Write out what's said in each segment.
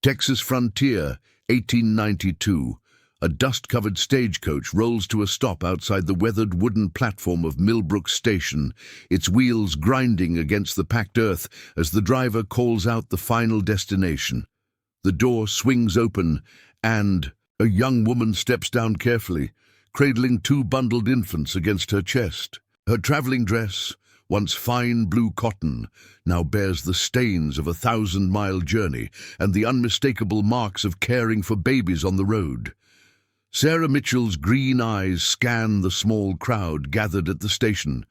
Texas frontier, 1892. A dust-covered stagecoach rolls to a stop outside the weathered wooden platform of Millbrook Station, its wheels grinding against the packed earth as the driver calls out the final destination. The door swings open, and a young woman steps down carefully, cradling two bundled infants against her chest. Her traveling dress, once fine blue cotton, now bears the stains of a 1,000-mile journey and the unmistakable marks of caring for babies on the road. Sarah Mitchell's green eyes scan the small crowd gathered at the station,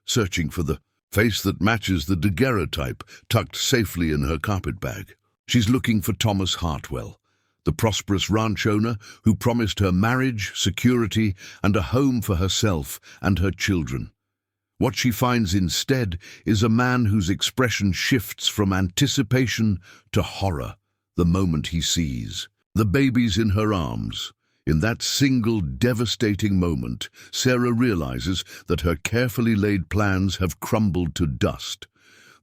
searching for the face that matches the daguerreotype tucked safely in her carpetbag. She's looking for Thomas Hartwell, the prosperous ranch owner who promised her marriage, security, and a home for herself and her children. What she finds instead is a man whose expression shifts from anticipation to horror the moment he sees the babies in her arms. In that single devastating moment, Sarah realizes that her carefully laid plans have crumbled to dust.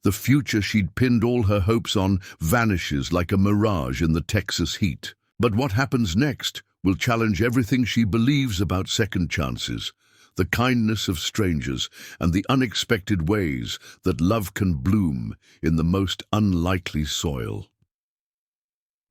The future she'd pinned all her hopes on vanishes like a mirage in the Texas heat. But what happens next will challenge everything she believes about second chances, the kindness of strangers, and the unexpected ways that love can bloom in the most unlikely soil.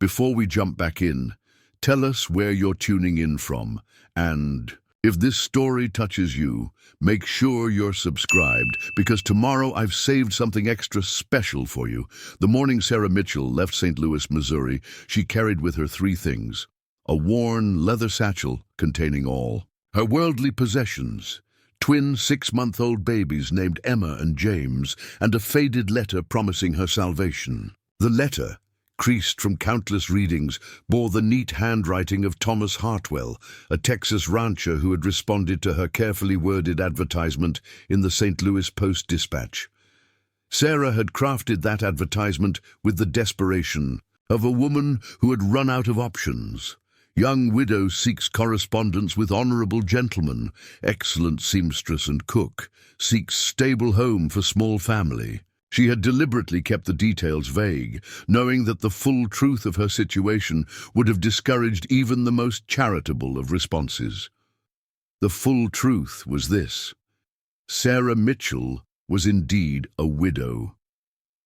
Before we jump back in, tell us where you're tuning in from, and if this story touches you, make sure you're subscribed, because tomorrow I've saved something extra special for you. The morning Sarah Mitchell left St. Louis, Missouri, she carried with her three things: a worn leather satchel containing all her worldly possessions, twin 6-month-old babies named Emma and James, and a faded letter promising her salvation. The letter, creased from countless readings, bore the neat handwriting of Thomas Hartwell, a Texas rancher who had responded to her carefully worded advertisement in the St. Louis Post-Dispatch. Sarah had crafted that advertisement with the desperation of a woman who had run out of options. Young widow seeks correspondence with honorable gentleman, excellent seamstress and cook, seeks stable home for small family. She had deliberately kept the details vague, knowing that the full truth of her situation would have discouraged even the most charitable of responses. The full truth was this: Sarah Mitchell was indeed a widow,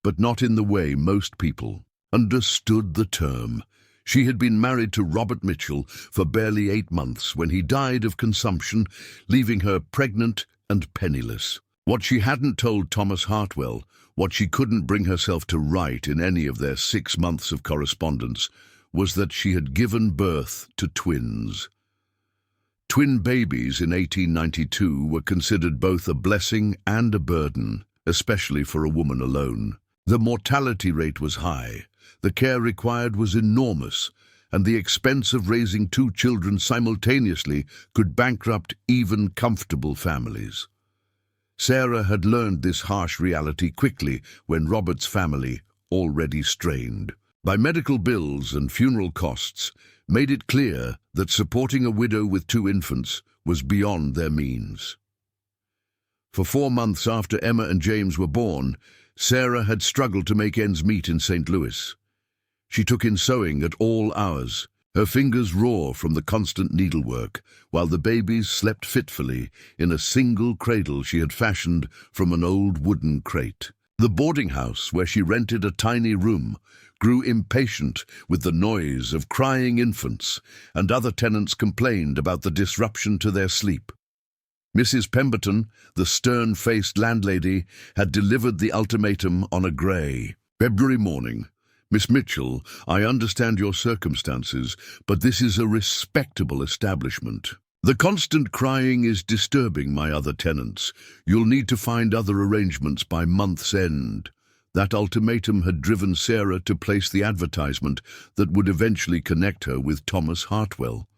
but not in the way most people understood the term. She had been married to Robert Mitchell for barely 8 months when he died of consumption, leaving her pregnant and penniless. What she hadn't told Thomas Hartwell, what she couldn't bring herself to write in any of their 6 months of correspondence, was that she had given birth to twins. Twin babies in 1892 were considered both a blessing and a burden, especially for a woman alone. The mortality rate was high, the care required was enormous, and the expense of raising 2 children simultaneously could bankrupt even comfortable families. Sarah had learned this harsh reality quickly when Robert's family, already strained by medical bills and funeral costs, made it clear that supporting a widow with 2 infants was beyond their means. For 4 months after Emma and James were born, Sarah had struggled to make ends meet in St. Louis. She took in sewing at all hours, her fingers raw from the constant needlework, while the babies slept fitfully in a single cradle she had fashioned from an old wooden crate. The boarding house, where she rented a tiny room, grew impatient with the noise of crying infants, and other tenants complained about the disruption to their sleep. Mrs. Pemberton, the stern-faced landlady, had delivered the ultimatum on a grey February morning. Miss Mitchell, I understand your circumstances, but this is a respectable establishment. The constant crying is disturbing my other tenants. You'll need to find other arrangements by month's end. That ultimatum had driven Sarah to place the advertisement that would eventually connect her with Thomas Hartwell.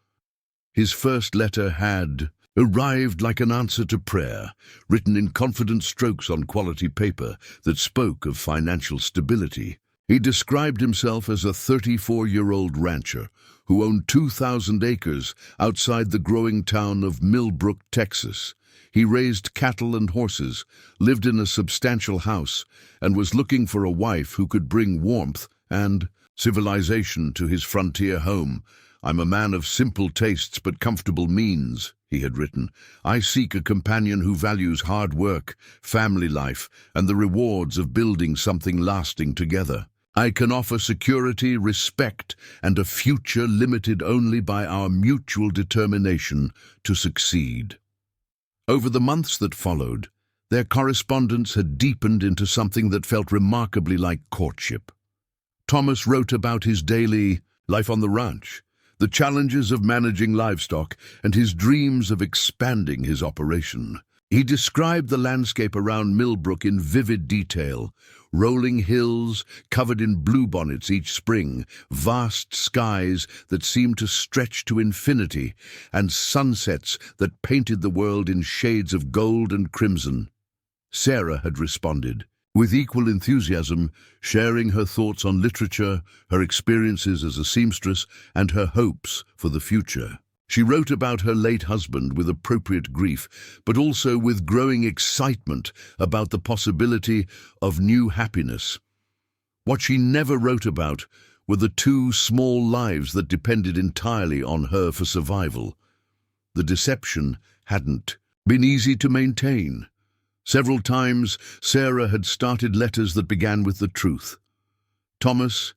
His first letter had arrived like an answer to prayer, written in confident strokes on quality paper that spoke of financial stability. He described himself as a 34-year-old rancher who owned 2,000 acres outside the growing town of Millbrook, Texas. He raised cattle and horses, lived in a substantial house, and was looking for a wife who could bring warmth and civilization to his frontier home. "I'm a man of simple tastes but comfortable means," he had written. "I seek a companion who values hard work, family life, and the rewards of building something lasting together. I can offer security, respect, and a future limited only by our mutual determination to succeed." Over the months that followed, their correspondence had deepened into something that felt remarkably like courtship. Thomas wrote about his daily life on the ranch, the challenges of managing livestock, and his dreams of expanding his operation. He described the landscape around Millbrook in vivid detail: rolling hills covered in bluebonnets each spring, vast skies that seemed to stretch to infinity, and sunsets that painted the world in shades of gold and crimson. Sarah had responded, with equal enthusiasm, sharing her thoughts on literature, her experiences as a seamstress, and her hopes for the future. She wrote about her late husband with appropriate grief, but also with growing excitement about the possibility of new happiness. What she never wrote about were the two small lives that depended entirely on her for survival. The deception hadn't been easy to maintain. Several times, Sarah had started letters that began with the truth. "Thomas,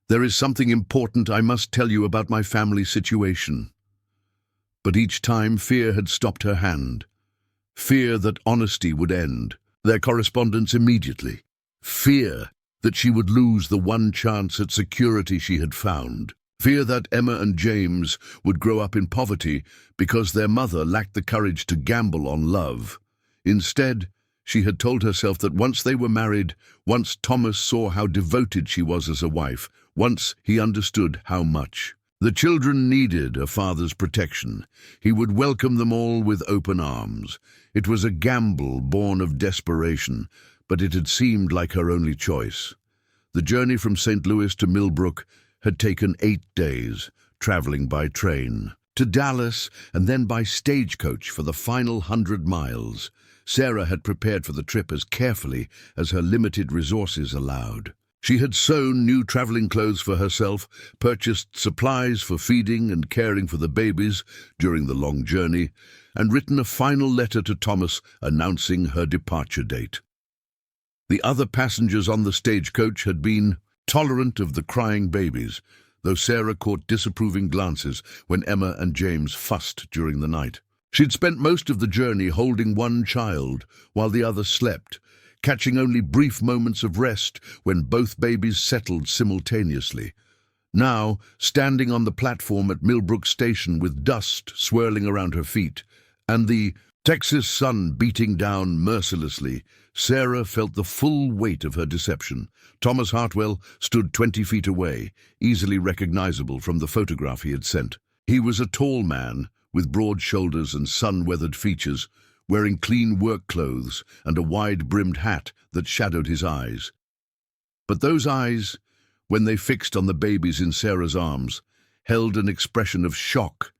there is something important I must tell you about my family situation." But each time fear had stopped her hand. Fear that honesty would end their correspondence immediately. Fear that she would lose the one chance at security she had found. Fear that Emma and James would grow up in poverty because their mother lacked the courage to gamble on love. Instead, she had told herself that once they were married, once Thomas saw how devoted she was as a wife, once he understood how much the children needed a father's protection, he would welcome them all with open arms. It was a gamble born of desperation, but it had seemed like her only choice. The journey from St. Louis to Millbrook had taken 8 days, traveling by train, to Dallas and then by stagecoach for the final 100 miles. Sarah had prepared for the trip as carefully as her limited resources allowed. She had sewn new traveling clothes for herself, purchased supplies for feeding and caring for the babies during the long journey, and written a final letter to Thomas announcing her departure date. The other passengers on the stagecoach had been tolerant of the crying babies, though Sarah caught disapproving glances when Emma and James fussed during the night. She'd spent most of the journey holding one child while the other slept, catching only brief moments of rest when both babies settled simultaneously. Now, standing on the platform at Millbrook Station with dust swirling around her feet and the Texas sun beating down mercilessly, Sarah felt the full weight of her deception. Thomas Hartwell stood 20 feet away, easily recognizable from the photograph he had sent. He was a tall man with broad shoulders and sun-weathered features, wearing clean work clothes and a wide-brimmed hat that shadowed his eyes. But those eyes, when they fixed on the babies in Sarah's arms, held an expression of shock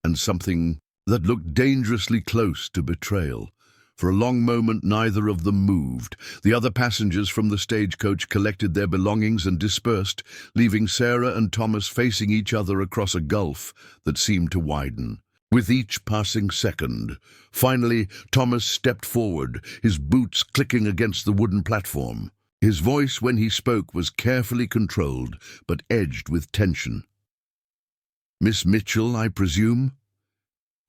and something that looked dangerously close to betrayal. For a long moment, neither of them moved. The other passengers from the stagecoach collected their belongings and dispersed, leaving Sarah and Thomas facing each other across a gulf that seemed to widen with each passing second. Finally, Thomas stepped forward, his boots clicking against the wooden platform. His voice, when he spoke, was carefully controlled, but edged with tension. "Miss Mitchell, I presume?"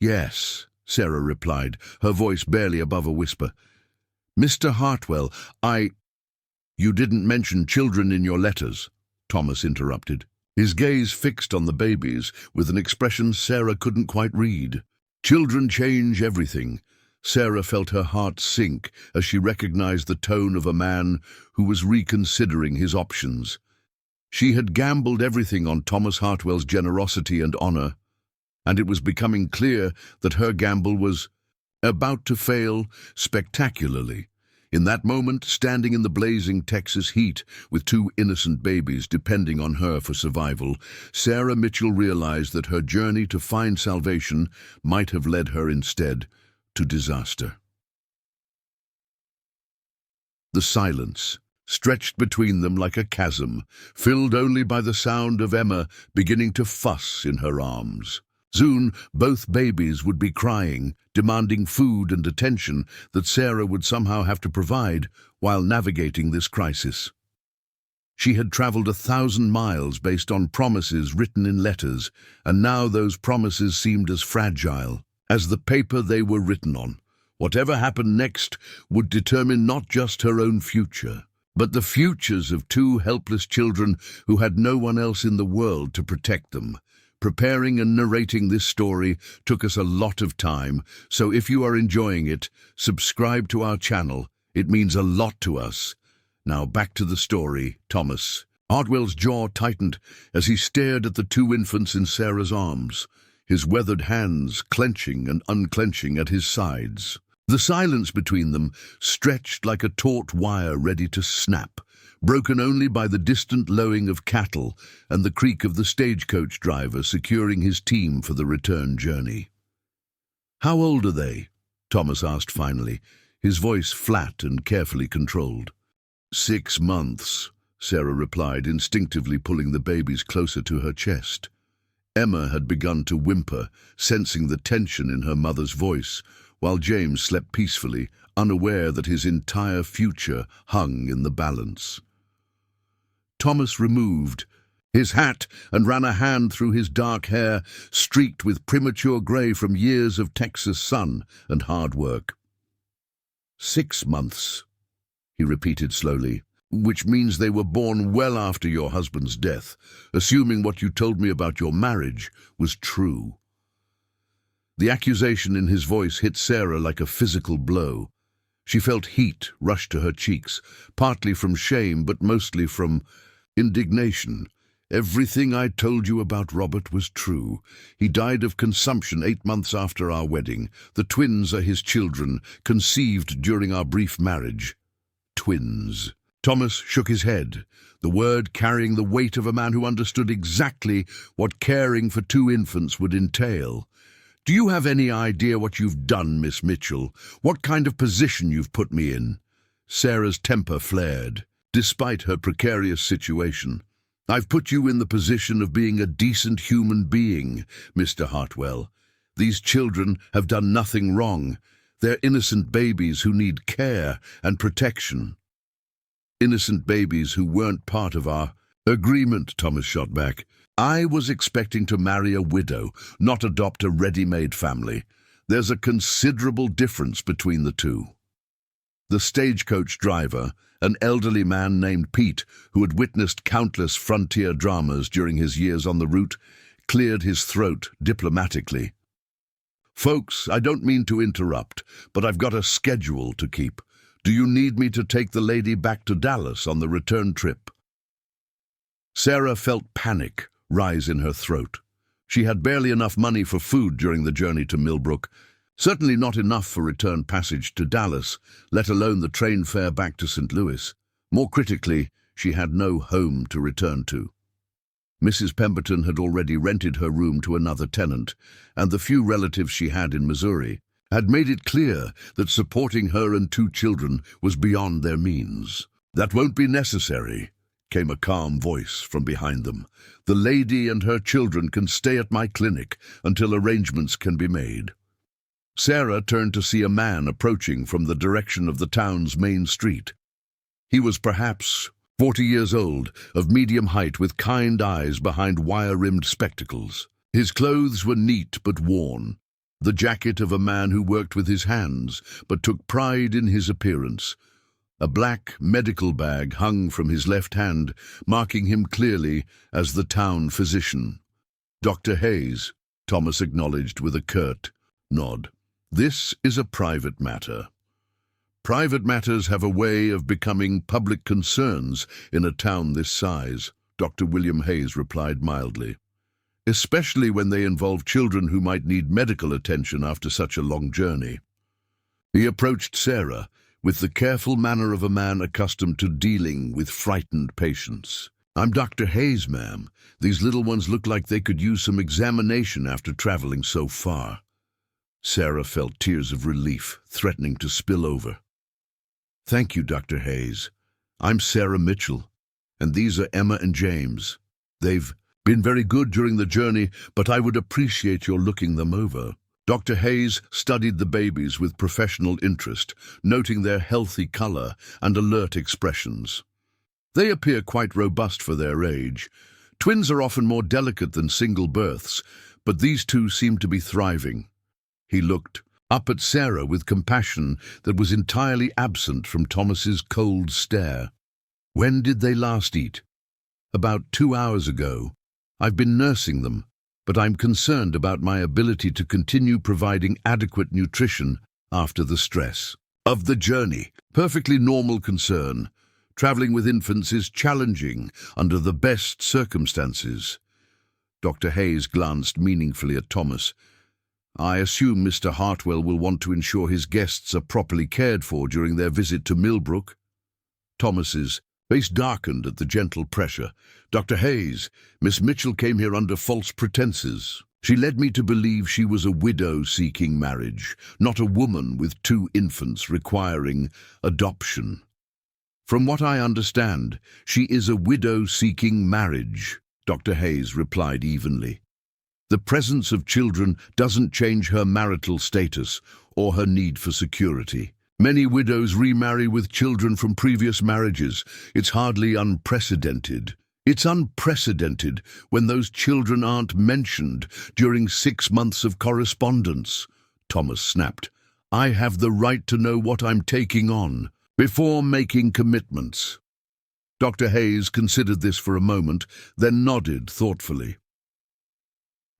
"Yes," Sarah replied, her voice barely above a whisper. "Mr. Hartwell, You didn't mention children in your letters," Thomas interrupted, his gaze fixed on the babies with an expression Sarah couldn't quite read. Children change everything. Sarah felt her heart sink as she recognized the tone of a man who was reconsidering his options. She had gambled everything on Thomas Hartwell's generosity and honor, and it was becoming clear that her gamble was about to fail spectacularly. In that moment, standing in the blazing Texas heat with 2 innocent babies depending on her for survival, Sarah Mitchell realized that her journey to find salvation might have led her instead to disaster. The silence, stretched between them like a chasm, filled only by the sound of Emma beginning to fuss in her arms. Soon, both babies would be crying, demanding food and attention that Sarah would somehow have to provide while navigating this crisis. She had traveled 1,000 miles based on promises written in letters, and now those promises seemed as fragile as the paper they were written on. Whatever happened next would determine not just her own future, but the futures of two helpless children who had no one else in the world to protect them. Preparing and narrating this story took us a lot of time, so if you are enjoying it, subscribe to our channel. It means a lot to us. Now back to the story. Thomas. Hartwell's jaw tightened as he stared at the two infants in Sarah's arms, his weathered hands clenching and unclenching at his sides. The silence between them stretched like a taut wire ready to snap, broken only by the distant lowing of cattle and the creak of the stagecoach driver securing his team for the return journey. "How old are they?" Thomas asked finally, his voice flat and carefully controlled. 6 months, Sarah replied, instinctively pulling the babies closer to her chest. Emma had begun to whimper, sensing the tension in her mother's voice, while James slept peacefully, unaware that his entire future hung in the balance. Thomas removed his hat and ran a hand through his dark hair, streaked with premature grey from years of Texas sun and hard work. 6 months, he repeated slowly, "which means they were born well after your husband's death, assuming what you told me about your marriage was true." The accusation in his voice hit Sarah like a physical blow. She felt heat rush to her cheeks, partly from shame but mostly from indignation. "Everything I told you about Robert was true. He died of consumption 8 months after our wedding. The twins are his children, conceived during our brief marriage." Twins. Thomas shook his head, the word carrying the weight of a man who understood exactly what caring for 2 infants would entail. "Do you have any idea what you've done, Miss Mitchell? What kind of position you've put me in?" Sarah's temper flared, despite her precarious situation. "I've put you in the position of being a decent human being, Mr. Hartwell. These children have done nothing wrong. They're innocent babies who need care and protection." "Innocent babies who weren't part of our agreement," Thomas shot back. "I was expecting to marry a widow, not adopt a ready-made family. There's a considerable difference between the two." The stagecoach driver, an elderly man named Pete, who had witnessed countless frontier dramas during his years on the route, cleared his throat diplomatically. "Folks, I don't mean to interrupt, but I've got a schedule to keep. Do you need me to take the lady back to Dallas on the return trip?" Sarah felt panic rise in her throat. She had barely enough money for food during the journey to Millbrook, certainly not enough for return passage to Dallas, let alone the train fare back to St. Louis. More critically, she had no home to return to. Mrs. Pemberton had already rented her room to another tenant, and the few relatives she had in Missouri had made it clear that supporting her and 2 children was beyond their means. "That won't be necessary," came a calm voice from behind them. "The lady and her children can stay at my clinic until arrangements can be made." Sarah turned to see a man approaching from the direction of the town's main street. He was perhaps 40 years old, of medium height with kind eyes behind wire-rimmed spectacles. His clothes were neat but worn, the jacket of a man who worked with his hands but took pride in his appearance. A black medical bag hung from his left hand, marking him clearly as the town physician. "Dr. Hayes," Thomas acknowledged with a curt nod. "This is a private matter." "Private matters have a way of becoming public concerns in a town this size," Dr. William Hayes replied mildly, "especially when they involve children who might need medical attention after such a long journey." He approached Sarah with the careful manner of a man accustomed to dealing with frightened patients. "I'm Dr. Hayes, ma'am. These little ones look like they could use some examination after traveling so far." Sarah felt tears of relief threatening to spill over. "Thank you, Dr. Hayes. I'm Sarah Mitchell, and these are Emma and James. They've been very good during the journey, but I would appreciate your looking them over." Dr. Hayes studied the babies with professional interest, noting their healthy color and alert expressions. "They appear quite robust for their age. Twins are often more delicate than single births, but these two seem to be thriving." He looked up at Sarah with compassion that was entirely absent from Thomas's cold stare. "When did they last eat?" "About 2 hours ago. I've been nursing them, but I'm concerned about my ability to continue providing adequate nutrition after the stress of the journey." Perfectly normal concern. Traveling with infants is challenging under the best circumstances. Dr. Hayes glanced meaningfully at Thomas. "I assume Mr. Hartwell will want to ensure his guests are properly cared for during their visit to Millbrook." Thomas's face darkened at the gentle pressure. "Dr. Hayes, Miss Mitchell came here under false pretenses. She led me to believe she was a widow seeking marriage, not a woman with 2 infants requiring adoption." "From what I understand, she is a widow seeking marriage," Dr. Hayes replied evenly. "The presence of children doesn't change her marital status or her need for security. Many widows remarry with children from previous marriages. It's hardly unprecedented. It's unprecedented when those children aren't mentioned during 6 months of correspondence." Thomas snapped. "I have the right to know what I'm taking on before making commitments." Dr. Hayes considered this for a moment, then nodded thoughtfully.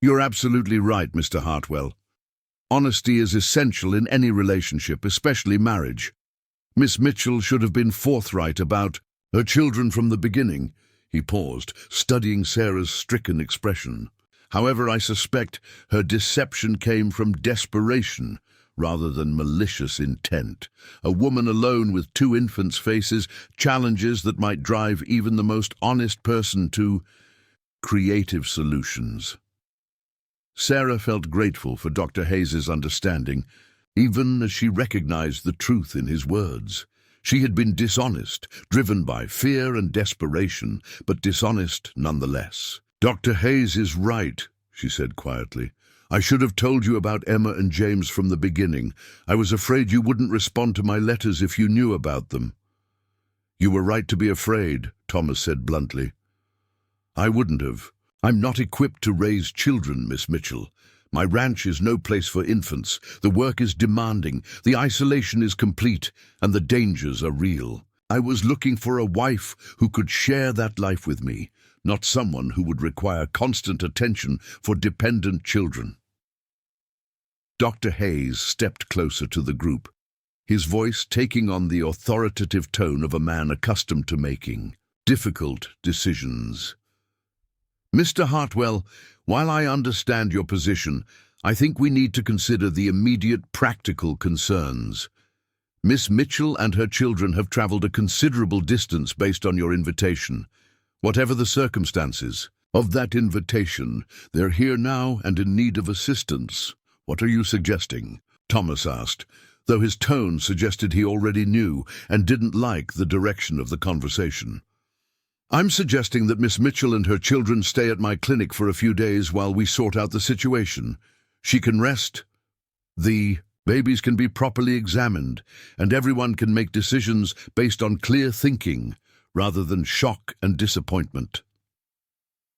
"You're absolutely right, Mr. Hartwell. Honesty is essential in any relationship, especially marriage. Miss Mitchell should have been forthright about her children from the beginning." He paused, studying Sarah's stricken expression. "However, I suspect her deception came from desperation rather than malicious intent. A woman alone with 2 infants faces challenges that might drive even the most honest person to creative solutions." Sarah felt grateful for Dr. Hayes's understanding, even as she recognized the truth in his words. She had been dishonest, driven by fear and desperation, but dishonest nonetheless. "Dr. Hayes is right," she said quietly. "I should have told you about Emma and James from the beginning. I was afraid you wouldn't respond to my letters if you knew about them." "You were right to be afraid," Thomas said bluntly. "I wouldn't have. I'm not equipped to raise children, Miss Mitchell. My ranch is no place for infants. The work is demanding, the isolation is complete, and the dangers are real. I was looking for a wife who could share that life with me, not someone who would require constant attention for dependent children." Dr. Hayes stepped closer to the group, his voice taking on the authoritative tone of a man accustomed to making difficult decisions. "Mr. Hartwell, while I understand your position, I think we need to consider the immediate practical concerns. Miss Mitchell and her children have traveled a considerable distance based on your invitation. Whatever the circumstances of that invitation, they're here now and in need of assistance. What are you suggesting?" Thomas asked, though his tone suggested he already knew and didn't like the direction of the conversation. "I'm suggesting that Miss Mitchell and her children stay at my clinic for a few days while we sort out the situation. She can rest. The babies can be properly examined, and everyone can make decisions based on clear thinking rather than shock and disappointment."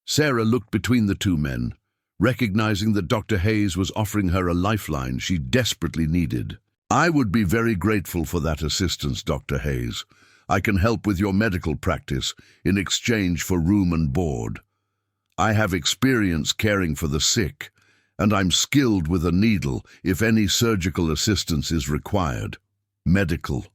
Sarah looked between the 2 men, recognizing that Dr. Hayes was offering her a lifeline she desperately needed. "I would be very grateful for that assistance, Dr. Hayes. I can help with your medical practice in exchange for room and board. I have experience caring for the sick, and I'm skilled with a needle if any surgical assistance is required." "Medical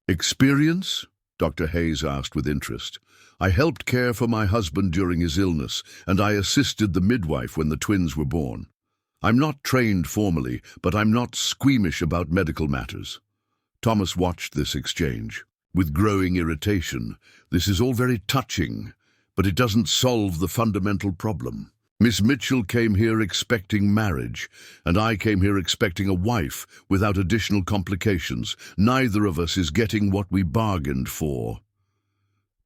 experience?" Dr. Hayes asked with interest. "I helped care for my husband during his illness, and I assisted the midwife when the twins were born. I'm not trained formally, but I'm not squeamish about medical matters." Thomas watched this exchange with growing irritation. This is all very touching, but it doesn't solve the fundamental problem. Miss Mitchell came here expecting marriage, and I came here expecting a wife without additional complications. Neither of us is getting what we bargained for.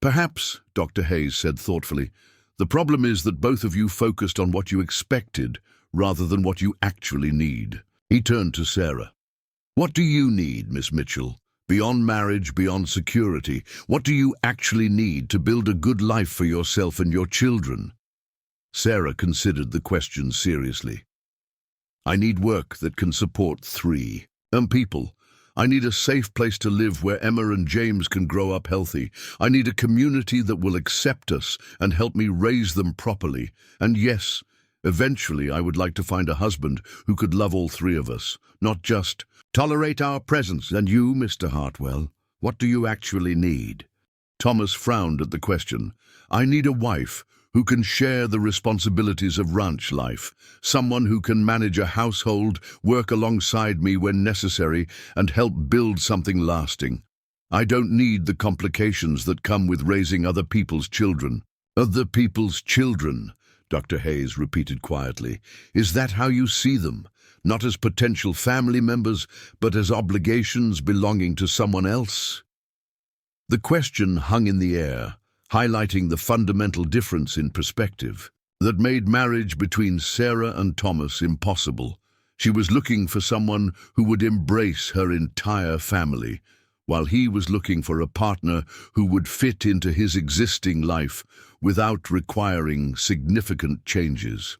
Perhaps, Dr. Hayes said thoughtfully, the problem is that both of you focused on what you expected rather than what you actually need. He turned to Sarah. What do you need, Miss Mitchell? Beyond marriage, beyond security, what do you actually need to build a good life for yourself and your children? Sarah considered the question seriously. I need work that can support 3 people. I need a safe place to live where Emma and James can grow up healthy. I need a community that will accept us and help me raise them properly. And yes, eventually I would like to find a husband who could love all 3 of us, not just tolerate our presence. And you, Mr. Hartwell, what do you actually need? Thomas frowned at the question. I need a wife who can share the responsibilities of ranch life, someone who can manage a household, work alongside me when necessary, and help build something lasting. I don't need the complications that come with raising other people's children. Other people's children, Dr. Hayes repeated quietly. Is that how you see them? Not as potential family members, but as obligations belonging to someone else? The question hung in the air, highlighting the fundamental difference in perspective that made marriage between Sarah and Thomas impossible. She was looking for someone who would embrace her entire family, while he was looking for a partner who would fit into his existing life without requiring significant changes.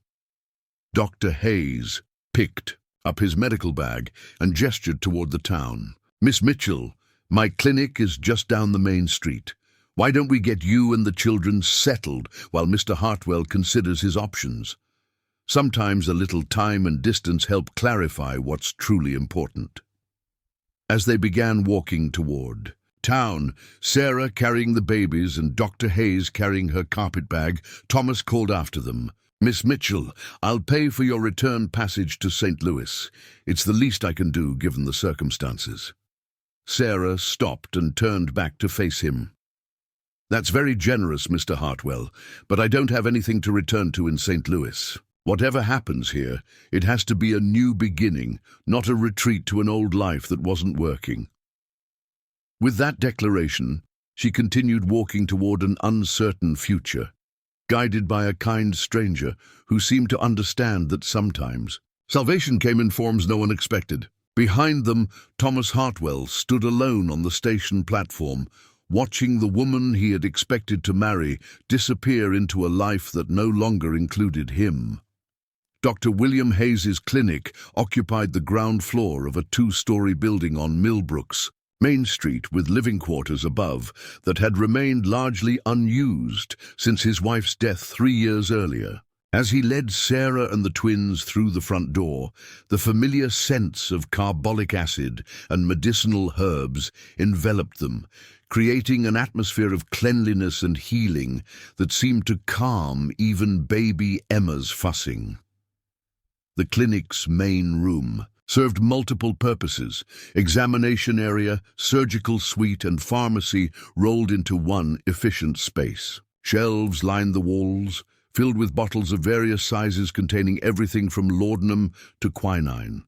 Dr. Hayes picked up his medical bag and gestured toward the town. Miss Mitchell, my clinic is just down the main street. Why don't we get you and the children settled while Mr. Hartwell considers his options? Sometimes a little time and distance help clarify what's truly important. As they began walking toward town, Sarah carrying the babies and Dr. Hayes carrying her carpet bag, Thomas called after them. Miss Mitchell, I'll pay for your return passage to St. Louis. It's the least I can do given the circumstances. Sarah stopped and turned back to face him. That's very generous, Mr. Hartwell, but I don't have anything to return to in St. Louis. Whatever happens here, it has to be a new beginning, not a retreat to an old life that wasn't working. With that declaration, she continued walking toward an uncertain future, guided by a kind stranger who seemed to understand that sometimes salvation came in forms no one expected. Behind them, Thomas Hartwell stood alone on the station platform, watching the woman he had expected to marry disappear into a life that no longer included him. Dr. William Hayes's clinic occupied the ground floor of a 2-story building on Millbrooks, Main Street, with living quarters above that had remained largely unused since his wife's death 3 years earlier. As he led Sarah and the twins through the front door, the familiar scents of carbolic acid and medicinal herbs enveloped them, creating an atmosphere of cleanliness and healing that seemed to calm even baby Emma's fussing. The clinic's main room served multiple purposes: examination area, surgical suite, and pharmacy rolled into one efficient space. Shelves lined the walls, filled with bottles of various sizes containing everything from laudanum to quinine.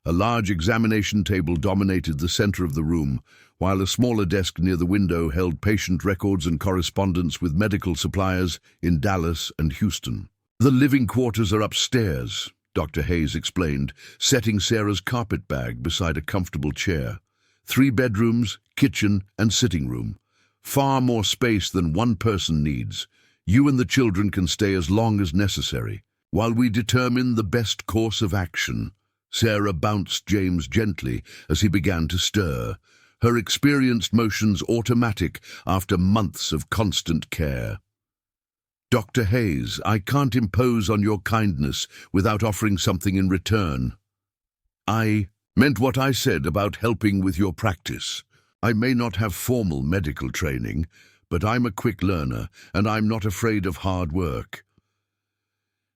A large examination table dominated the center of the room, while a smaller desk near the window held patient records and correspondence with medical suppliers in Dallas and Houston. The living quarters are upstairs, Dr. Hayes explained, setting Sarah's carpet bag beside a comfortable chair. 3 bedrooms, kitchen, and sitting room. Far more space than one person needs. You and the children can stay as long as necessary, while we determine the best course of action. Sarah bounced James gently as he began to stir, her experienced motions automatic after months of constant care. Dr. Hayes, I can't impose on your kindness without offering something in return. I meant what I said about helping with your practice. I may not have formal medical training, but I'm a quick learner, and I'm not afraid of hard work.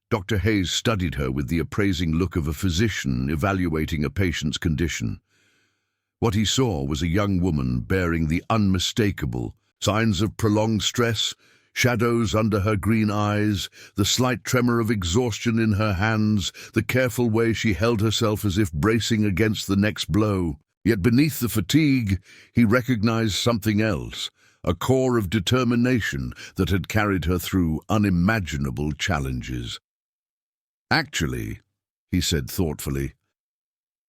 Dr. Hayes studied her with the appraising look of a physician evaluating a patient's condition. What he saw was a young woman bearing the unmistakable signs of prolonged stress, shadows under her green eyes, the slight tremor of exhaustion in her hands, the careful way she held herself as if bracing against the next blow. Yet beneath the fatigue, he recognized something else, a core of determination that had carried her through unimaginable challenges. Actually, he said thoughtfully,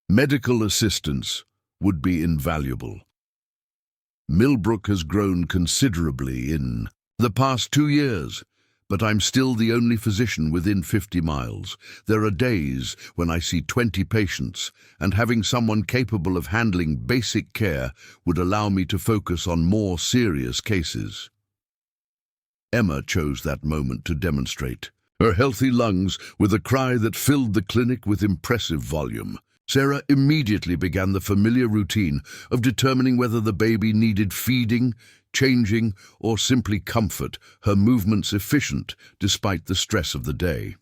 medical assistance would be invaluable. Millbrook has grown considerably in the past 2 years, but I'm still the only physician within 50 miles. There are days when I see 20 patients, and having someone capable of handling basic care would allow me to focus on more serious cases. Emma chose that moment to demonstrate her healthy lungs with a cry that filled the clinic with impressive volume. Sarah immediately began the familiar routine of determining whether the baby needed feeding, changing, or simply comfort, her movements efficient despite the stress of the day.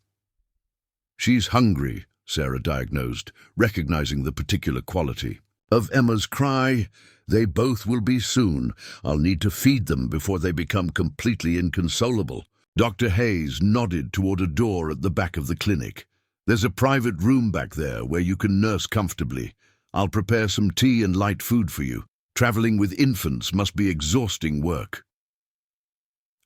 "She's hungry," Sarah diagnosed, recognizing the particular quality of Emma's cry. "They both will be soon. I'll need to feed them before they become completely inconsolable." Dr. Hayes nodded toward a door at the back of the clinic. "There's a private room back there where you can nurse comfortably. I'll prepare some tea and light food for you. Traveling with infants must be exhausting work."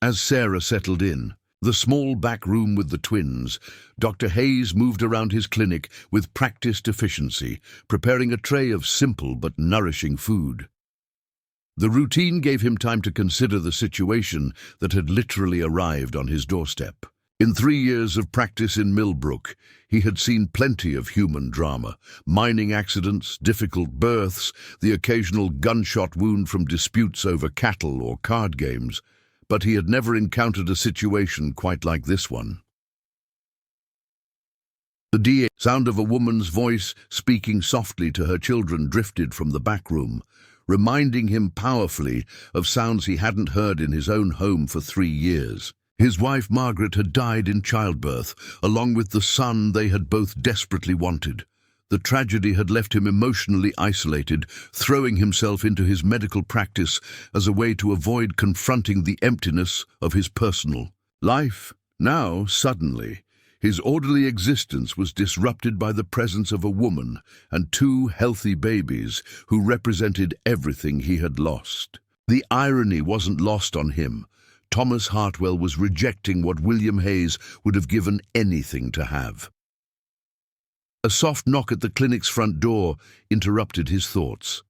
As Sarah settled in the small back room with the twins, Dr. Hayes moved around his clinic with practiced efficiency, preparing a tray of simple but nourishing food. The routine gave him time to consider the situation that had literally arrived on his doorstep. In 3 years of practice in Millbrook, he had seen plenty of human drama: mining accidents, difficult births, the occasional gunshot wound from disputes over cattle or card games, but he had never encountered a situation quite like this one. The sound of a woman's voice speaking softly to her children drifted from the back room, reminding him powerfully of sounds he hadn't heard in his own home for 3 years. His wife Margaret had died in childbirth, along with the son they had both desperately wanted. The tragedy had left him emotionally isolated, throwing himself into his medical practice as a way to avoid confronting the emptiness of his personal life. Now, suddenly, his orderly existence was disrupted by the presence of a woman and 2 healthy babies who represented everything he had lost. The irony wasn't lost on him. Thomas Hartwell was rejecting what William Hayes would have given anything to have. A soft knock at the clinic's front door interrupted his thoughts.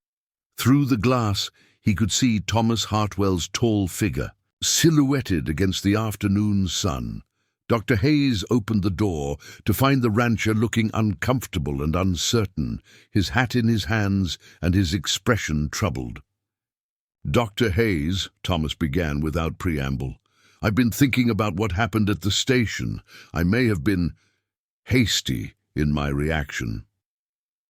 Through the glass, he could see Thomas Hartwell's tall figure, silhouetted against the afternoon sun. Dr. Hayes opened the door to find the rancher looking uncomfortable and uncertain, his hat in his hands and his expression troubled. "Dr. Hayes," Thomas began without preamble, "I've been thinking about what happened at the station. I may have been hasty in my reaction."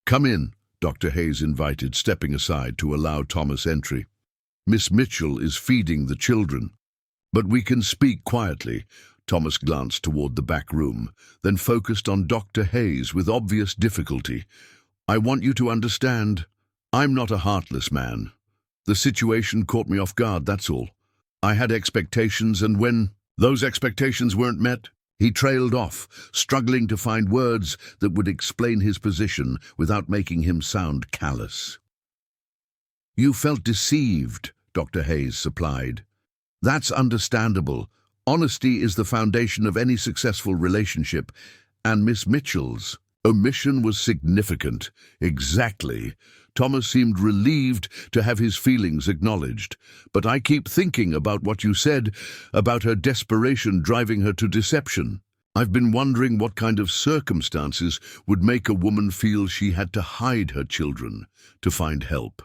"Come in," Dr. Hayes invited, stepping aside to allow Thomas entry. "Miss Mitchell is feeding the children." "But we can speak quietly." Thomas glanced toward the back room, then focused on Dr. Hayes with obvious difficulty. "I want you to understand, I'm not a heartless man. The situation caught me off guard, that's all. I had expectations, and when those expectations weren't met," he trailed off, struggling to find words that would explain his position without making him sound callous. "You felt deceived," Dr. Hayes supplied. "That's understandable. Honesty is the foundation of any successful relationship, and Miss Mitchell's omission was significant." "Exactly." Thomas seemed relieved to have his feelings acknowledged. "But I keep thinking about what you said about her desperation driving her to deception. I've been wondering what kind of circumstances would make a woman feel she had to hide her children to find help."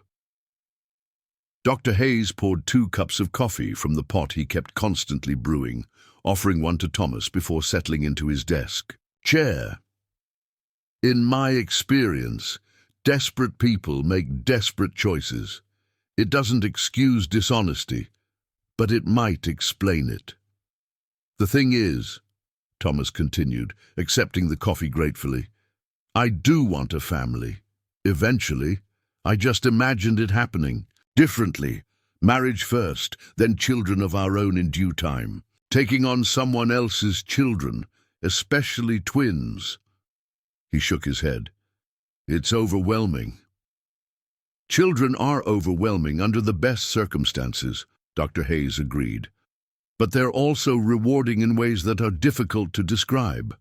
Dr. Hayes poured 2 cups of coffee from the pot he kept constantly brewing, offering one to Thomas before settling into his desk chair. "In my experience, desperate people make desperate choices. It doesn't excuse dishonesty, but it might explain it. The thing is," Thomas continued, accepting the coffee gratefully, "I do want a family. Eventually. I just imagined it happening differently. Marriage first, then children of our own in due time. Taking on someone else's children, especially twins." He shook his head. "It's overwhelming." "Children are overwhelming under the best circumstances. Dr. Hayes agreed. But they're also rewarding in ways that are difficult to describe.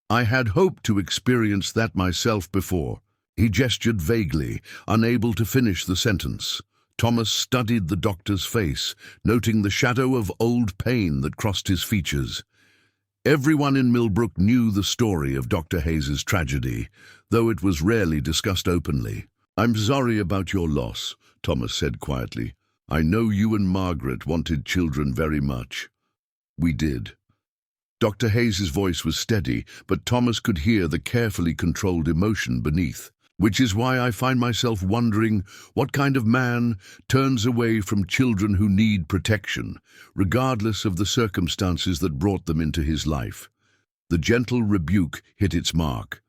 I had hoped to experience that myself before. He gestured vaguely, unable to finish the sentence. Thomas studied the doctor's face, noting the shadow of old pain that crossed his features. Everyone in Millbrook knew the story of Dr. Hayes's tragedy, though it was rarely discussed openly. "I'm sorry about your loss," Thomas said quietly. "I know you and Margaret wanted children very much." "We did." Dr. Hayes's voice was steady, but Thomas could hear the carefully controlled emotion beneath. "Which is why I find myself wondering what kind of man turns away from children who need protection, regardless of the circumstances that brought them into his life." The gentle rebuke hit its mark.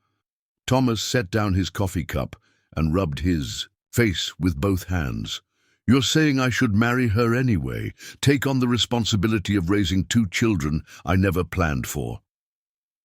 Thomas set down his coffee cup and rubbed his face with both hands. "You're saying I should marry her anyway, take on the responsibility of raising 2 children I never planned for?"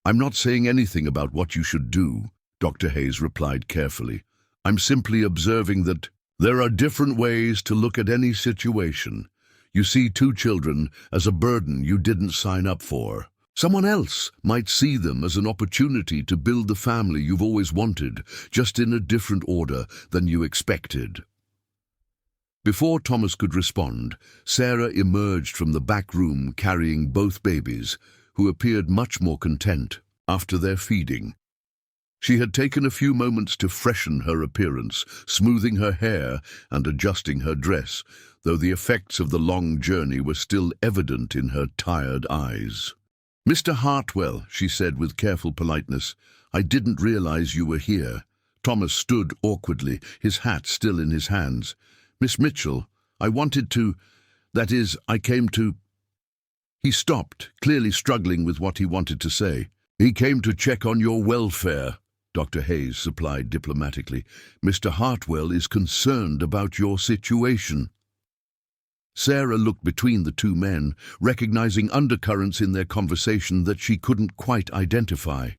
"I'm not saying anything about what you should do," Dr. Hayes replied carefully. "I'm simply observing that there are different ways to look at any situation. You see 2 children as a burden you didn't sign up for. Someone else might see them as an opportunity to build the family you've always wanted, just in a different order than you expected." Before Thomas could respond, Sarah emerged from the back room carrying both babies, who appeared much more content after their feeding. She had taken a few moments to freshen her appearance, smoothing her hair and adjusting her dress, though the effects of the long journey were still evident in her tired eyes. "Mr. Hartwell," she said with careful politeness, "I didn't realize you were here." Thomas stood awkwardly, his hat still in his hands. "Miss Mitchell, I wanted to, that is, I came to—" He stopped, clearly struggling with what he wanted to say. "He came to check on your welfare," Dr. Hayes supplied diplomatically. "Mr. Hartwell is concerned about your situation." Sarah looked between the 2 men, recognizing undercurrents in their conversation that she couldn't quite identify.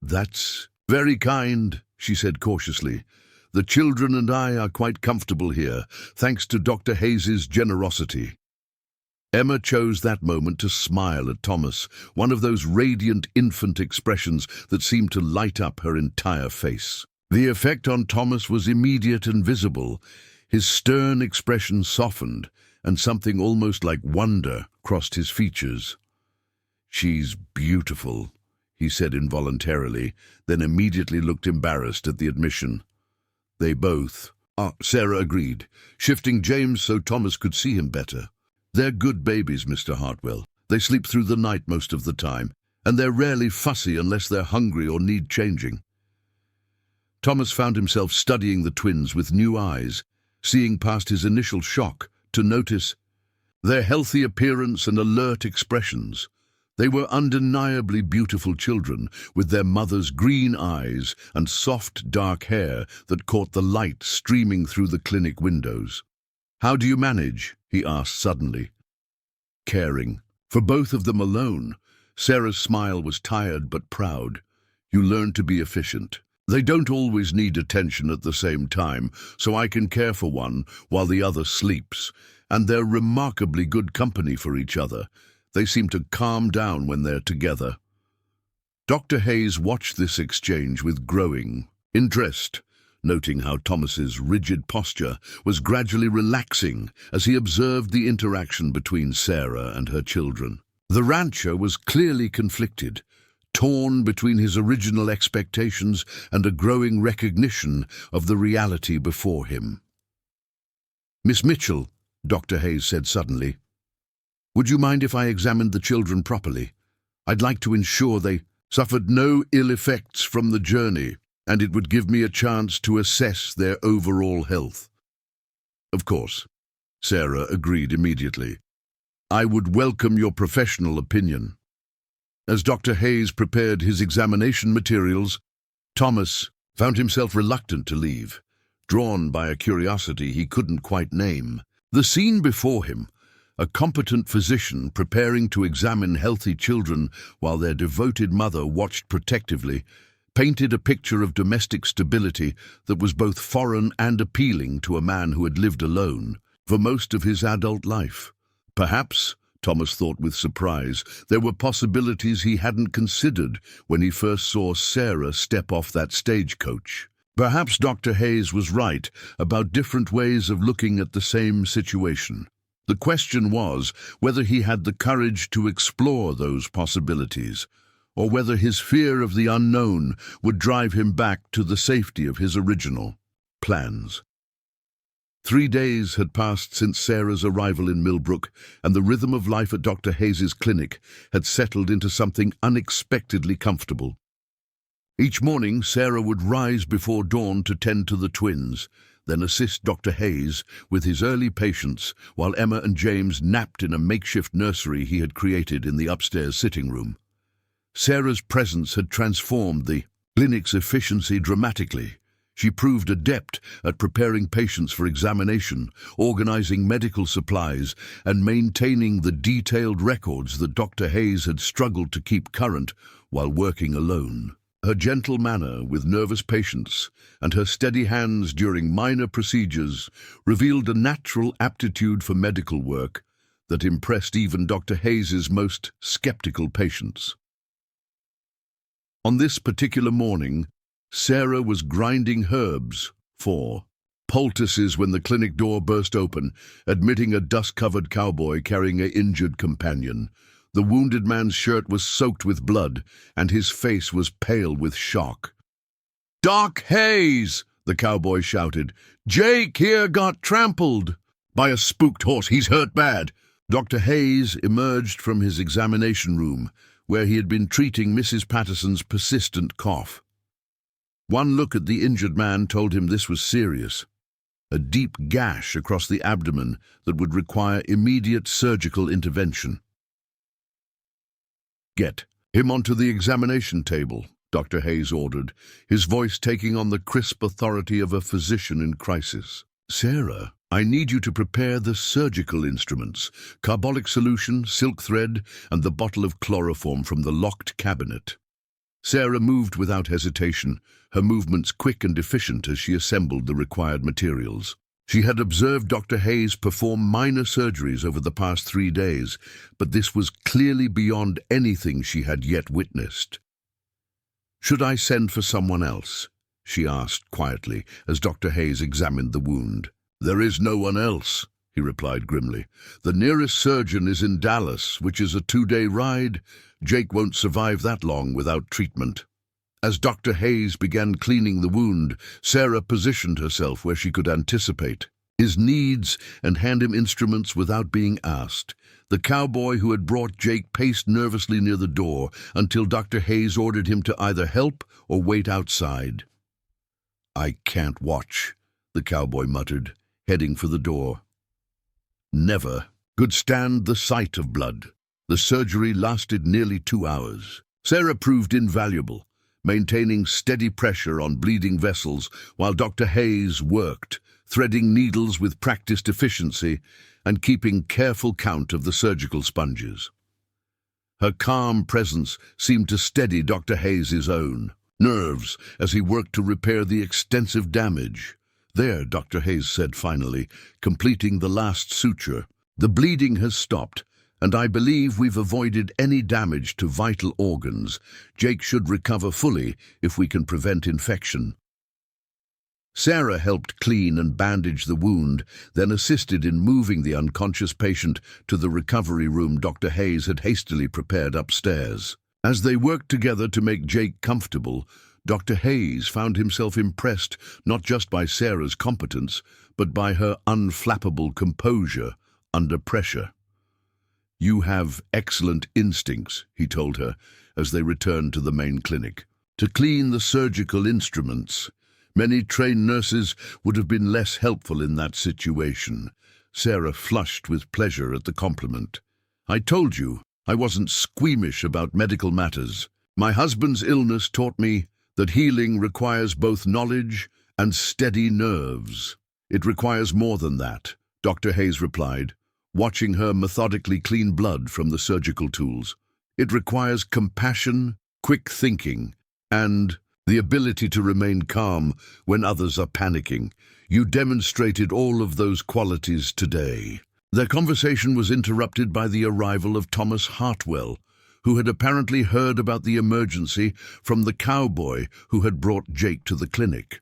"That's very kind," she said cautiously. "The children and I are quite comfortable here, thanks to Dr. Hayes's generosity." Emma chose that moment to smile at Thomas, one of those radiant infant expressions that seemed to light up her entire face. The effect on Thomas was immediate and visible. His stern expression softened, and something almost like wonder crossed his features. "She's beautiful," he said involuntarily, then immediately looked embarrassed at the admission. "They both," Sarah agreed, shifting James so Thomas could see him better. "They're good babies, Mr. Hartwell. They sleep through the night most of the time, and they're rarely fussy unless they're hungry or need changing." Thomas found himself studying the twins with new eyes, seeing past his initial shock to notice their healthy appearance and alert expressions. They were undeniably beautiful children, with their mother's green eyes and soft, dark hair that caught the light streaming through the clinic windows. "How do you manage?" he asked suddenly. "Caring. For both of them alone." Sarah's smile was tired but proud. "You learn to be efficient. They don't always need attention at the same time, so I can care for one while the other sleeps. And they're remarkably good company for each other. They seem to calm down when they're together." Dr. Hayes watched this exchange with growing interest, noting how Thomas's rigid posture was gradually relaxing as he observed the interaction between Sarah and her children. The rancher was clearly conflicted, torn between his original expectations and a growing recognition of the reality before him. "Miss Mitchell," Dr. Hayes said suddenly, "would you mind if I examined the children properly? I'd like to ensure they suffered no ill effects from the journey, and it would give me a chance to assess their overall health." "Of course," Sarah agreed immediately. "I would welcome your professional opinion." As Dr. Hayes prepared his examination materials, Thomas found himself reluctant to leave, drawn by a curiosity he couldn't quite name. The scene before him, a competent physician preparing to examine healthy children while their devoted mother watched protectively, painted a picture of domestic stability that was both foreign and appealing to a man who had lived alone for most of his adult life. Perhaps, Thomas thought with surprise, there were possibilities he hadn't considered when he first saw Sarah step off that stagecoach. Perhaps Dr. Hayes was right about different ways of looking at the same situation. The question was whether he had the courage to explore those possibilities, or whether his fear of the unknown would drive him back to the safety of his original plans. 3 days had passed since Sarah's arrival in Millbrook, and the rhythm of life at Dr. Hayes's clinic had settled into something unexpectedly comfortable. Each morning, Sarah would rise before dawn to tend to the twins, then assist Dr. Hayes with his early patients, while Emma and James napped in a makeshift nursery he had created in the upstairs sitting room. Sarah's presence had transformed the clinic's efficiency dramatically. She proved adept at preparing patients for examination, organizing medical supplies, and maintaining the detailed records that Dr. Hayes had struggled to keep current while working alone. Her gentle manner with nervous patients and her steady hands during minor procedures revealed a natural aptitude for medical work that impressed even Dr. Hayes's most skeptical patients. On this particular morning, Sarah was grinding herbs for poultices when the clinic door burst open, admitting a dust-covered cowboy carrying an injured companion. The wounded man's shirt was soaked with blood, and his face was pale with shock. "Doc Hayes!" the cowboy shouted. "Jake here got trampled by a spooked horse. He's hurt bad." Dr. Hayes emerged from his examination room, where he had been treating Mrs. Patterson's persistent cough. One look at the injured man told him this was serious. A deep gash across the abdomen that would require immediate surgical intervention. "Get him onto the examination table," Dr. Hayes ordered, his voice taking on the crisp authority of a physician in crisis. "Sarah, I need you to prepare the surgical instruments, carbolic solution, silk thread, and the bottle of chloroform from the locked cabinet." Sarah moved without hesitation, her movements quick and efficient as she assembled the required materials. She had observed Dr. Hayes perform minor surgeries over the past 3 days, but this was clearly beyond anything she had yet witnessed. "Should I send for someone else?" she asked quietly as Dr. Hayes examined the wound. "There is no one else," he replied grimly. "The nearest surgeon is in Dallas, which is a 2-day ride. Jake won't survive that long without treatment." As Dr. Hayes began cleaning the wound, Sarah positioned herself where she could anticipate his needs and hand him instruments without being asked. The cowboy who had brought Jake paced nervously near the door until Dr. Hayes ordered him to either help or wait outside. "I can't watch," the cowboy muttered, heading for the door. Never could stand the sight of blood. The surgery lasted nearly 2 hours. Sarah proved invaluable, maintaining steady pressure on bleeding vessels while Dr. Hayes worked, threading needles with practiced efficiency and keeping careful count of the surgical sponges. Her calm presence seemed to steady Dr. Hayes's own nerves as he worked to repair the extensive damage. "There," Dr. Hayes said finally, completing the last suture. "The bleeding has stopped, and I believe we've avoided any damage to vital organs. Jake should recover fully if we can prevent infection." Sarah helped clean and bandage the wound, then assisted in moving the unconscious patient to the recovery room Dr. Hayes had hastily prepared upstairs. As they worked together to make Jake comfortable, Dr. Hayes found himself impressed not just by Sarah's competence, but by her unflappable composure under pressure. "You have excellent instincts," he told her as they returned to the main clinic. To clean the surgical instruments, many trained nurses would have been less helpful in that situation. Sarah flushed with pleasure at the compliment. "I told you I wasn't squeamish about medical matters. My husband's illness taught me that healing requires both knowledge and steady nerves." "It requires more than that," Dr. Hayes replied, watching her methodically clean blood from the surgical tools. "It requires compassion, quick thinking, and the ability to remain calm when others are panicking. You demonstrated all of those qualities today." Their conversation was interrupted by the arrival of Thomas Hartwell, who had apparently heard about the emergency from the cowboy who had brought Jake to the clinic.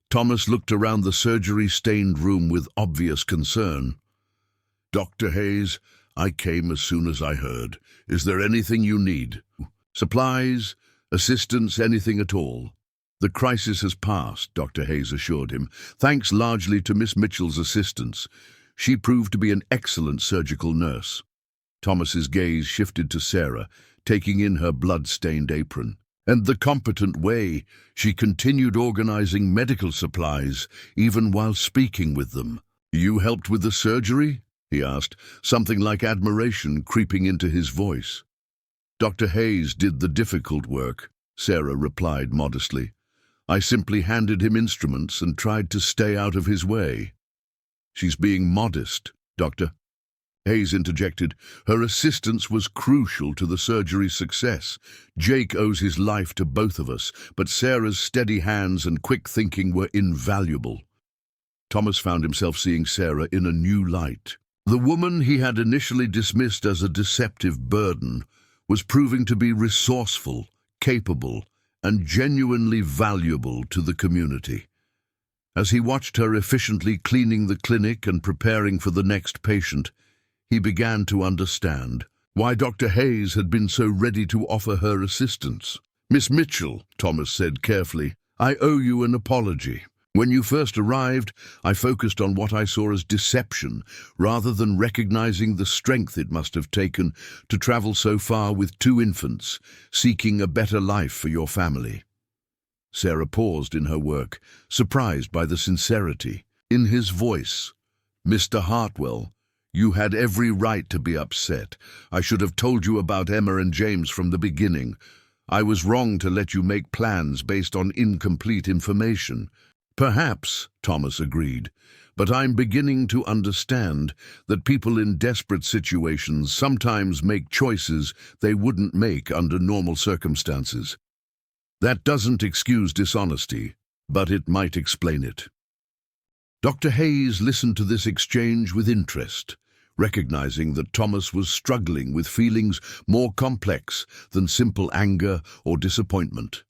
Thomas looked around the surgery-stained room with obvious concern. "Dr. Hayes, I came as soon as I heard. Is there anything you need? Supplies, assistance, anything at all?" "The crisis has passed," Dr. Hayes assured him, "thanks largely to Miss Mitchell's assistance. She proved to be an excellent surgical nurse." Thomas's gaze shifted to Sarah, taking in her blood-stained apron. "And the competent way she continued organizing medical supplies, even while speaking with them." "You helped with the surgery?" he asked, something like admiration creeping into his voice. "Dr. Hayes did the difficult work," Sarah replied modestly. "I simply handed him instruments and tried to stay out of his way." "She's being modest, Doctor," Hayes interjected. "Her assistance was crucial to the surgery's success. Jake owes his life to both of us, but Sarah's steady hands and quick thinking were invaluable." Thomas found himself seeing Sarah in a new light. The woman he had initially dismissed as a deceptive burden was proving to be resourceful, capable, and genuinely valuable to the community. As he watched her efficiently cleaning the clinic and preparing for the next patient, he began to understand why Dr. Hayes had been so ready to offer her assistance. "Miss Mitchell," Thomas said carefully, "I owe you an apology. When you first arrived, I focused on what I saw as deception, rather than recognizing the strength it must have taken to travel so far with 2 infants, seeking a better life for your family." Sarah paused in her work, surprised by the sincerity in his voice. "Mr. Hartwell, you had every right to be upset. I should have told you about Emma and James from the beginning. I was wrong to let you make plans based on incomplete information." "Perhaps," Thomas agreed, "but I'm beginning to understand that people in desperate situations sometimes make choices they wouldn't make under normal circumstances. That doesn't excuse dishonesty, but it might explain it." Dr. Hayes listened to this exchange with interest, recognizing that Thomas was struggling with feelings more complex than simple anger or disappointment.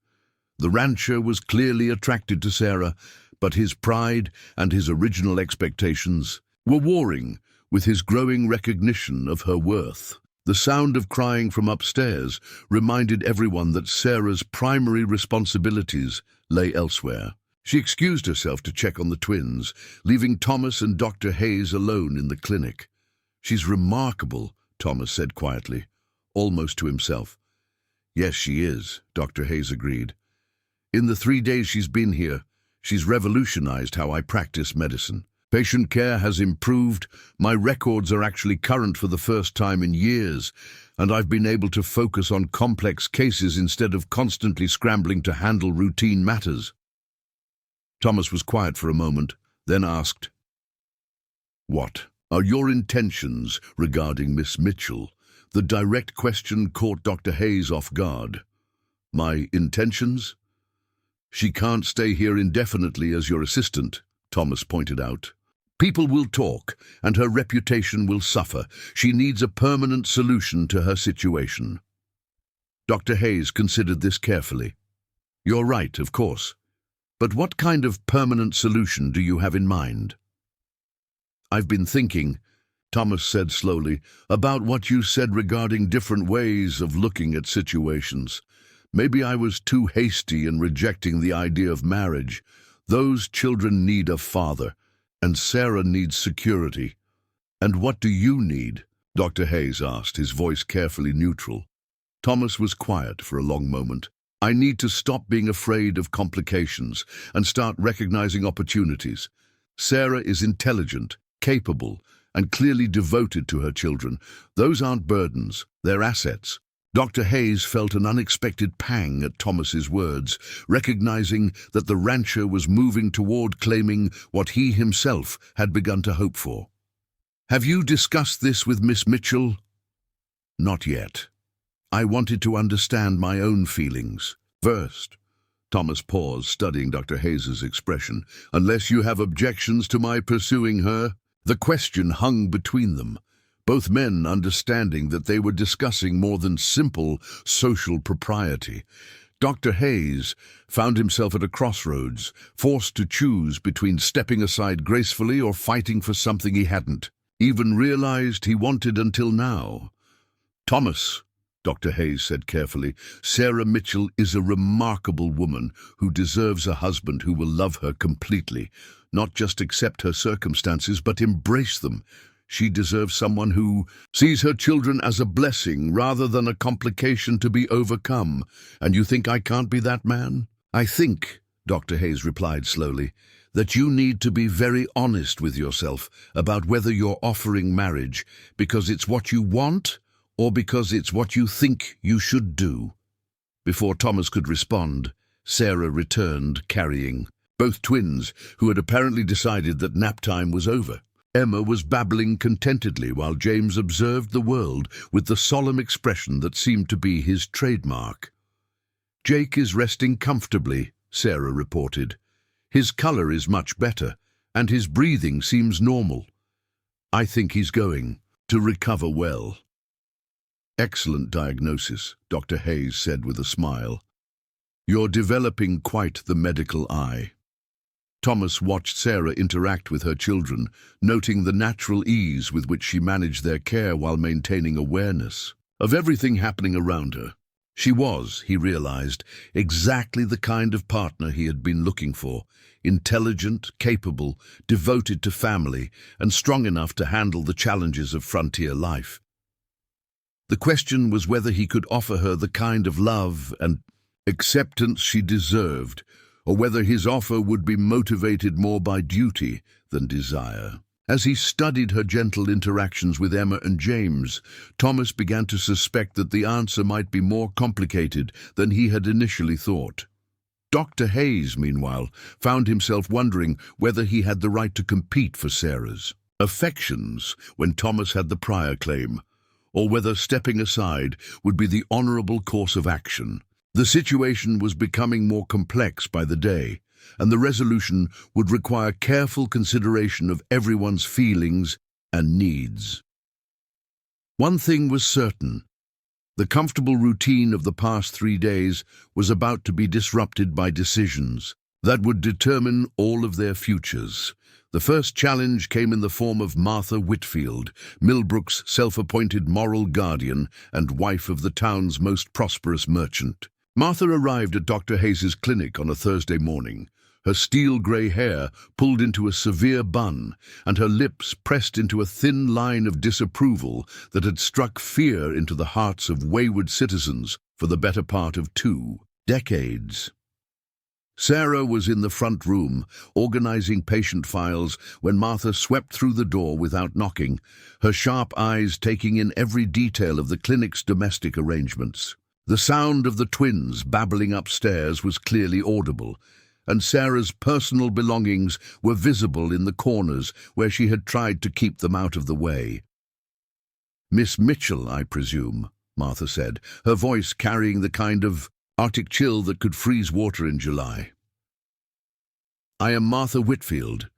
The rancher was clearly attracted to Sarah, but his pride and his original expectations were warring with his growing recognition of her worth. The sound of crying from upstairs reminded everyone that Sarah's primary responsibilities lay elsewhere. She excused herself to check on the twins, leaving Thomas and Dr. Hayes alone in the clinic. "She's remarkable," Thomas said quietly, almost to himself. "Yes, she is," Dr. Hayes agreed. "In the 3 days she's been here, she's revolutionized how I practice medicine. Patient care has improved, my records are actually current for the first time in years, and I've been able to focus on complex cases instead of constantly scrambling to handle routine matters." Thomas was quiet for a moment, then asked, "What are your intentions regarding Miss Mitchell?" The direct question caught Dr. Hayes off guard. "My intentions? She can't stay here indefinitely as your assistant," Thomas pointed out. "People will talk, and her reputation will suffer. She needs a permanent solution to her situation." Dr. Hayes considered this carefully. "You're right, of course. But what kind of permanent solution do you have in mind?" "I've been thinking," Thomas said slowly, "about what you said regarding different ways of looking at situations. Maybe I was too hasty in rejecting the idea of marriage. Those children need a father, and Sarah needs security. And what do you need?" Dr. Hayes asked, his voice carefully neutral. Thomas was quiet for a long moment. "I need to stop being afraid of complications and start recognizing opportunities. Sarah is intelligent, capable, and clearly devoted to her children. Those aren't burdens, they're assets." Dr. Hayes felt an unexpected pang at Thomas's words, recognizing that the rancher was moving toward claiming what he himself had begun to hope for. "Have you discussed this with Miss Mitchell?" "Not yet. I wanted to understand my own feelings first. Thomas paused, studying Dr. Hayes's expression. "Unless you have objections to my pursuing her?" The question hung between them, both men understanding that they were discussing more than simple social propriety. Dr. Hayes found himself at a crossroads, forced to choose between stepping aside gracefully or fighting for something he hadn't even realized he wanted until now. "Thomas," Dr. Hayes said carefully, "Sarah Mitchell is a remarkable woman who deserves a husband who will love her completely, not just accept her circumstances, but embrace them. She deserves someone who sees her children as a blessing rather than a complication to be overcome. And you think I can't be that man?" "I think," Dr. Hayes replied slowly, "that you need to be very honest with yourself about whether you're offering marriage because it's what you want or because it's what you think you should do." Before Thomas could respond, Sarah returned, carrying both twins, who had apparently decided that nap time was over. Emma was babbling contentedly while James observed the world with the solemn expression that seemed to be his trademark. "Jake is resting comfortably," Sarah reported. "His color is much better, and his breathing seems normal. I think he's going to recover well." "Excellent diagnosis," Dr. Hayes said with a smile. "You're developing quite the medical eye." Thomas watched Sarah interact with her children, noting the natural ease with which she managed their care while maintaining awareness of everything happening around her. She was, he realized, exactly the kind of partner he had been looking for: intelligent, capable, devoted to family, and strong enough to handle the challenges of frontier life. The question was whether he could offer her the kind of love and acceptance she deserved, or whether his offer would be motivated more by duty than desire. As he studied her gentle interactions with Emma and James, Thomas began to suspect that the answer might be more complicated than he had initially thought. Dr. Hayes, meanwhile, found himself wondering whether he had the right to compete for Sarah's affections when Thomas had the prior claim, or whether stepping aside would be the honorable course of action. The situation was becoming more complex by the day, and the resolution would require careful consideration of everyone's feelings and needs. One thing was certain: the comfortable routine of the past 3 days was about to be disrupted by decisions that would determine all of their futures. The first challenge came in the form of Martha Whitfield, Millbrook's self-appointed moral guardian and wife of the town's most prosperous merchant. Martha arrived at Dr. Hayes's clinic on a Thursday morning, her steel-grey hair pulled into a severe bun and her lips pressed into a thin line of disapproval that had struck fear into the hearts of wayward citizens for the better part of 2 decades. Sarah was in the front room, organizing patient files, when Martha swept through the door without knocking, her sharp eyes taking in every detail of the clinic's domestic arrangements. The sound of the twins babbling upstairs was clearly audible, and Sarah's personal belongings were visible in the corners where she had tried to keep them out of the way. "Miss Mitchell, I presume," Martha said, her voice carrying the kind of Arctic chill that could freeze water in July. "I am Martha Whitfield,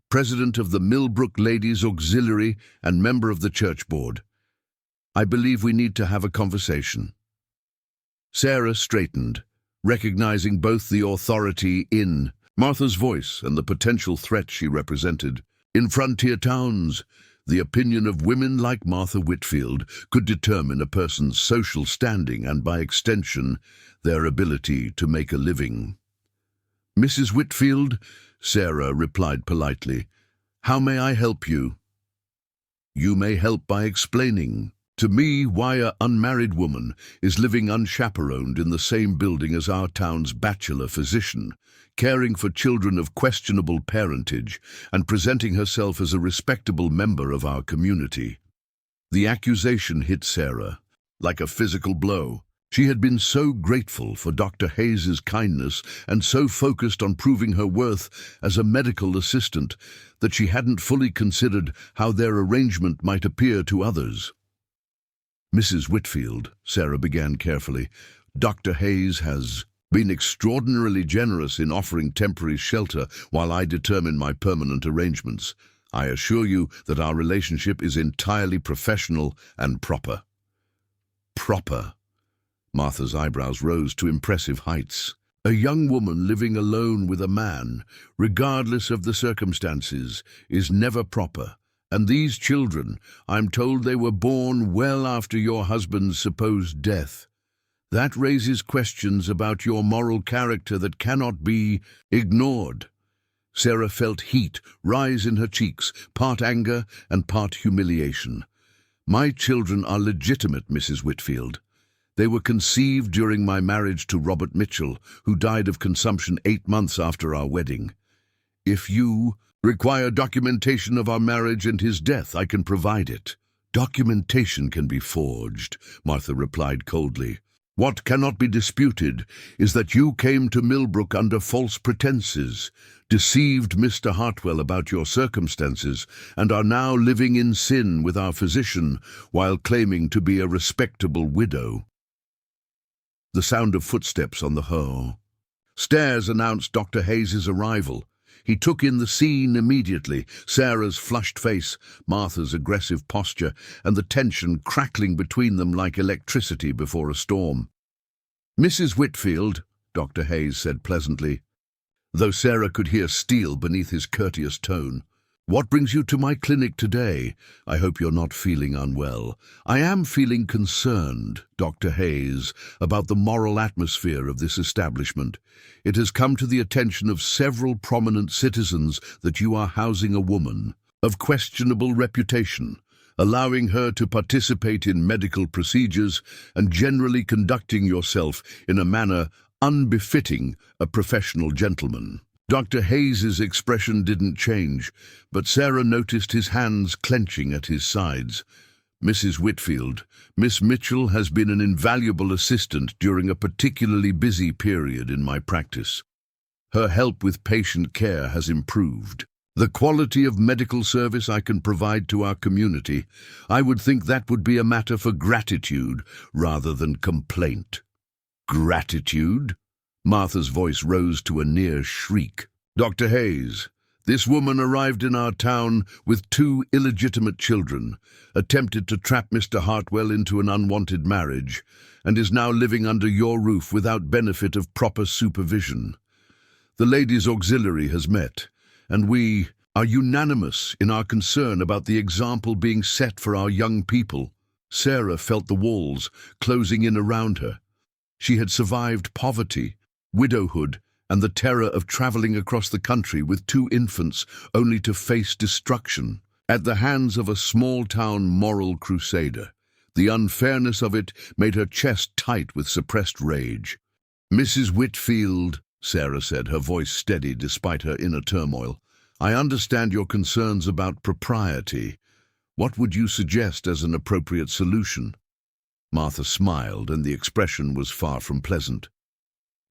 president of the Millbrook Ladies Auxiliary and member of the church board. I believe we need to have a conversation." Sarah straightened, recognizing both the authority in Martha's voice and the potential threat she represented. In frontier towns, the opinion of women like Martha Whitfield could determine a person's social standing and, by extension, their ability to make a living. "Mrs. Whitfield," Sarah replied politely, "how may I help you?" "You may help by explaining to me why an unmarried woman is living unchaperoned in the same building as our town's bachelor physician, caring for children of questionable parentage, and presenting herself as a respectable member of our community." The accusation hit Sarah like a physical blow. She had been so grateful for Dr. Hayes's kindness and so focused on proving her worth as a medical assistant that she hadn't fully considered how their arrangement might appear to others. "Mrs. Whitfield," Sarah began carefully, "Dr. Hayes has been extraordinarily generous in offering temporary shelter while I determine my permanent arrangements. I assure you that our relationship is entirely professional and proper." Proper? Martha's eyebrows rose to impressive heights. A young woman living alone with a man, regardless of the circumstances, is never proper. And these children, I'm told they were born well after your husband's supposed death. That raises questions about your moral character that cannot be ignored. Sarah felt heat rise in her cheeks, part anger and part humiliation. "My children are legitimate, Mrs. Whitfield. They were conceived during my marriage to Robert Mitchell, who died of consumption 8 months after our wedding. If you require documentation of our marriage and his death, I can provide it." "Documentation can be forged," Martha replied coldly. "What cannot be disputed is that you came to Millbrook under false pretenses, deceived Mr. Hartwell about your circumstances, and are now living in sin with our physician while claiming to be a respectable widow." The sound of footsteps on the hall. Stairs announced Dr. Hayes's arrival. He took in the scene immediately, Sarah's flushed face, Martha's aggressive posture, and the tension crackling between them like electricity before a storm. "Mrs. Whitfield," Dr. Hayes said pleasantly, though Sarah could hear steel beneath his courteous tone. "What brings you to my clinic today? I hope you're not feeling unwell." "I am feeling concerned, Dr. Hayes, about the moral atmosphere of this establishment. It has come to the attention of several prominent citizens that you are housing a woman of questionable reputation, allowing her to participate in medical procedures and generally conducting yourself in a manner unbefitting a professional gentleman." Dr. Hayes's expression didn't change, but Sarah noticed his hands clenching at his sides. "Mrs. Whitfield, Miss Mitchell has been an invaluable assistant during a particularly busy period in my practice. Her help with patient care has improved. The quality of medical service I can provide to our community, I would think that would be a matter for gratitude rather than complaint." "Gratitude?" Martha's voice rose to a near shriek. "Dr. Hayes, this woman arrived in our town with 2 illegitimate children, attempted to trap Mr. Hartwell into an unwanted marriage, and is now living under your roof without benefit of proper supervision. The Ladies' Auxiliary has met, and we are unanimous in our concern about the example being set for our young people." Sarah felt the walls closing in around her. She had survived poverty, widowhood, and the terror of traveling across the country with 2 infants only to face destruction at the hands of a small-town moral crusader. The unfairness of it made her chest tight with suppressed rage. "Mrs. Whitfield," Sarah said, her voice steady despite her inner turmoil, "I understand your concerns about propriety. What would you suggest as an appropriate solution?" Martha smiled, and the expression was far from pleasant.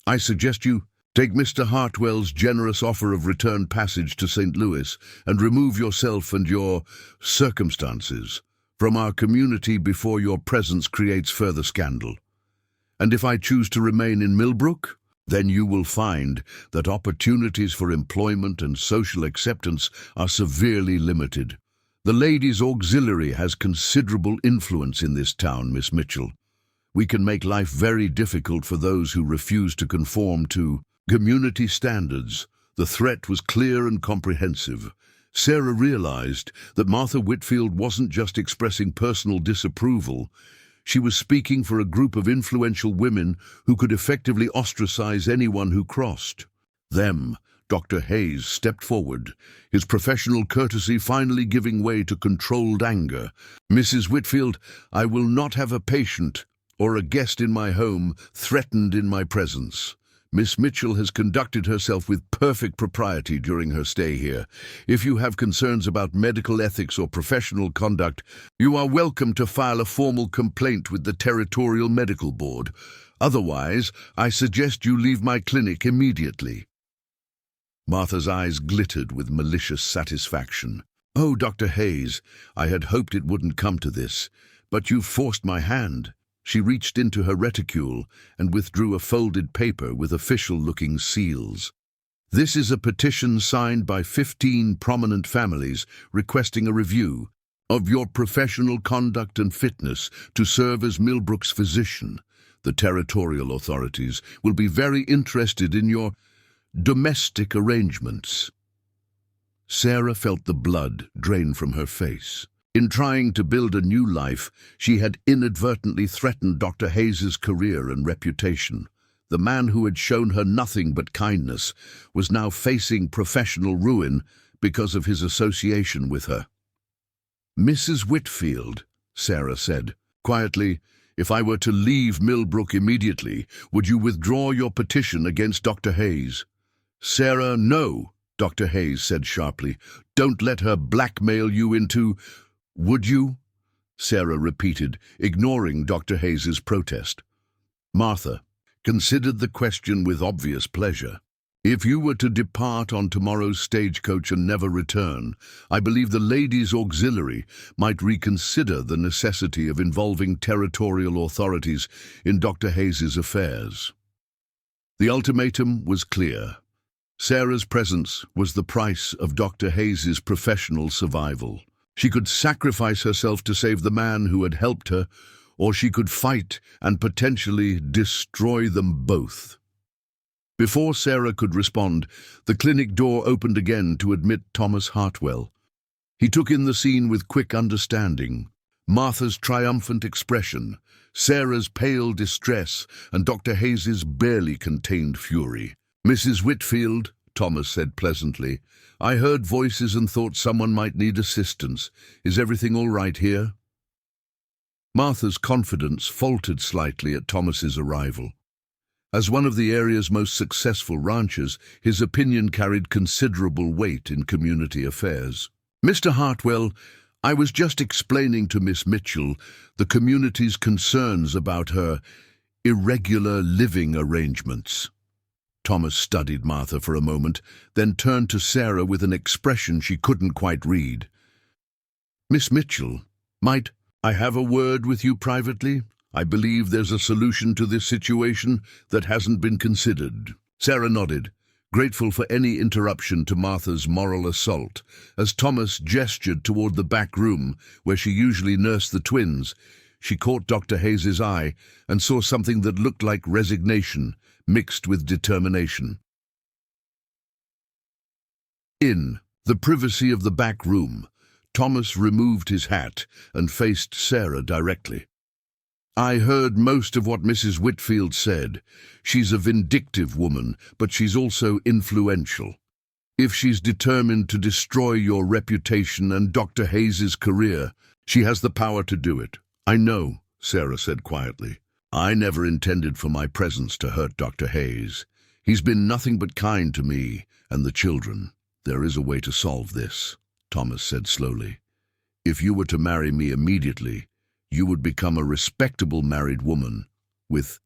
"I suggest you take Mr. Hartwell's generous offer of return passage to St. Louis and remove yourself and your circumstances from our community before your presence creates further scandal. And if I choose to remain in Millbrook, then you will find that opportunities for employment and social acceptance are severely limited. The Ladies' Auxiliary has considerable influence in this town, Miss Mitchell. We can make life very difficult for those who refuse to conform to community standards." The threat was clear and comprehensive. Sarah realized that Martha Whitfield wasn't just expressing personal disapproval. She was speaking for a group of influential women who could effectively ostracize anyone who crossed them. Dr. Hayes stepped forward, his professional courtesy finally giving way to controlled anger. "Mrs. Whitfield, I will not have a patient or a guest in my home threatened in my presence. Miss Mitchell has conducted herself with perfect propriety during her stay here. If you have concerns about medical ethics or professional conduct, you are welcome to file a formal complaint with the Territorial Medical Board. Otherwise, I suggest you leave my clinic immediately." Martha's eyes glittered with malicious satisfaction. "Oh, Dr. Hayes, I had hoped it wouldn't come to this, but you've forced my hand." She reached into her reticule and withdrew a folded paper with official-looking seals. "This is a petition signed by 15 prominent families requesting a review of your professional conduct and fitness to serve as Millbrook's physician. The territorial authorities will be very interested in your domestic arrangements." Sarah felt the blood drain from her face. In trying to build a new life, she had inadvertently threatened Dr. Hayes's career and reputation. The man who had shown her nothing but kindness was now facing professional ruin because of his association with her. "Mrs. Whitfield," Sarah said quietly, "if I were to leave Millbrook immediately, would you withdraw your petition against Dr. Hayes?" "Sarah, no," Dr. Hayes said sharply. "Don't let her blackmail you into—" "Would you?" Sarah repeated, ignoring Dr. Hayes's protest. Martha considered the question with obvious pleasure. "If you were to depart on tomorrow's stagecoach and never return, I believe the Ladies' Auxiliary might reconsider the necessity of involving territorial authorities in Dr. Hayes's affairs." The ultimatum was clear. Sarah's presence was the price of Dr. Hayes's professional survival. She could sacrifice herself to save the man who had helped her, or she could fight and potentially destroy them both. Before Sarah could respond, the clinic door opened again to admit Thomas Hartwell. He took in the scene with quick understanding. Martha's triumphant expression, Sarah's pale distress, and Dr. Hayes's barely contained fury. "Mrs. Whitfield," Thomas said pleasantly, "I heard voices and thought someone might need assistance. Is everything all right here?" Martha's confidence faltered slightly at Thomas's arrival. As one of the area's most successful ranchers, his opinion carried considerable weight in community affairs. "Mr. Hartwell, I was just explaining to Miss Mitchell the community's concerns about her irregular living arrangements." Thomas studied Martha for a moment, then turned to Sarah with an expression she couldn't quite read. "Miss Mitchell, might I have a word with you privately? I believe there's a solution to this situation that hasn't been considered." Sarah nodded, grateful for any interruption to Martha's moral assault. As Thomas gestured toward the back room, where she usually nursed the twins, she caught Dr. Hayes's eye and saw something that looked like resignation, mixed with determination. In the privacy of the back room, Thomas removed his hat and faced Sarah directly. "I heard most of what Mrs. Whitfield said. She's a vindictive woman, but she's also influential. If she's determined to destroy your reputation and Dr. Hayes's career, she has the power to do it." "I know," Sarah said quietly. "I never intended for my presence to hurt Dr. Hayes. He's been nothing but kind to me and the children. There is a way to solve this," Thomas said slowly. "If you were to marry me immediately, you would become a respectable married woman with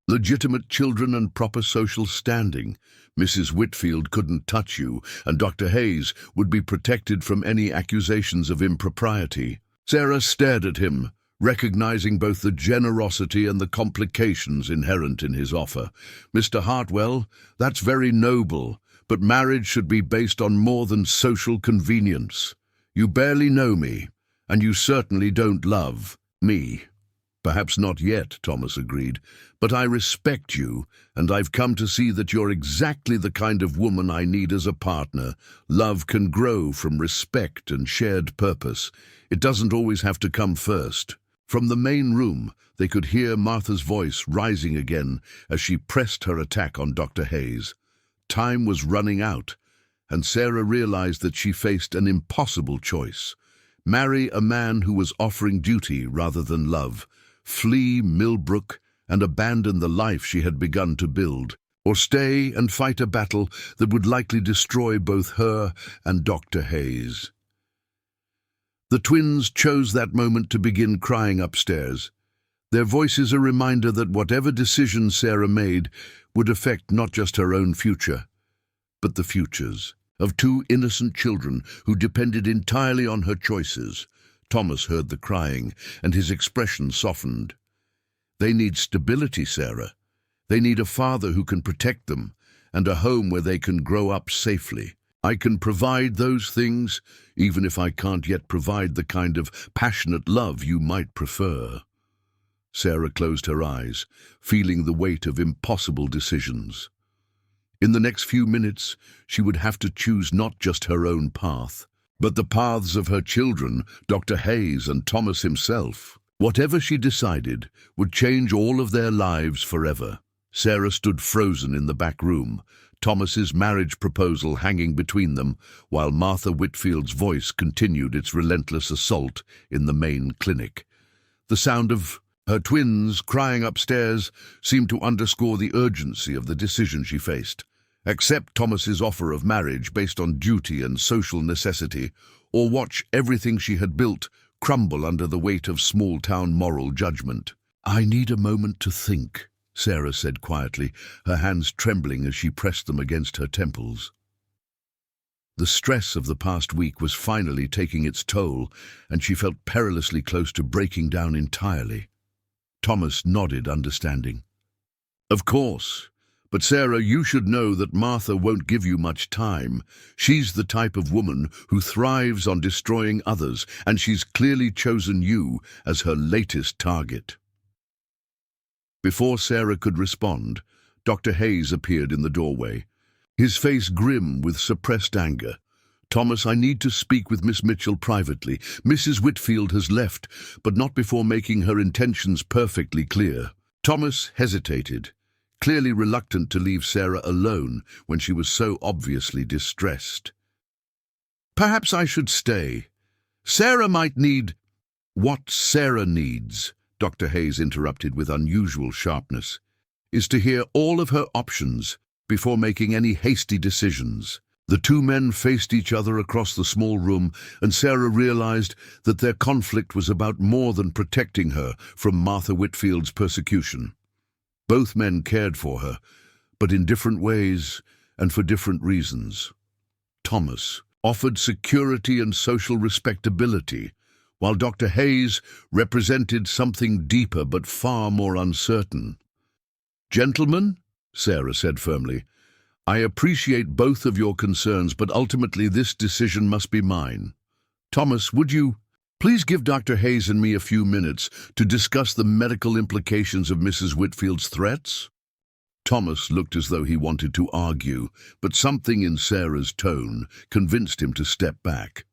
legitimate children and proper social standing. Mrs. Whitfield couldn't touch you, and Dr. Hayes would be protected from any accusations of impropriety." Sarah stared at him, recognizing both the generosity and the complications inherent in his offer. "Mr. Hartwell, that's very noble, but marriage should be based on more than social convenience. You barely know me, and you certainly don't love me." "Perhaps not yet," Thomas agreed, "but I respect you, and I've come to see that you're exactly the kind of woman I need as a partner. Love can grow from respect and shared purpose. It doesn't always have to come first." From the main room, they could hear Martha's voice rising again as she pressed her attack on Dr. Hayes. Time was running out, and Sarah realized that she faced an impossible choice. Marry a man who was offering duty rather than love, flee Millbrook and abandon the life she had begun to build, or stay and fight a battle that would likely destroy both her and Dr. Hayes. The twins chose that moment to begin crying upstairs, their voices a reminder that whatever decision Sarah made would affect not just her own future, but the futures of two innocent children who depended entirely on her choices. Thomas heard the crying, and his expression softened. They need stability, Sarah. They need a father who can protect them and a home where they can grow up safely. I can provide those things, even if I can't yet provide the kind of passionate love you might prefer." Sarah closed her eyes, feeling the weight of impossible decisions. In the next few minutes, she would have to choose not just her own path, but the paths of her children, Dr. Hayes and Thomas himself. Whatever she decided would change all of their lives forever. Sarah stood frozen in the back room, Thomas's marriage proposal hanging between them, while Martha Whitfield's voice continued its relentless assault in the main clinic. The sound of her twins crying upstairs seemed to underscore the urgency of the decision she faced. Accept Thomas's offer of marriage based on duty and social necessity, or watch everything she had built crumble under the weight of small-town moral judgment. "I need a moment to think," Sarah said quietly, her hands trembling as she pressed them against her temples. The stress of the past week was finally taking its toll, and she felt perilously close to breaking down entirely. Thomas nodded, understanding. "Of course. But Sarah, you should know that Martha won't give you much time. She's the type of woman who thrives on destroying others, and she's clearly chosen you as her latest target." Before Sarah could respond, Dr. Hayes appeared in the doorway, his face grim with suppressed anger. "Thomas, I need to speak with Miss Mitchell privately. Mrs. Whitfield has left, but not before making her intentions perfectly clear." Thomas hesitated, clearly reluctant to leave Sarah alone when she was so obviously distressed. "Perhaps I should stay. Sarah might need—" "What Sarah needs," Dr. Hayes interrupted with unusual sharpness, "is to hear all of her options before making any hasty decisions." The two men faced each other across the small room, and Sarah realized that their conflict was about more than protecting her from Martha Whitfield's persecution. Both men cared for her, but in different ways and for different reasons. Thomas offered security and social respectability, while Dr. Hayes represented something deeper but far more uncertain. "Gentlemen," Sarah said firmly, "I appreciate both of your concerns, but ultimately this decision must be mine. Thomas, would you please give Dr. Hayes and me a few minutes to discuss the medical implications of Mrs. Whitfield's threats?" Thomas looked as though he wanted to argue, but something in Sarah's tone convinced him to step back.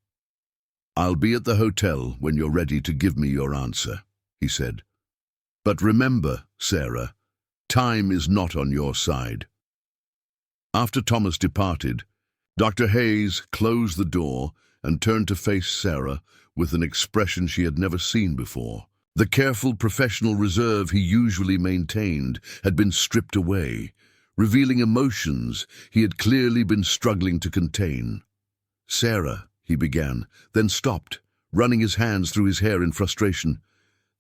"I'll be at the hotel when you're ready to give me your answer," he said. "But remember, Sarah, time is not on your side." After Thomas departed, Dr. Hayes closed the door and turned to face Sarah with an expression she had never seen before. The careful professional reserve he usually maintained had been stripped away, revealing emotions he had clearly been struggling to contain. "Sarah," he began, then stopped, running his hands through his hair in frustration.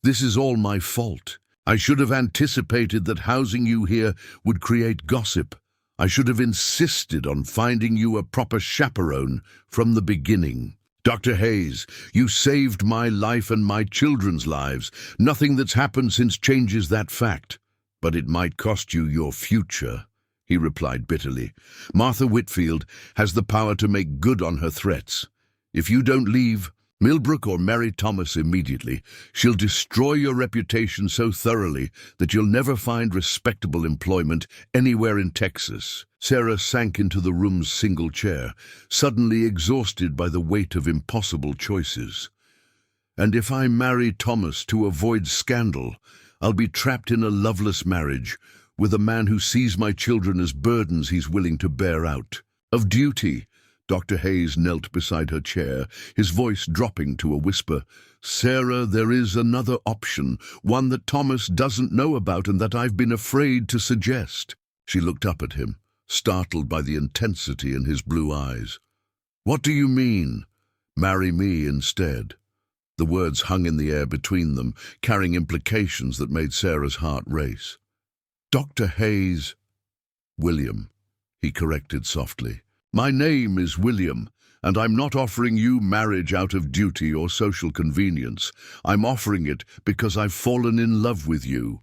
"This is all my fault. I should have anticipated that housing you here would create gossip. I should have insisted on finding you a proper chaperone from the beginning. Dr. Hayes, you saved my life and my children's lives. Nothing that's happened since changes that fact. But it might cost you your future," he replied bitterly. "Martha Whitfield has the power to make good on her threats. If you don't leave Millbrook or marry Thomas immediately, she'll destroy your reputation so thoroughly that you'll never find respectable employment anywhere in Texas." Sarah sank into the room's single chair, suddenly exhausted by the weight of impossible choices. "And if I marry Thomas to avoid scandal, I'll be trapped in a loveless marriage with a man who sees my children as burdens he's willing to bear out. Of duty," Dr. Hayes knelt beside her chair, his voice dropping to a whisper. "Sarah, there is another option, one that Thomas doesn't know about and that I've been afraid to suggest." She looked up at him, startled by the intensity in his blue eyes. "What do you mean? Marry me instead?" The words hung in the air between them, carrying implications that made Sarah's heart race. "Dr. Hayes—" "William," he corrected softly. "My name is William, and I'm not offering you marriage out of duty or social convenience. I'm offering it because I've fallen in love with you."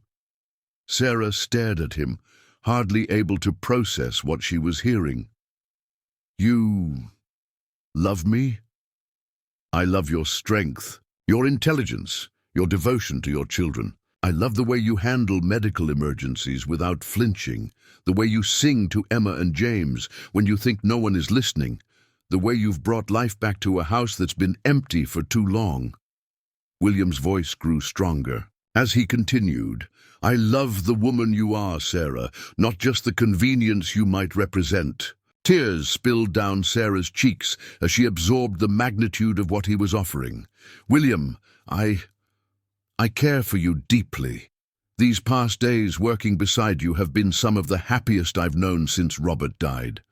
Sarah stared at him, hardly able to process what she was hearing. "You love me? I love your strength, your intelligence, your devotion to your children. I love the way you handle medical emergencies without flinching, the way you sing to Emma and James when you think no one is listening, the way you've brought life back to a house that's been empty for too long." William's voice grew stronger. As he continued, "I love the woman you are, Sarah, not just the convenience you might represent." Tears spilled down Sarah's cheeks as she absorbed the magnitude of what he was offering. "William, I care for you deeply. These past days working beside you have been some of the happiest I've known since Robert died.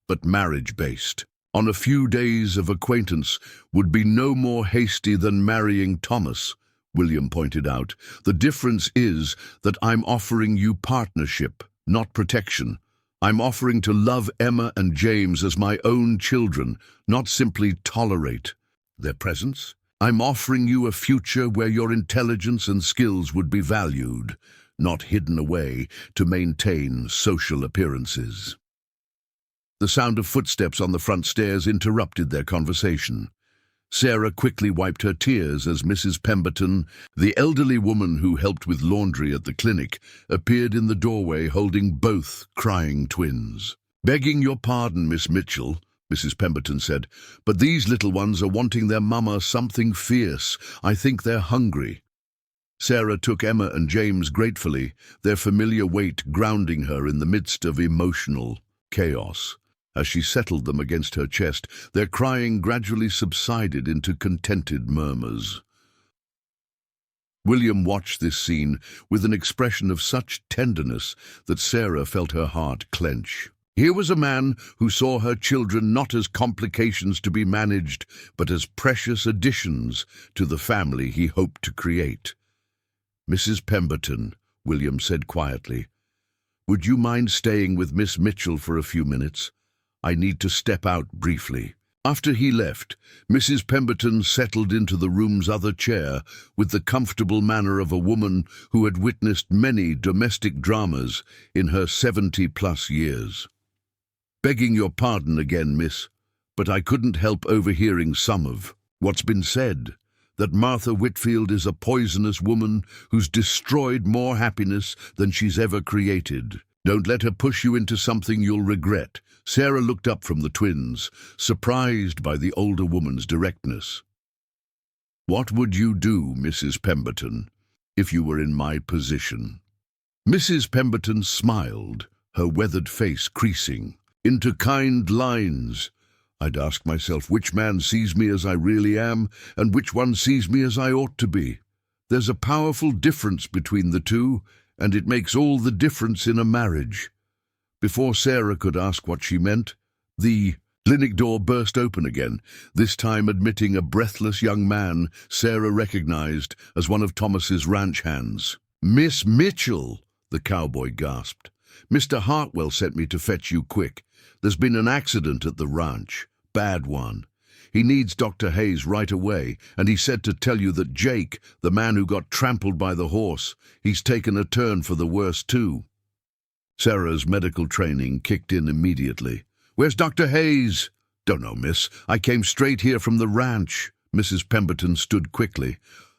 But marriage-based, on a few days of acquaintance, would be no more hasty than marrying Thomas," William pointed out. "The difference is that I'm offering you partnership, not protection. I'm offering to love Emma and James as my own children, not simply tolerate their presence. I'm offering you a future where your intelligence and skills would be valued, not hidden away to maintain social appearances." The sound of footsteps on the front stairs interrupted their conversation. Sarah quickly wiped her tears as Mrs. Pemberton, the elderly woman who helped with laundry at the clinic, appeared in the doorway holding both crying twins. "Begging your pardon, Miss Mitchell," Mrs. Pemberton said, "but these little ones are wanting their mama something fierce. I think they're hungry." Sarah took Emma and James gratefully, their familiar weight grounding her in the midst of emotional chaos. As she settled them against her chest, their crying gradually subsided into contented murmurs. William watched this scene with an expression of such tenderness that Sarah felt her heart clench. Here was a man who saw her children not as complications to be managed, but as precious additions to the family he hoped to create. "Mrs. Pemberton," William said quietly, "would you mind staying with Miss Mitchell for a few minutes? I need to step out briefly." After he left, Mrs. Pemberton settled into the room's other chair with the comfortable manner of a woman who had witnessed many domestic dramas in her 70-plus years. "Begging your pardon again, miss, but I couldn't help overhearing some of what's been said, that Martha Whitfield is a poisonous woman who's destroyed more happiness than she's ever created. Don't let her push you into something you'll regret." Sarah looked up from the twins, surprised by the older woman's directness. "What would you do, Mrs. Pemberton, if you were in my position?" Mrs. Pemberton smiled, her weathered face creasing into kind lines. "I'd ask myself which man sees me as I really am and which one sees me as I ought to be. There's a powerful difference between the two, and it makes all the difference in a marriage." Before Sarah could ask what she meant, the clinic door burst open again, this time admitting a breathless young man Sarah recognized as one of Thomas's ranch hands. "Miss Mitchell," the cowboy gasped. "Mr. Hartwell sent me to fetch you quick. There's been an accident at the ranch. Bad one. He needs Dr. Hayes right away, and he said to tell you that Jake, the man who got trampled by the horse, he's taken a turn for the worse too." Sarah's medical training kicked in immediately. "Where's Dr. Hayes?" "Don't know, miss. I came straight here from the ranch." Mrs. Pemberton stood quickly.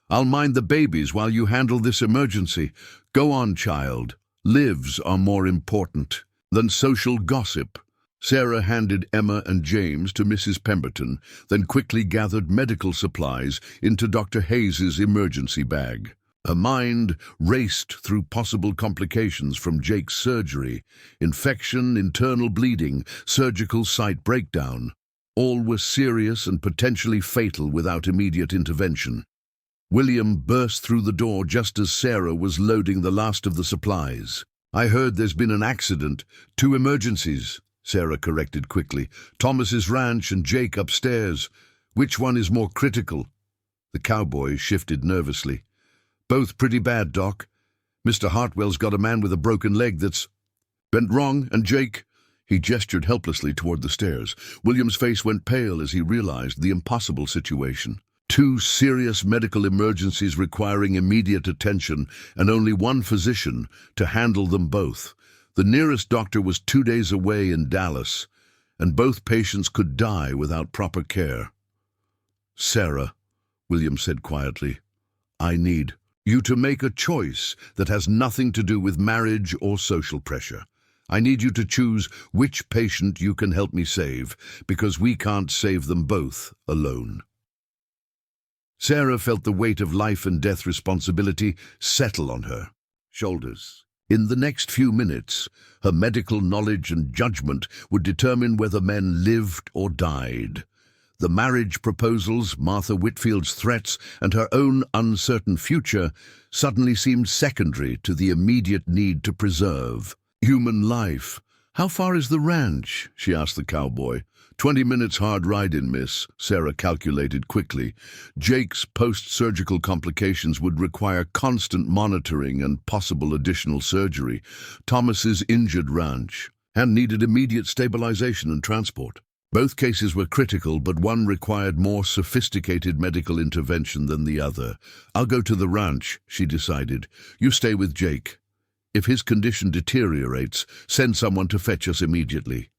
"I'll mind the babies while you handle this emergency. Go on, child. Lives are more important than social gossip." Sarah handed Emma and James to Mrs. Pemberton, then quickly gathered medical supplies into Dr. Hayes's emergency bag. Her mind raced through possible complications from Jake's surgery: infection, internal bleeding, surgical site breakdown. All were serious and potentially fatal without immediate intervention. William burst through the door just as Sarah was loading the last of the supplies. "I heard there's been an accident. 2 emergencies," Sarah corrected quickly. "Thomas's ranch and Jake upstairs. Which one is more critical?" The cowboy shifted nervously. "Both pretty bad, Doc. Mr. Hartwell's got a man with a broken leg that's bent wrong, and Jake—" He gestured helplessly toward the stairs. William's face went pale as he realized the impossible situation. Two serious medical emergencies requiring immediate attention and only one physician to handle them both. The nearest doctor was 2 days away in Dallas, and both patients could die without proper care. "Sarah," William said quietly, "I need you to make a choice that has nothing to do with marriage or social pressure. I need you to choose which patient you can help me save, because we can't save them both alone." Sarah felt the weight of life and death responsibility settle on her shoulders. In the next few minutes, her medical knowledge and judgment would determine whether men lived or died. The marriage proposals, Martha Whitfield's threats, and her own uncertain future suddenly seemed secondary to the immediate need to preserve human life. "How far is the ranch?" she asked the cowboy. 20 minutes hard ride-in, miss," Sarah calculated quickly. Jake's post-surgical complications would require constant monitoring and possible additional surgery. Thomas's injured ranch and needed immediate stabilization and transport. Both cases were critical, but one required more sophisticated medical intervention than the other. "I'll go to the ranch," she decided. "You stay with Jake. If his condition deteriorates, send someone to fetch us immediately."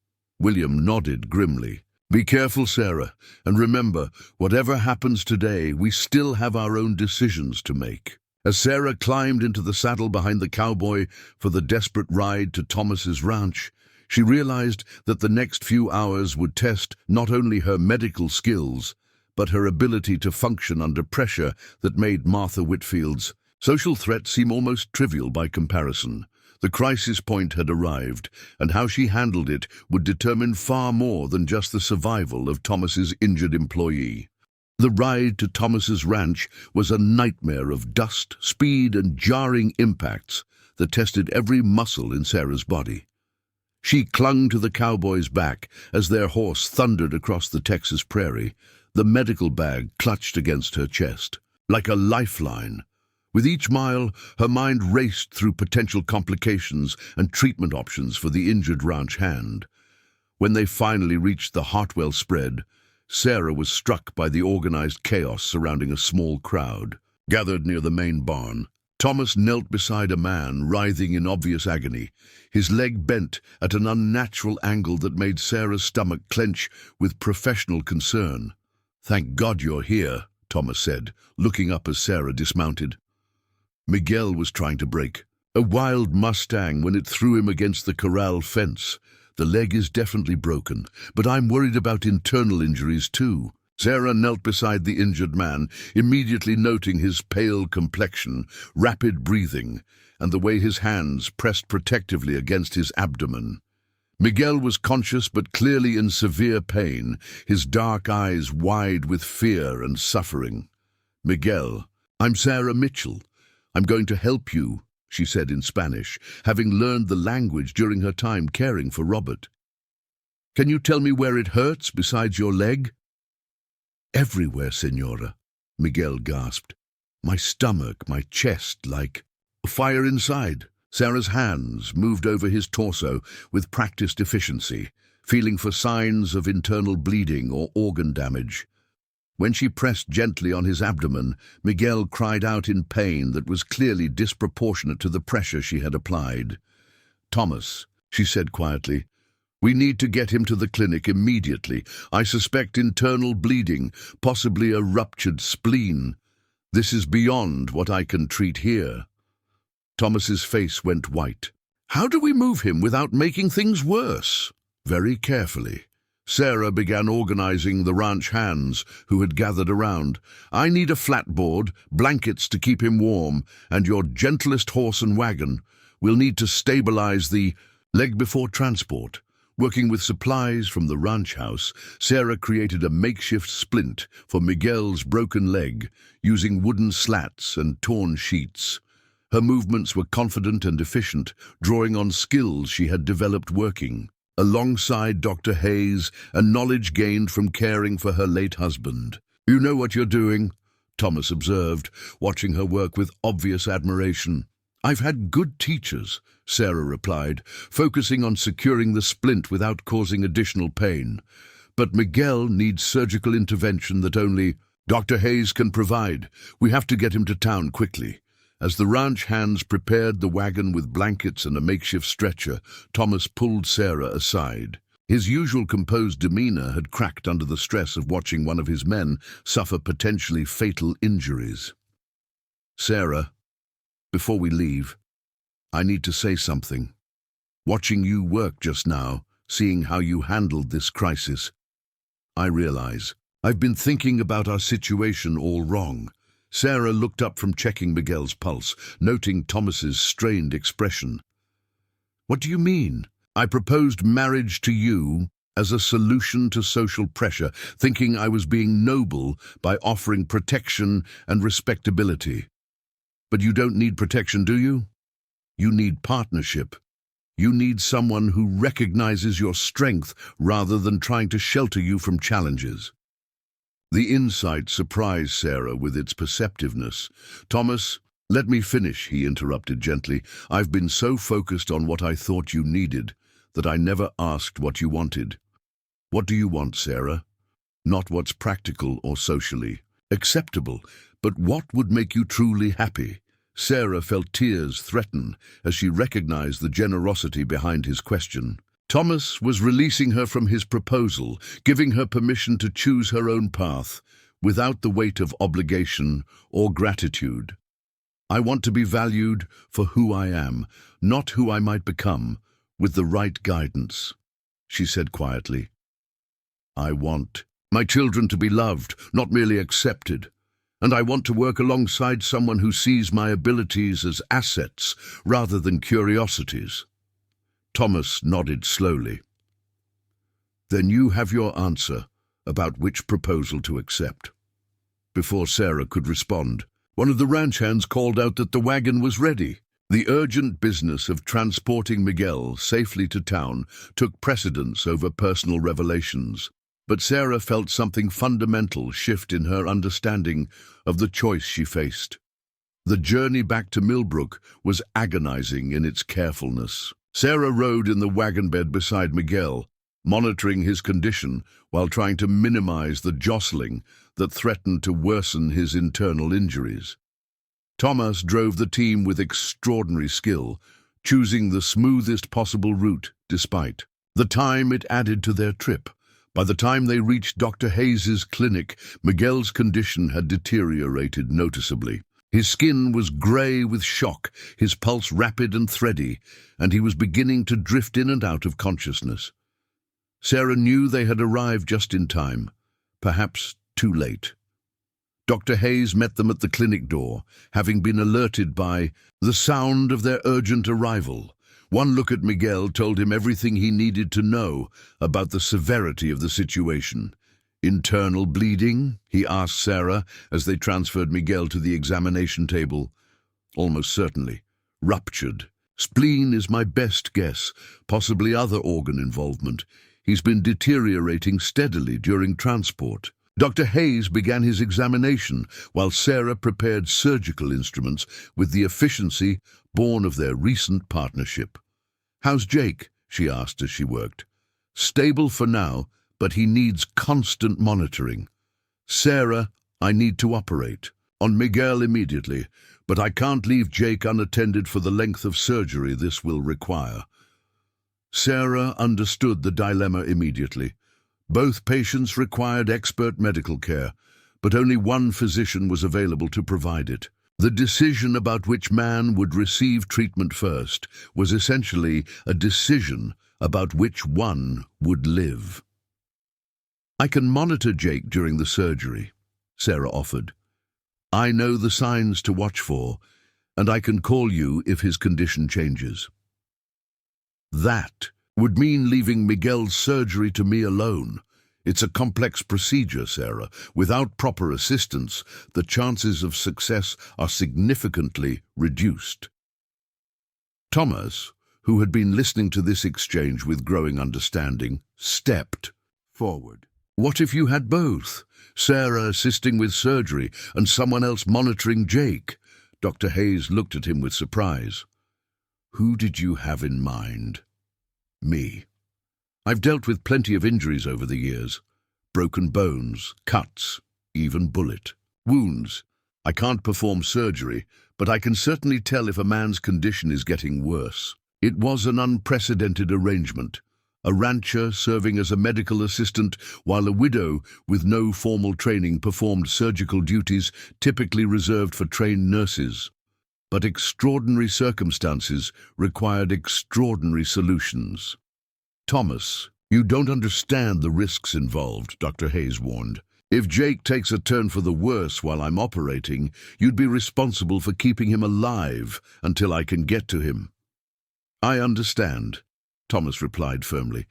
William nodded grimly. "Be careful, Sarah, and remember, whatever happens today, we still have our own decisions to make." As Sarah climbed into the saddle behind the cowboy for the desperate ride to Thomas's ranch, she realized that the next few hours would test not only her medical skills, but her ability to function under pressure that made Martha Whitfield's social threat seem almost trivial by comparison. The crisis point had arrived, and how she handled it would determine far more than just the survival of Thomas's injured employee. The ride to Thomas's ranch was a nightmare of dust, speed, and jarring impacts that tested every muscle in Sarah's body. She clung to the cowboy's back as their horse thundered across the Texas prairie, the medical bag clutched against her chest. Like a lifeline, with each mile, her mind raced through potential complications and treatment options for the injured ranch hand. When they finally reached the Hartwell spread, Sarah was struck by the organized chaos surrounding a small crowd gathered near the main barn. Thomas knelt beside a man writhing in obvious agony, his leg bent at an unnatural angle that made Sarah's stomach clench with professional concern. "Thank God you're here," Thomas said, looking up as Sarah dismounted. Miguel was trying to brake a wild Mustang when it threw him against the corral fence. "The leg is definitely broken, but I'm worried about internal injuries too." Sarah knelt beside the injured man, immediately noting his pale complexion, rapid breathing, and the way his hands pressed protectively against his abdomen. Miguel was conscious but clearly in severe pain, his dark eyes wide with fear and suffering. "Miguel, I'm Sarah Mitchell. I'm going to help you," she said in Spanish, having learned the language during her time caring for Robert. "Can you tell me where it hurts besides your leg?" "Everywhere, Senora," Miguel gasped. "My stomach, my chest, like fire inside." Sarah's hands moved over his torso with practiced efficiency, feeling for signs of internal bleeding or organ damage. When she pressed gently on his abdomen, Miguel cried out in pain that was clearly disproportionate to the pressure she had applied. "Thomas," she said quietly, "we need to get him to the clinic immediately. I suspect internal bleeding, possibly a ruptured spleen. This is beyond what I can treat here." Thomas's face went white. "How do we move him without making things worse?" Very carefully, Sarah began organizing the ranch hands who had gathered around. "I need a flatboard, blankets to keep him warm, and your gentlest horse and wagon. We'll need to stabilize the leg before transport." Working with supplies from the ranch house, Sarah created a makeshift splint for Miguel's broken leg, using wooden slats and torn sheets. Her movements were confident and efficient, drawing on skills she had developed working alongside Dr. Hayes and knowledge gained from caring for her late husband. "You know what you're doing," Thomas observed, watching her work with obvious admiration. "I've had good teachers," Sarah replied, focusing on securing the splint without causing additional pain. "But Miguel needs surgical intervention that only Dr. Hayes can provide. We have to get him to town quickly. As the ranch hands prepared the wagon with blankets and a makeshift stretcher, Thomas pulled Sarah aside. His usual composed demeanor had cracked under the stress of watching one of his men suffer potentially fatal injuries. "Sarah, before we leave, I need to say something. Watching you work just now, seeing how you handled this crisis, I realize I've been thinking about our situation all wrong." Sarah looked up from checking Miguel's pulse, noting Thomas's strained expression. "What do you mean?" "I proposed marriage to you as a solution to social pressure, thinking I was being noble by offering protection and respectability. But you don't need protection, do you? You need partnership. You need someone who recognizes your strength rather than trying to shelter you from challenges." The insight surprised Sarah with its perceptiveness. "Thomas, let me finish," he interrupted gently. "I've been so focused on what I thought you needed that I never asked what you wanted. What do you want, Sarah? Not what's practical or socially acceptable, but what would make you truly happy?" Sarah felt tears threaten as she recognized the generosity behind his question. Thomas was releasing her from his proposal, giving her permission to choose her own path, without the weight of obligation or gratitude. "I want to be valued for who I am, not who I might become, with the right guidance," she said quietly. "I want my children to be loved, not merely accepted. And I want to work alongside someone who sees my abilities as assets rather than curiosities." Thomas nodded slowly. "Then you have your answer about which proposal to accept." Before Sarah could respond, one of the ranch hands called out that the wagon was ready. The urgent business of transporting Miguel safely to town took precedence over personal revelations. But Sarah felt something fundamental shift in her understanding of the choice she faced. The journey back to Millbrook was agonizing in its carefulness. Sarah rode in the wagon bed beside Miguel, monitoring his condition while trying to minimize the jostling that threatened to worsen his internal injuries. Thomas drove the team with extraordinary skill, choosing the smoothest possible route despite the time it added to their trip. By the time they reached Dr. Hayes's clinic, Miguel's condition had deteriorated noticeably. His skin was gray with shock, his pulse rapid and thready, and he was beginning to drift in and out of consciousness. Sarah knew they had arrived just in time, perhaps too late. Dr. Hayes met them at the clinic door, having been alerted by the sound of their urgent arrival. One look at Miguel told him everything he needed to know about the severity of the situation. "Internal bleeding?" he asked Sarah as they transferred Miguel to the examination table. "Almost certainly. Ruptured. Spleen is my best guess, possibly other organ involvement. He's been deteriorating steadily during transport." Dr. Hayes began his examination while Sarah prepared surgical instruments with the efficiency born of their recent partnership. "How's Jake?" she asked as she worked. "Stable for now, but he needs constant monitoring." "Sarah, I need to operate on Miguel immediately, but I can't leave Jake unattended for the length of surgery this will require." Sarah understood the dilemma immediately. Both patients required expert medical care, but only one physician was available to provide it. The decision about which man would receive treatment first was essentially a decision about which one would live. "I can monitor Jake during the surgery," Sarah offered. "I know the signs to watch for, and I can call you if his condition changes." That would mean leaving Miguel's surgery to me alone. It's a complex procedure, Sarah. Without proper assistance, the chances of success are significantly reduced. Thomas, who had been listening to this exchange with growing understanding, stepped forward. "What if you had both? Sarah assisting with surgery and someone else monitoring Jake?" Dr. Hayes looked at him with surprise. "Who did you have in mind?" "Me. I've dealt with plenty of injuries over the years. Broken bones, cuts, even bullet. Wounds. I can't perform surgery, but I can certainly tell if a man's condition is getting worse. It was an unprecedented arrangement. A rancher serving as a medical assistant, while a widow with no formal training performed surgical duties typically reserved for trained nurses. But extraordinary circumstances required extraordinary solutions. Thomas, you don't understand the risks involved, Dr. Hayes warned. If Jake takes a turn for the worse while I'm operating, you'd be responsible for keeping him alive until I can get to him. I understand, Thomas replied firmly.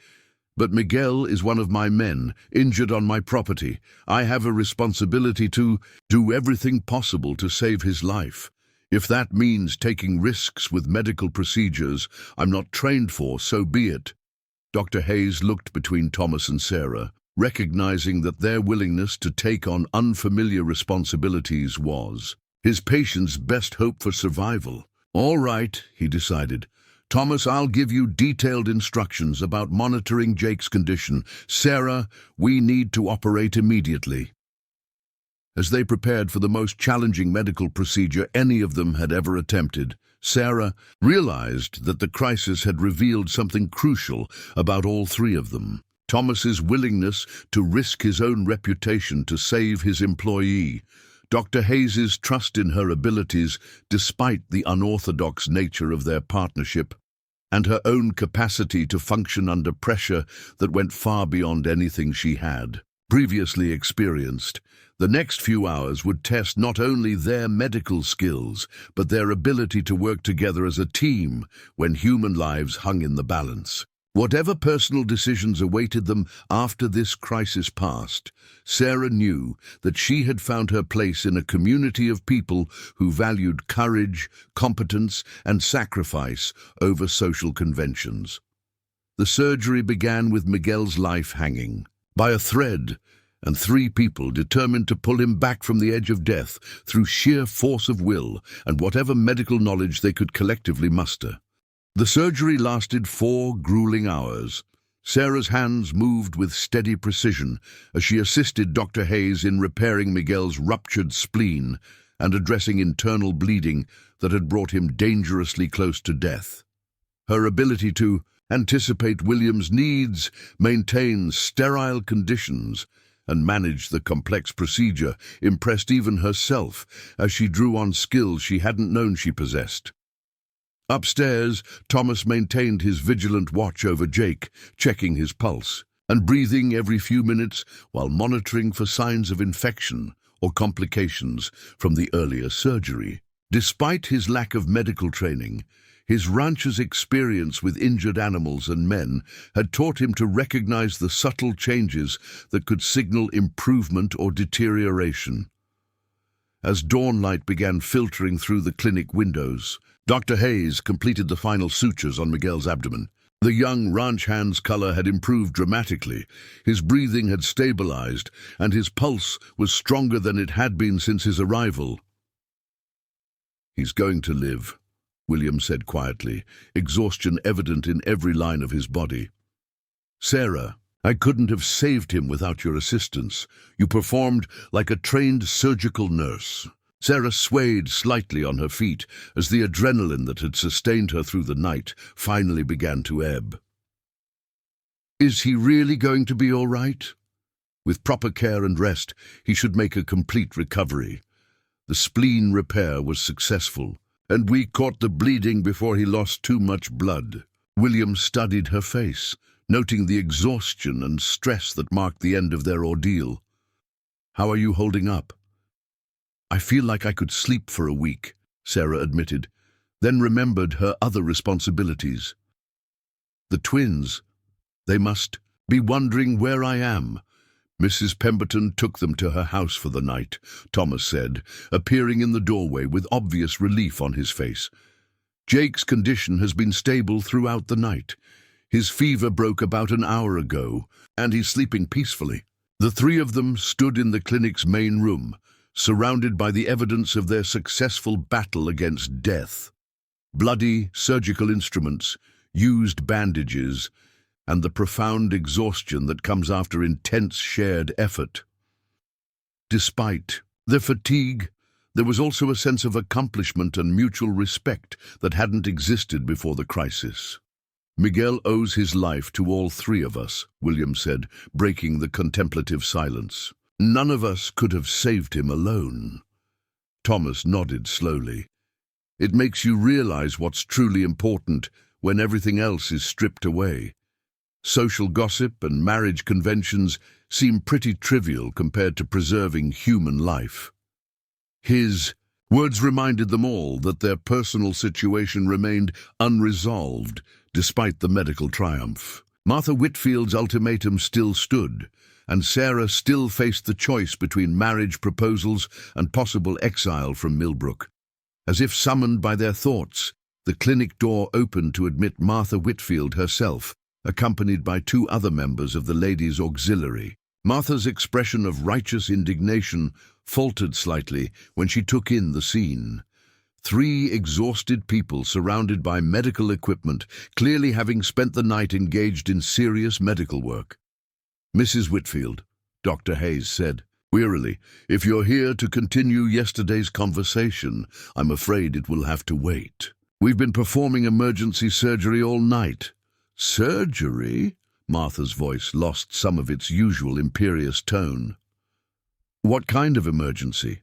But Miguel is one of my men, injured on my property. I have a responsibility to do everything possible to save his life. If that means taking risks with medical procedures I'm not trained for, so be it. Dr. Hayes looked between Thomas and Sarah, recognizing that their willingness to take on unfamiliar responsibilities was his patient's best hope for survival. All right, he decided. Thomas, I'll give you detailed instructions about monitoring Jake's condition. Sarah, we need to operate immediately. As they prepared for the most challenging medical procedure any of them had ever attempted, Sarah realized that the crisis had revealed something crucial about all three of them. Thomas's willingness to risk his own reputation to save his employee, Dr. Hayes's trust in her abilities despite the unorthodox nature of their partnership, and her own capacity to function under pressure that went far beyond anything she had previously experienced. The next few hours would test not only their medical skills, but their ability to work together as a team when human lives hung in the balance. Whatever personal decisions awaited them after this crisis passed, Sarah knew that she had found her place in a community of people who valued courage, competence, and sacrifice over social conventions. The surgery began with Miguel's life hanging by a thread, and three people determined to pull him back from the edge of death through sheer force of will and whatever medical knowledge they could collectively muster. The surgery lasted 4 grueling hours. Sarah's hands moved with steady precision as she assisted Dr. Hayes in repairing Miguel's ruptured spleen and addressing internal bleeding that had brought him dangerously close to death. Her ability to anticipate William's needs, maintain sterile conditions, and manage the complex procedure impressed even herself as she drew on skills she hadn't known she possessed. Upstairs, Thomas maintained his vigilant watch over Jake, checking his pulse and breathing every few minutes while monitoring for signs of infection or complications from the earlier surgery. Despite his lack of medical training, his rancher's experience with injured animals and men had taught him to recognize the subtle changes that could signal improvement or deterioration. As dawnlight began filtering through the clinic windows, Dr. Hayes completed the final sutures on Miguel's abdomen. The young ranch hand's color had improved dramatically, his breathing had stabilized, and his pulse was stronger than it had been since his arrival. "He's going to live," William said quietly, exhaustion evident in every line of his body. "Sarah, I couldn't have saved him without your assistance. You performed like a trained surgical nurse." Sarah swayed slightly on her feet as the adrenaline that had sustained her through the night finally began to ebb. "Is he really going to be all right?" With proper care and rest, he should make a complete recovery. The spleen repair was successful, and we caught the bleeding before he lost too much blood. William studied her face, noting the exhaustion and stress that marked the end of their ordeal. "How are you holding up?" "I feel like I could sleep for a week," Sarah admitted, then remembered her other responsibilities. "The twins. They must be wondering where I am." "Mrs. Pemberton took them to her house for the night," Thomas said, appearing in the doorway with obvious relief on his face. "Jake's condition has been stable throughout the night. His fever broke about an hour ago, and he's sleeping peacefully." The three of them stood in the clinic's main room, surrounded by the evidence of their successful battle against death. Bloody surgical instruments, used bandages, and the profound exhaustion that comes after intense shared effort. Despite their fatigue, there was also a sense of accomplishment and mutual respect that hadn't existed before the crisis. "Miguel owes his life to all three of us," William said, breaking the contemplative silence. "None of us could have saved him alone." Thomas nodded slowly. "It makes you realize what's truly important when everything else is stripped away. Social gossip and marriage conventions seem pretty trivial compared to preserving human life." His words reminded them all that their personal situation remained unresolved despite the medical triumph. Martha Whitfield's ultimatum still stood, and Sarah still faced the choice between marriage proposals and possible exile from Millbrook. As if summoned by their thoughts, the clinic door opened to admit Martha Whitfield herself, accompanied by two other members of the Ladies' Auxiliary. Martha's expression of righteous indignation faltered slightly when she took in the scene. Three exhausted people surrounded by medical equipment, clearly having spent the night engaged in serious medical work. "Mrs. Whitfield," Dr. Hayes said wearily, "if you're here to continue yesterday's conversation, I'm afraid it will have to wait. We've been performing emergency surgery all night." "Surgery?" Martha's voice lost some of its usual imperious tone. "What kind of emergency?"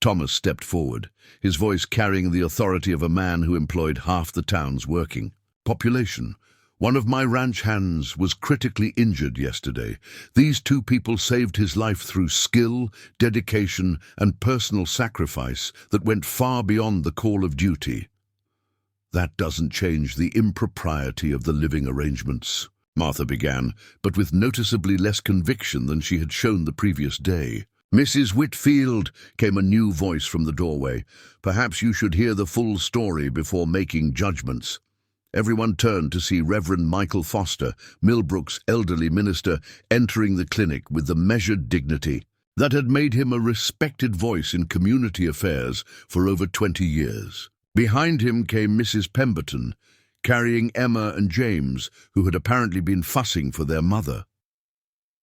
Thomas stepped forward, his voice carrying the authority of a man who employed half the town's working population. "One of my ranch hands was critically injured yesterday. These two people saved his life through skill, dedication, and personal sacrifice that went far beyond the call of duty." "That doesn't change the impropriety of the living arrangements," Martha began, but with noticeably less conviction than she had shown the previous day. "Mrs. Whitfield," came a new voice from the doorway. "Perhaps you should hear the full story before making judgments." Everyone turned to see Reverend Michael Foster, Millbrook's elderly minister, entering the clinic with the measured dignity that had made him a respected voice in community affairs for over 20 years. Behind him came Mrs. Pemberton, carrying Emma and James, who had apparently been fussing for their mother.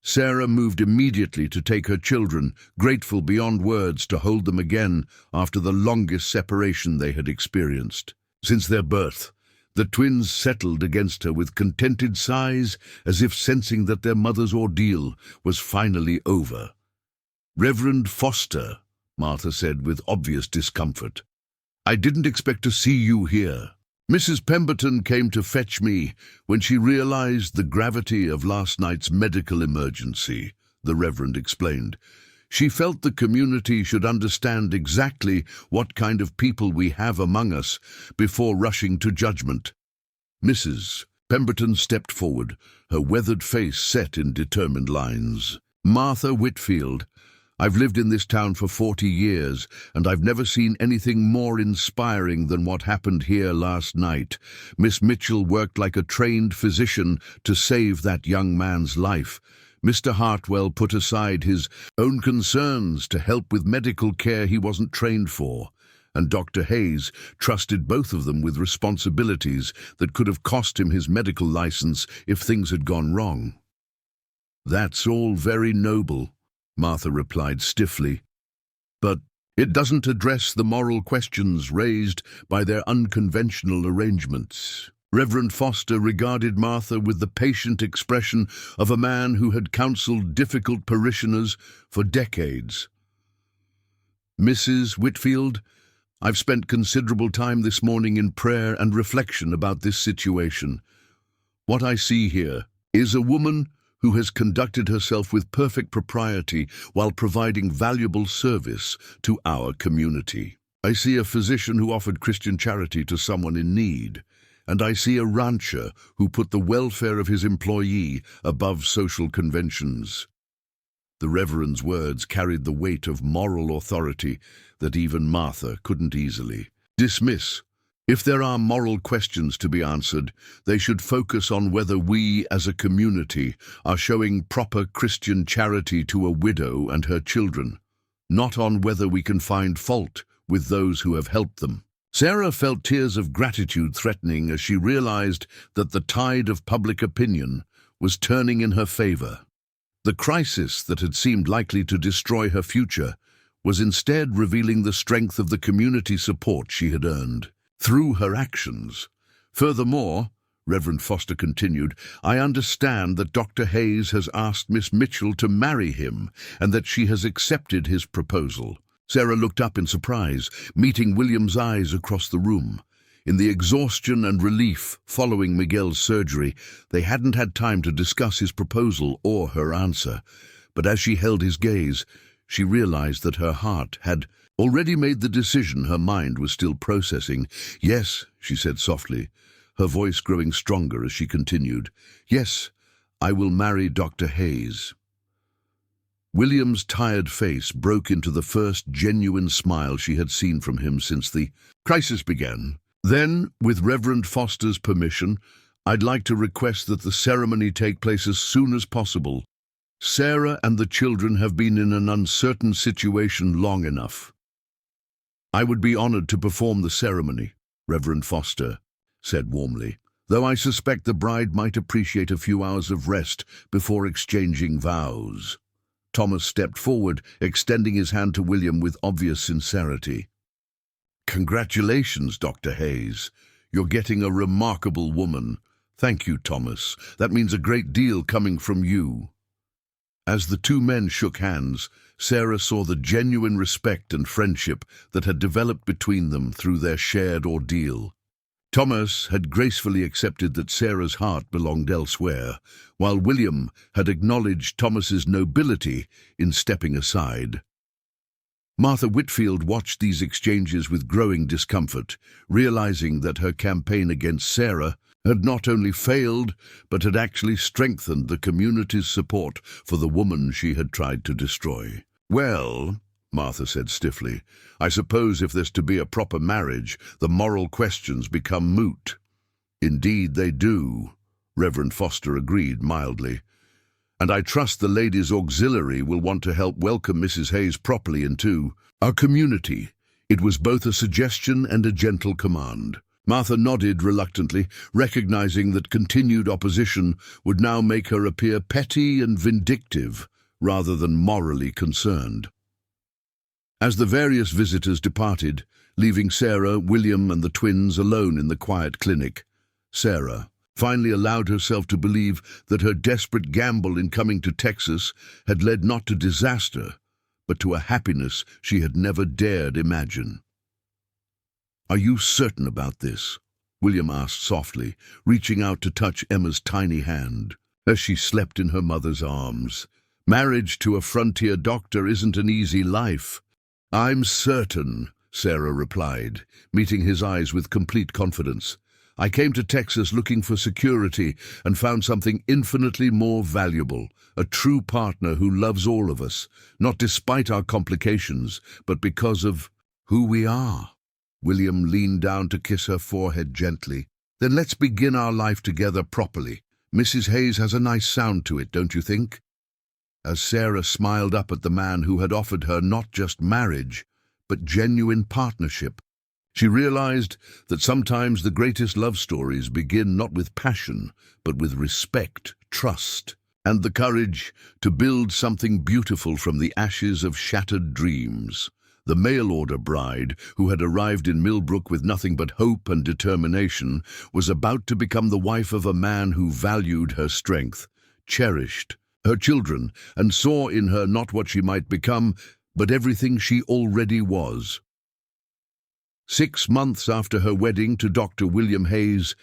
Sarah moved immediately to take her children, grateful beyond words to hold them again after the longest separation they had experienced since their birth. The twins settled against her with contented sighs, as if sensing that their mother's ordeal was finally over. "Reverend Foster," Martha said with obvious discomfort, "I didn't expect to see you here. Mrs. Pemberton came to fetch me when she realized the gravity of last night's medical emergency," the Reverend explained. "She felt the community should understand exactly what kind of people we have among us before rushing to judgment." Mrs. Pemberton stepped forward, her weathered face set in determined lines. "Martha Whitfield, I've lived in this town for 40 years, and I've never seen anything more inspiring than what happened here last night. Miss Mitchell worked like a trained physician to save that young man's life. Mr. Hartwell put aside his own concerns to help with medical care he wasn't trained for, and Dr. Hayes trusted both of them with responsibilities that could have cost him his medical license if things had gone wrong." "That's all very noble," Martha replied stiffly, "but it doesn't address the moral questions raised by their unconventional arrangements." Reverend Foster regarded Martha with the patient expression of a man who had counseled difficult parishioners for decades. "Mrs. Whitfield, I've spent considerable time this morning in prayer and reflection about this situation. What I see here is a woman who has conducted herself with perfect propriety while providing valuable service to our community. I see a physician who offered Christian charity to someone in need, and I see a rancher who put the welfare of his employee above social conventions." The Reverend's words carried the weight of moral authority that even Martha couldn't easily dismiss. If there are moral questions to be answered, they should focus on whether we as a community are showing proper Christian charity to a widow and her children, not on whether we can find fault with those who have helped them. Sarah felt tears of gratitude threatening as she realized that the tide of public opinion was turning in her favor. The crisis that had seemed likely to destroy her future was instead revealing the strength of the community support she had earned through her actions. Furthermore, Reverend Foster continued, I understand that Dr. Hayes has asked Miss Mitchell to marry him and that she has accepted his proposal. Sarah looked up in surprise, meeting William's eyes across the room. In the exhaustion and relief following Miguel's surgery, they hadn't had time to discuss his proposal or her answer. But as she held his gaze, she realized that her heart had already made the decision her mind was still processing. Yes, she said softly, her voice growing stronger as she continued. Yes, I will marry Dr. Hayes. William's tired face broke into the first genuine smile she had seen from him since the crisis began. Then, with Reverend Foster's permission, I'd like to request that the ceremony take place as soon as possible. Sarah and the children have been in an uncertain situation long enough. I would be honored to perform the ceremony, Reverend Foster said warmly, though I suspect the bride might appreciate a few hours of rest before exchanging vows. Thomas stepped forward, extending his hand to William with obvious sincerity. Congratulations, Dr. Hayes. You're getting a remarkable woman. Thank you, Thomas. That means a great deal coming from you. As the two men shook hands, Sarah saw the genuine respect and friendship that had developed between them through their shared ordeal. Thomas had gracefully accepted that Sarah's heart belonged elsewhere, while William had acknowledged Thomas's nobility in stepping aside. Martha Whitfield watched these exchanges with growing discomfort, realizing that her campaign against Sarah had not only failed, but had actually strengthened the community's support for the woman she had tried to destroy. Well, Martha said stiffly, I suppose if there's to be a proper marriage, the moral questions become moot. Indeed they do, Reverend Foster agreed mildly. And I trust the ladies' auxiliary will want to help welcome Mrs. Hayes properly into our community. It was both a suggestion and a gentle command. Martha nodded reluctantly, recognizing that continued opposition would now make her appear petty and vindictive, rather than morally concerned. As the various visitors departed, leaving Sarah, William, and the twins alone in the quiet clinic, Sarah finally allowed herself to believe that her desperate gamble in coming to Texas had led not to disaster, but to a happiness she had never dared imagine. Are you certain about this? William asked softly, reaching out to touch Emma's tiny hand as she slept in her mother's arms. Marriage to a frontier doctor isn't an easy life. I'm certain, Sarah replied, meeting his eyes with complete confidence. I came to Texas looking for security and found something infinitely more valuable, a true partner who loves all of us, not despite our complications, but because of who we are. William leaned down to kiss her forehead gently. Then let's begin our life together properly. Mrs. Hayes has a nice sound to it, don't you think? As Sarah smiled up at the man who had offered her not just marriage, but genuine partnership, she realized that sometimes the greatest love stories begin not with passion, but with respect, trust, and the courage to build something beautiful from the ashes of shattered dreams. The mail-order bride, who had arrived in Millbrook with nothing but hope and determination, was about to become the wife of a man who valued her strength, cherished her children, and saw in her not what she might become, but everything she already was. 6 months after her wedding to Dr. William Hayes,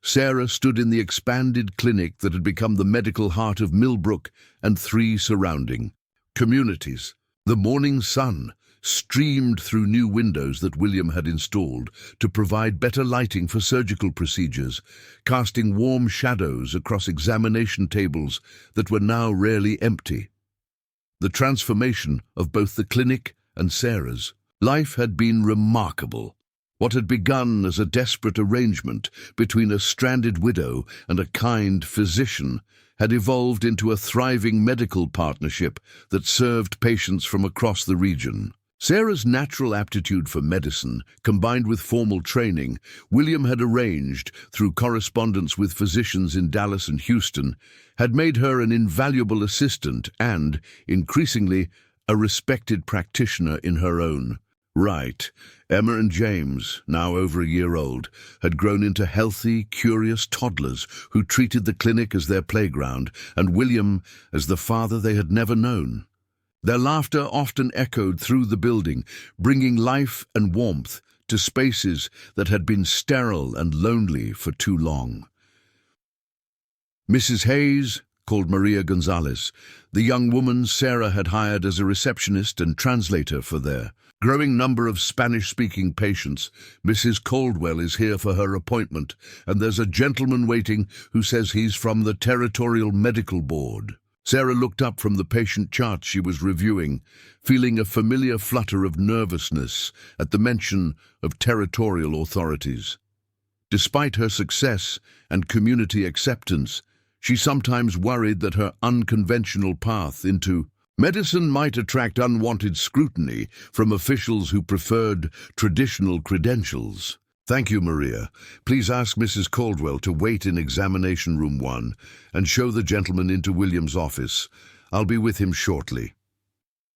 Sarah stood in the expanded clinic that had become the medical heart of Millbrook and 3 surrounding communities. The morning sun streamed through new windows that William had installed to provide better lighting for surgical procedures, casting warm shadows across examination tables that were now rarely empty. The transformation of both the clinic and Sarah's life had been remarkable. What had begun as a desperate arrangement between a stranded widow and a kind physician had evolved into a thriving medical partnership that served patients from across the region. Sarah's natural aptitude for medicine, combined with formal training, William had arranged, through correspondence with physicians in Dallas and Houston, had made her an invaluable assistant and, increasingly, a respected practitioner in her own right. Emma and James, now over a year old, had grown into healthy, curious toddlers who treated the clinic as their playground and William as the father they had never known. Their laughter often echoed through the building, bringing life and warmth to spaces that had been sterile and lonely for too long. Mrs. Hayes called Maria Gonzalez, the young woman Sarah had hired as a receptionist and translator for their growing number of Spanish-speaking patients. Mrs. Caldwell is here for her appointment, and there's a gentleman waiting who says he's from the Territorial Medical Board. Sarah looked up from the patient charts she was reviewing, feeling a familiar flutter of nervousness at the mention of territorial authorities. Despite her success and community acceptance, she sometimes worried that her unconventional path into medicine might attract unwanted scrutiny from officials who preferred traditional credentials. "Thank you, Maria. Please ask Mrs. Caldwell to wait in examination room 1 and show the gentleman into William's office. I'll be with him shortly."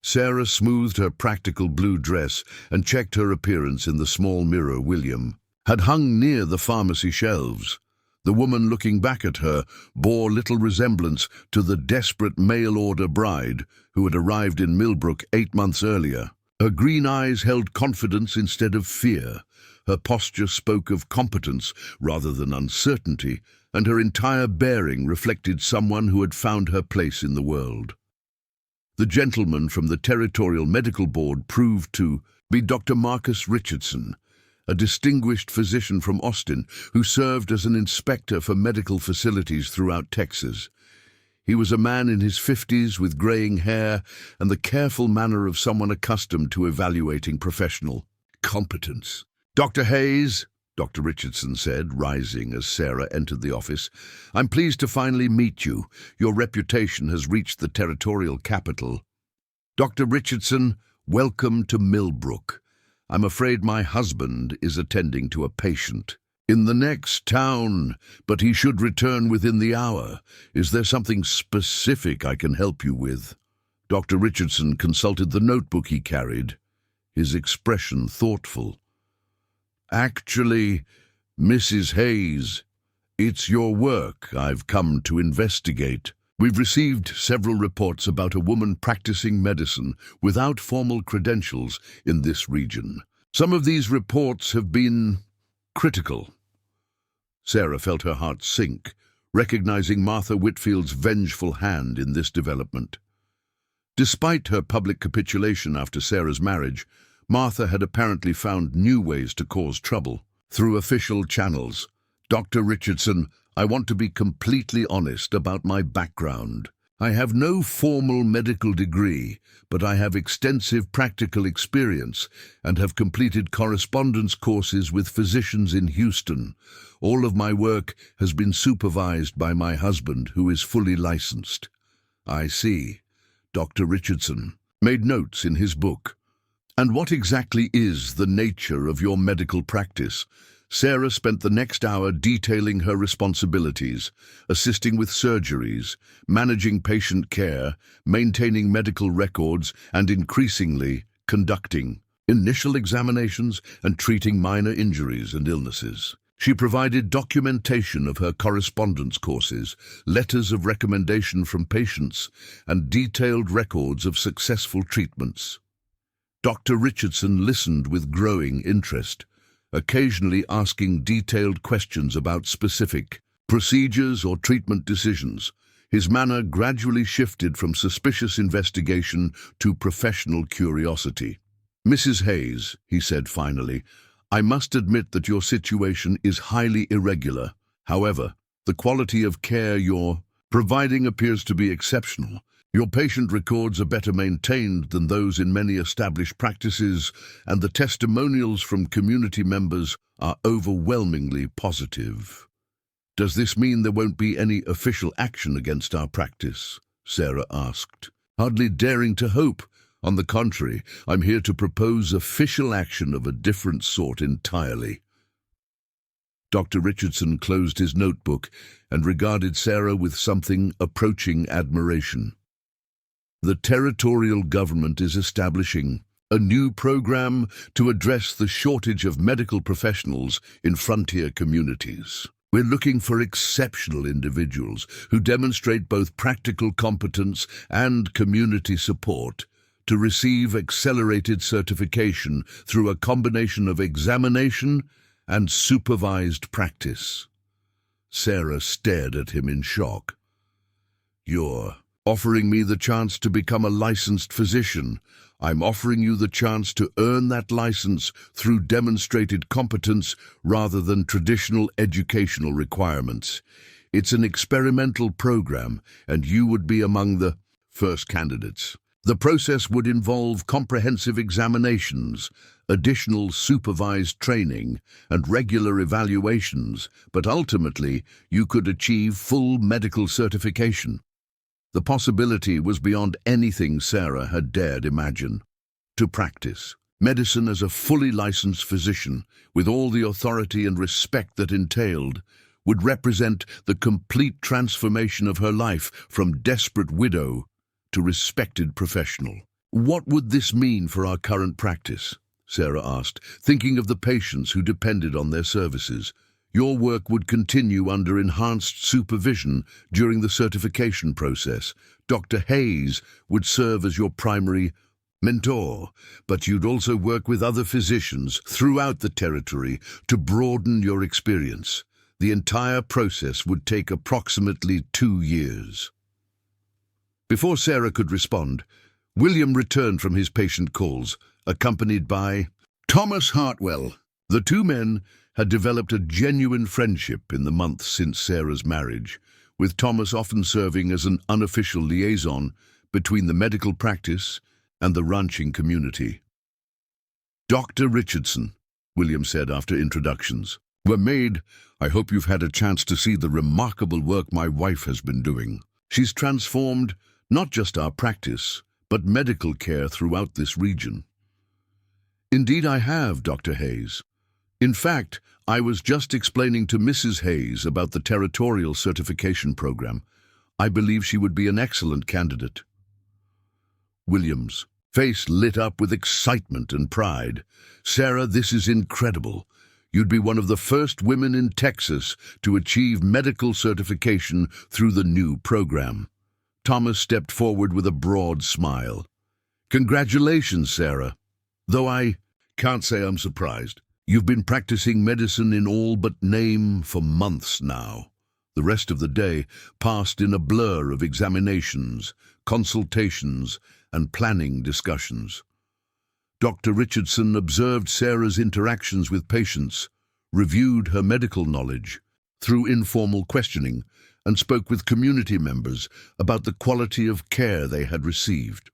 Sarah smoothed her practical blue dress and checked her appearance in the small mirror William had hung near the pharmacy shelves. The woman looking back at her bore little resemblance to the desperate mail-order bride who had arrived in Millbrook 8 months earlier. Her green eyes held confidence instead of fear. Her posture spoke of competence rather than uncertainty, and her entire bearing reflected someone who had found her place in the world. The gentleman from the Territorial Medical Board proved to be Dr. Marcus Richardson, a distinguished physician from Austin who served as an inspector for medical facilities throughout Texas. He was a man in his 50s with graying hair and the careful manner of someone accustomed to evaluating professional competence. "Dr. Hayes," Dr. Richardson said, rising as Sarah entered the office, "I'm pleased to finally meet you. Your reputation has reached the territorial capital." "Dr. Richardson, welcome to Millbrook. I'm afraid my husband is attending to a patient in the next town, but he should return within the hour. Is there something specific I can help you with?" Dr. Richardson consulted the notebook he carried, his expression thoughtful. "Actually, Mrs. Hayes, it's your work I've come to investigate. We've received several reports about a woman practicing medicine without formal credentials in this region. Some of these reports have been critical." Sarah felt her heart sink, recognizing Martha Whitfield's vengeful hand in this development. Despite her public capitulation after Sarah's marriage, Martha had apparently found new ways to cause trouble through official channels. "Dr. Richardson, I want to be completely honest about my background. I have no formal medical degree, but I have extensive practical experience and have completed correspondence courses with physicians in Houston. All of my work has been supervised by my husband, who is fully licensed." "I see." Dr. Richardson made notes in his book. "And what exactly is the nature of your medical practice?" Sarah spent the next hour detailing her responsibilities, assisting with surgeries, managing patient care, maintaining medical records, and increasingly conducting initial examinations and treating minor injuries and illnesses. She provided documentation of her correspondence courses, letters of recommendation from patients, and detailed records of successful treatments. Dr. Richardson listened with growing interest, occasionally asking detailed questions about specific procedures or treatment decisions. His manner gradually shifted from suspicious investigation to professional curiosity. "Mrs. Hayes," he said finally, "I must admit that your situation is highly irregular. However, the quality of care you're providing appears to be exceptional. Your patient records are better maintained than those in many established practices, and the testimonials from community members are overwhelmingly positive." "Does this mean there won't be any official action against our practice?" Sarah asked, hardly daring to hope On the contrary, I'm here to propose official action of a different sort entirely." Dr. Richardson closed his notebook and regarded Sarah with something approaching admiration. "The territorial government is establishing a new program to address the shortage of medical professionals in frontier communities. We're looking for exceptional individuals who demonstrate both practical competence and community support to receive accelerated certification through a combination of examination and supervised practice." Sarah stared at him in shock. "You're offering me the chance to become a licensed physician. I'm offering you the chance to earn that license through demonstrated competence rather than traditional educational requirements. It's an experimental program, and you would be among the first candidates. The process would involve comprehensive examinations, additional supervised training, and regular evaluations, but ultimately you could achieve full medical certification." The possibility was beyond anything Sarah had dared imagine. To practice medicine as a fully licensed physician, with all the authority and respect that entailed, would represent the complete transformation of her life from desperate widow to respected professional. "What would this mean for our current practice?" Sarah asked, thinking of the patients who depended on their services. "Your work would continue under enhanced supervision during the certification process. Dr. Hayes would serve as your primary mentor, but you'd also work with other physicians throughout the territory to broaden your experience. The entire process would take approximately 2 years. Before Sarah could respond, William returned from his patient calls, accompanied by Thomas Hartwell. The two men had developed a genuine friendship in the months since Sarah's marriage, with Thomas often serving as an unofficial liaison between the medical practice and the ranching community. "Dr. Richardson," William said after introductions, "were made. I hope you've had a chance to see the remarkable work my wife has been doing. She's transformed not just our practice, but medical care throughout this region." "Indeed I have, Dr. Hayes. In fact, I was just explaining to Mrs. Hayes about the territorial certification program. I believe she would be an excellent candidate." William's face lit up with excitement and pride. "Sarah, this is incredible. You'd be one of the first women in Texas to achieve medical certification through the new program." Thomas stepped forward with a broad smile. "Congratulations, Sarah. Though I can't say I'm surprised. You've been practicing medicine in all but name for months now." The rest of the day passed in a blur of examinations, consultations, and planning discussions. Dr. Richardson observed Sarah's interactions with patients, reviewed her medical knowledge through informal questioning, and spoke with community members about the quality of care they had received.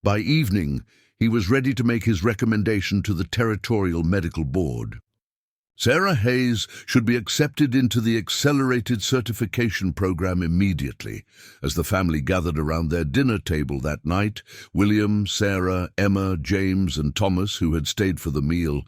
By evening, he was ready to make his recommendation to the Territorial Medical Board. Sarah Hayes should be accepted into the accelerated certification program immediately. As the family gathered around their dinner table that night, William, Sarah, Emma, James, and Thomas, who had stayed for the meal,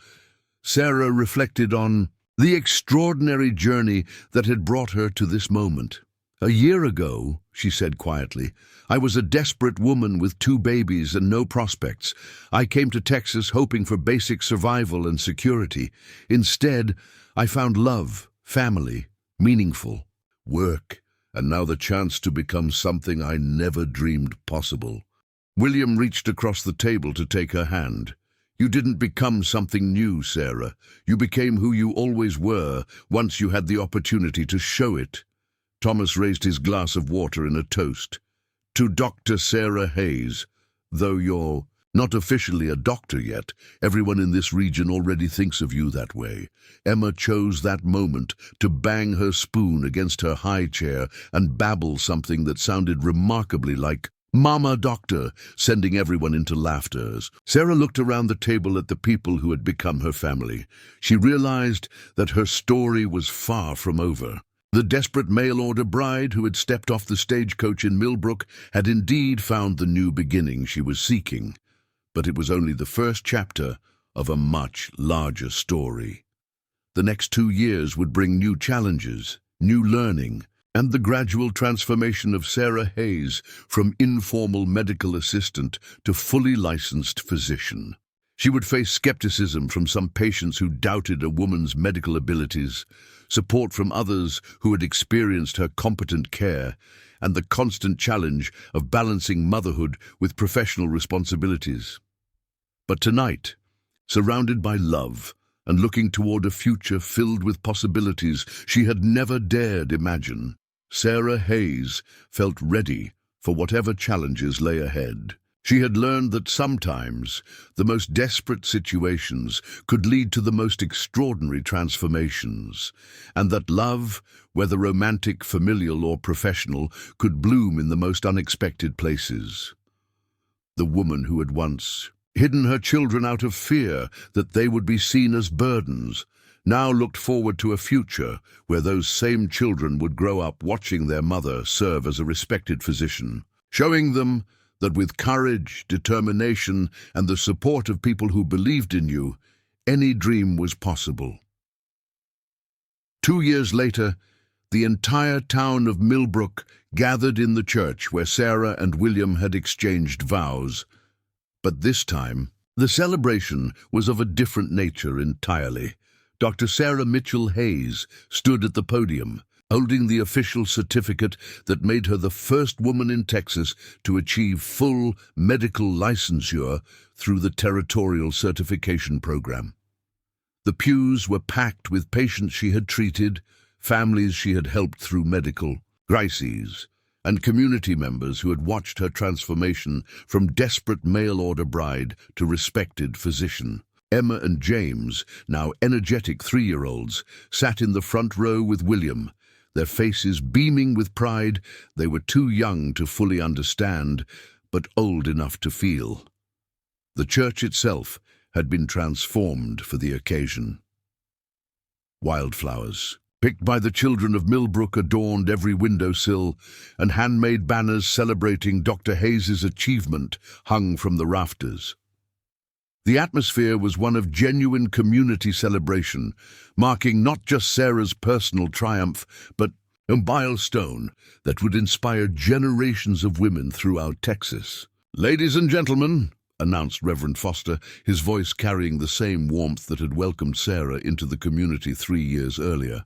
Sarah reflected on the extraordinary journey that had brought her to this moment. "A year ago," she said quietly, "I was a desperate woman with 2 babies and no prospects. I came to Texas hoping for basic survival and security. Instead, I found love, family, meaningful work, and now the chance to become something I never dreamed possible." William reached across the table to take her hand. "You didn't become something new, Sarah. You became who you always were once you had the opportunity to show it." Thomas raised his glass of water in a toast. "To Dr. Sarah Hayes. Though you're not officially a doctor yet, everyone in this region already thinks of you that way." Emma chose that moment to bang her spoon against her high chair and babble something that sounded remarkably like "Mama Doctor," sending everyone into laughter. Sarah looked around the table at the people who had become her family. She realized that her story was far from over. The desperate mail-order bride who had stepped off the stagecoach in Millbrook had indeed found the new beginning she was seeking, but it was only the first chapter of a much larger story. The next 2 years would bring new challenges, new learning, and the gradual transformation of Sarah Hayes from informal medical assistant to fully licensed physician. She would face skepticism from some patients who doubted a woman's medical abilities, support from others who had experienced her competent care, and the constant challenge of balancing motherhood with professional responsibilities. But tonight, surrounded by love and looking toward a future filled with possibilities she had never dared imagine, Sarah Hayes felt ready for whatever challenges lay ahead. She had learned that sometimes the most desperate situations could lead to the most extraordinary transformations, and that love, whether romantic, familial, or professional, could bloom in the most unexpected places. The woman who had once hidden her children out of fear that they would be seen as burdens now looked forward to a future where those same children would grow up watching their mother serve as a respected physician, showing them that with courage, determination, and the support of people who believed in you, any dream was possible. 2 years later, the entire town of Millbrook gathered in the church where Sarah and William had exchanged vows. But this time, the celebration was of a different nature entirely. Dr. Sarah Mitchell Hayes stood at the podium, holding the official certificate that made her the first woman in Texas to achieve full medical licensure through the Territorial Certification Program. The pews were packed with patients she had treated, families she had helped through medical crises, and community members who had watched her transformation from desperate mail-order bride to respected physician. Emma and James, now energetic 3-year-olds, sat in the front row with William, their faces beaming with pride. They were too young to fully understand, but old enough to feel. The church itself had been transformed for the occasion. Wildflowers, picked by the children of Millbrook, adorned every windowsill, and handmade banners celebrating Dr. Hayes's achievement hung from the rafters. The atmosphere was one of genuine community celebration, marking not just Sarah's personal triumph, but a milestone that would inspire generations of women throughout Texas. "Ladies and gentlemen," announced Reverend Foster, his voice carrying the same warmth that had welcomed Sarah into the community 3 years earlier,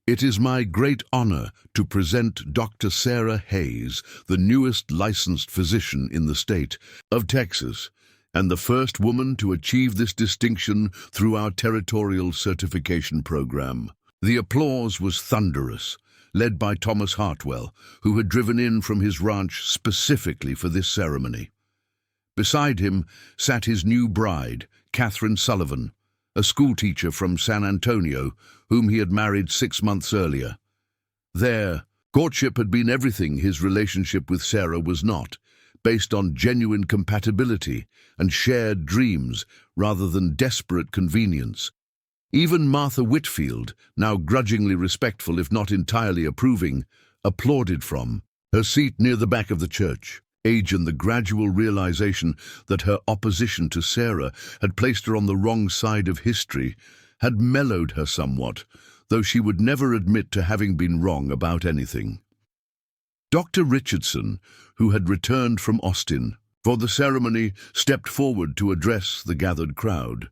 "it is my great honor to present Dr. Sarah Hayes, the newest licensed physician in the state of Texas, and the first woman to achieve this distinction through our Territorial Certification Program." The applause was thunderous, led by Thomas Hartwell, who had driven in from his ranch specifically for this ceremony. Beside him sat his new bride, Catherine Sullivan, a schoolteacher from San Antonio, whom he had married 6 months earlier. Their courtship had been everything his relationship with Sarah was not, based on genuine compatibility and shared dreams rather than desperate convenience. Even Martha Whitfield, now grudgingly respectful if not entirely approving, applauded from her seat near the back of the church. Age and the gradual realization that her opposition to Sarah had placed her on the wrong side of history had mellowed her somewhat, though she would never admit to having been wrong about anything. Dr. Richardson, who had returned from Austin for the ceremony, stepped forward to address the gathered crowd.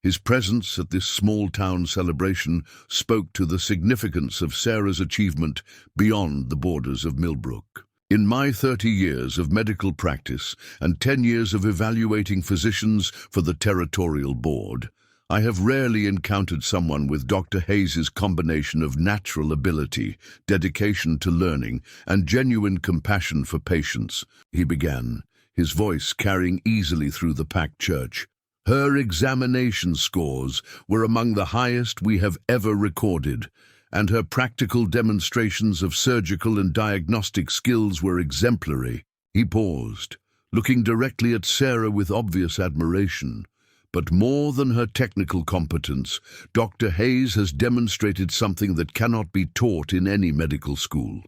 His presence at this small-town celebration spoke to the significance of Sarah's achievement beyond the borders of Millbrook. "In my 30 years of medical practice and 10 years of evaluating physicians for the Territorial Board, I have rarely encountered someone with Dr. Hayes's combination of natural ability, dedication to learning, and genuine compassion for patients," he began, his voice carrying easily through the packed church. "Her examination scores were among the highest we have ever recorded, and her practical demonstrations of surgical and diagnostic skills were exemplary." He paused, looking directly at Sarah with obvious admiration, But more than her technical competence, Dr. Hayes has demonstrated something that cannot be taught in any medical school: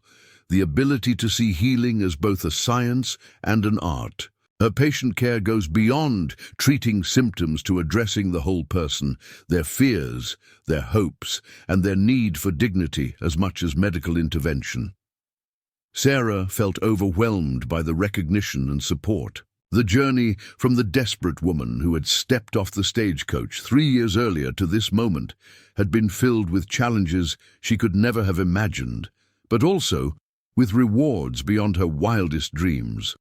the ability to see healing as both a science and an art. Her patient care goes beyond treating symptoms to addressing the whole person, their fears, their hopes, and their need for dignity as much as medical intervention. Sarah felt overwhelmed by the recognition and support. The journey from the desperate woman who had stepped off the stagecoach 3 years earlier to this moment had been filled with challenges she could never have imagined, but also with rewards beyond her wildest dreams.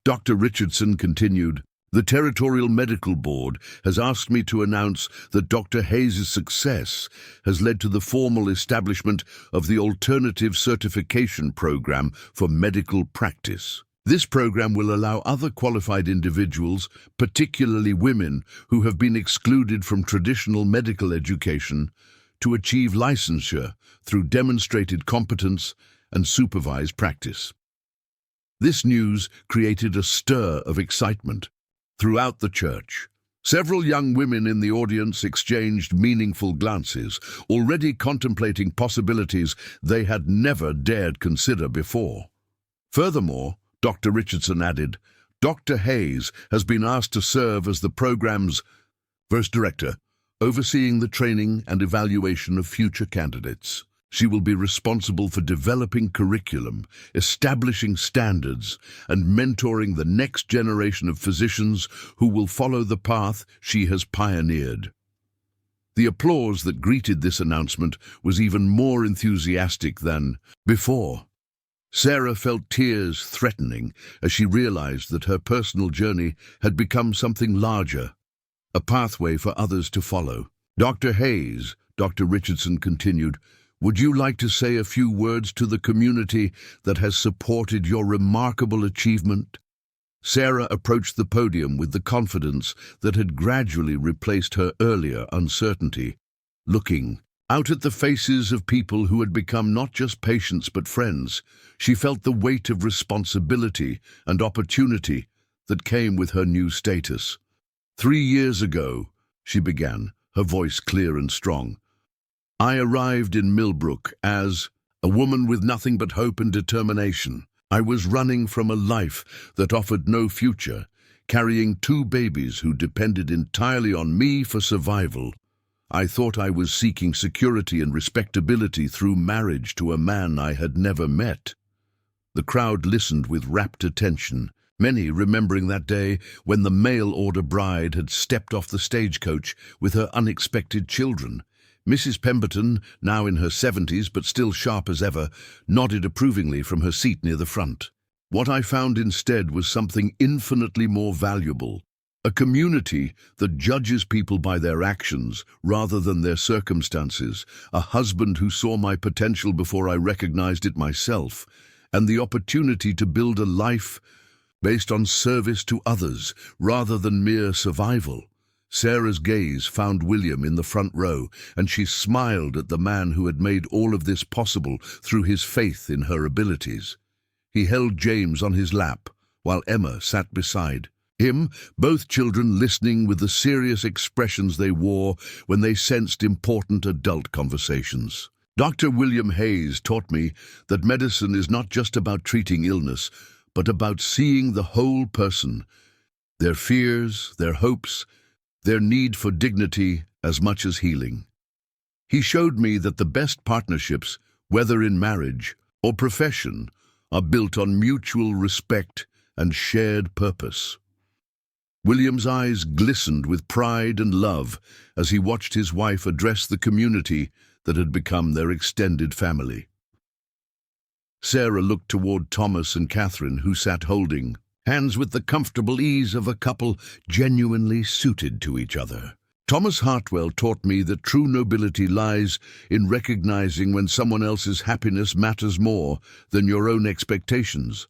Dr. Richardson continued, "The Territorial Medical Board has asked me to announce that Dr. Hayes' success has led to the formal establishment of the Alternative Certification Program for Medical Practice. This program will allow other qualified individuals, particularly women who have been excluded from traditional medical education, to achieve licensure through demonstrated competence and supervised practice." This news created a stir of excitement throughout the church. Several young women in the audience exchanged meaningful glances, already contemplating possibilities they had never dared consider before. Furthermore, Dr. Richardson added, "Dr. Hayes has been asked to serve as the program's first director, overseeing the training and evaluation of future candidates. She will be responsible for developing curriculum, establishing standards, and mentoring the next generation of physicians who will follow the path she has pioneered." The applause that greeted this announcement was even more enthusiastic than before. Sarah felt tears threatening as she realized that her personal journey had become something larger, a pathway for others to follow. "Dr. Hayes," Dr. Richardson continued, "would you like to say a few words to the community that has supported your remarkable achievement?" Sarah approached the podium with the confidence that had gradually replaced her earlier uncertainty, looking out at the faces of people who had become not just patients but friends. She felt the weight of responsibility and opportunity that came with her new status. 3 years ago," she began, her voice clear and strong, "I arrived in Millbrook as a woman with nothing but hope and determination. I was running from a life that offered no future, carrying 2 babies who depended entirely on me for survival. I thought I was seeking security and respectability through marriage to a man I had never met." The crowd listened with rapt attention, many remembering that day when the mail-order bride had stepped off the stagecoach with her unexpected children. Mrs. Pemberton, now in her 70s but still sharp as ever, nodded approvingly from her seat near the front. What I found instead was something infinitely more valuable: a community that judges people by their actions rather than their circumstances, a husband who saw my potential before I recognized it myself, and the opportunity to build a life based on service to others rather than mere survival. Sarah's gaze found William in the front row, and she smiled at the man who had made all of this possible through his faith in her abilities. He held James on his lap, while Emma sat beside him, both children listening with the serious expressions they wore when they sensed important adult conversations. Dr. William Hayes taught me that medicine is not just about treating illness, but about seeing the whole person, their fears, their hopes, their need for dignity as much as healing. He showed me that the best partnerships, whether in marriage or profession, are built on mutual respect and shared purpose. William's eyes glistened with pride and love as he watched his wife address the community that had become their extended family. Sarah looked toward Thomas and Catherine, who sat holding hands with the comfortable ease of a couple genuinely suited to each other. Thomas Hartwell taught me that true nobility lies in recognizing when someone else's happiness matters more than your own expectations.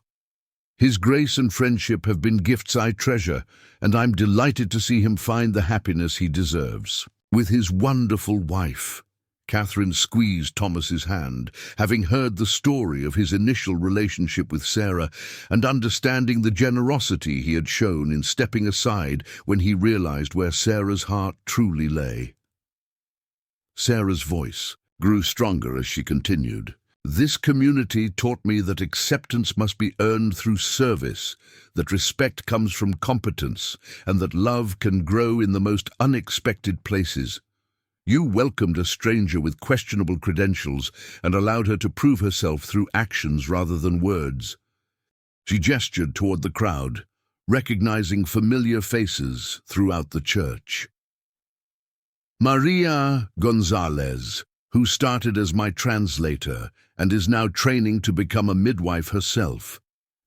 His grace and friendship have been gifts I treasure, and I'm delighted to see him find the happiness he deserves with his wonderful wife, Catherine squeezed Thomas's hand, having heard the story of his initial relationship with Sarah and understanding the generosity he had shown in stepping aside when he realized where Sarah's heart truly lay. Sarah's voice grew stronger as she continued. This community taught me that acceptance must be earned through service, that respect comes from competence, and that love can grow in the most unexpected places. You welcomed a stranger with questionable credentials and allowed her to prove herself through actions rather than words. She gestured toward the crowd, recognizing familiar faces throughout the church. Maria Gonzalez, who started as my translator and is now training to become a midwife herself.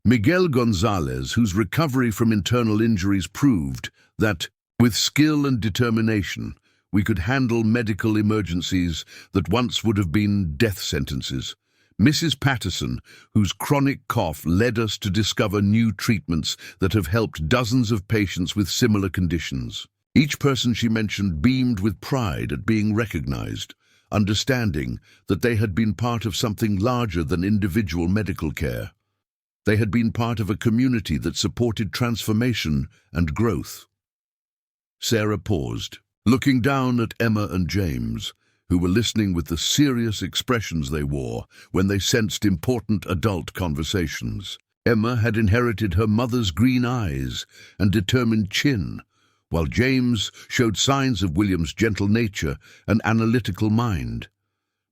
Miguel Gonzalez, whose recovery from internal injuries proved that, with skill and determination, we could handle medical emergencies that once would have been death sentences. Mrs. Patterson, whose chronic cough led us to discover new treatments that have helped dozens of patients with similar conditions. Each person she mentioned beamed with pride at being recognized, understanding that they had been part of something larger than individual medical care. They had been part of a community that supported transformation and growth. Sarah paused, looking down at Emma and James, who were listening with the serious expressions they wore when they sensed important adult conversations. Emma had inherited her mother's green eyes and determined chin, while James showed signs of William's gentle nature and analytical mind.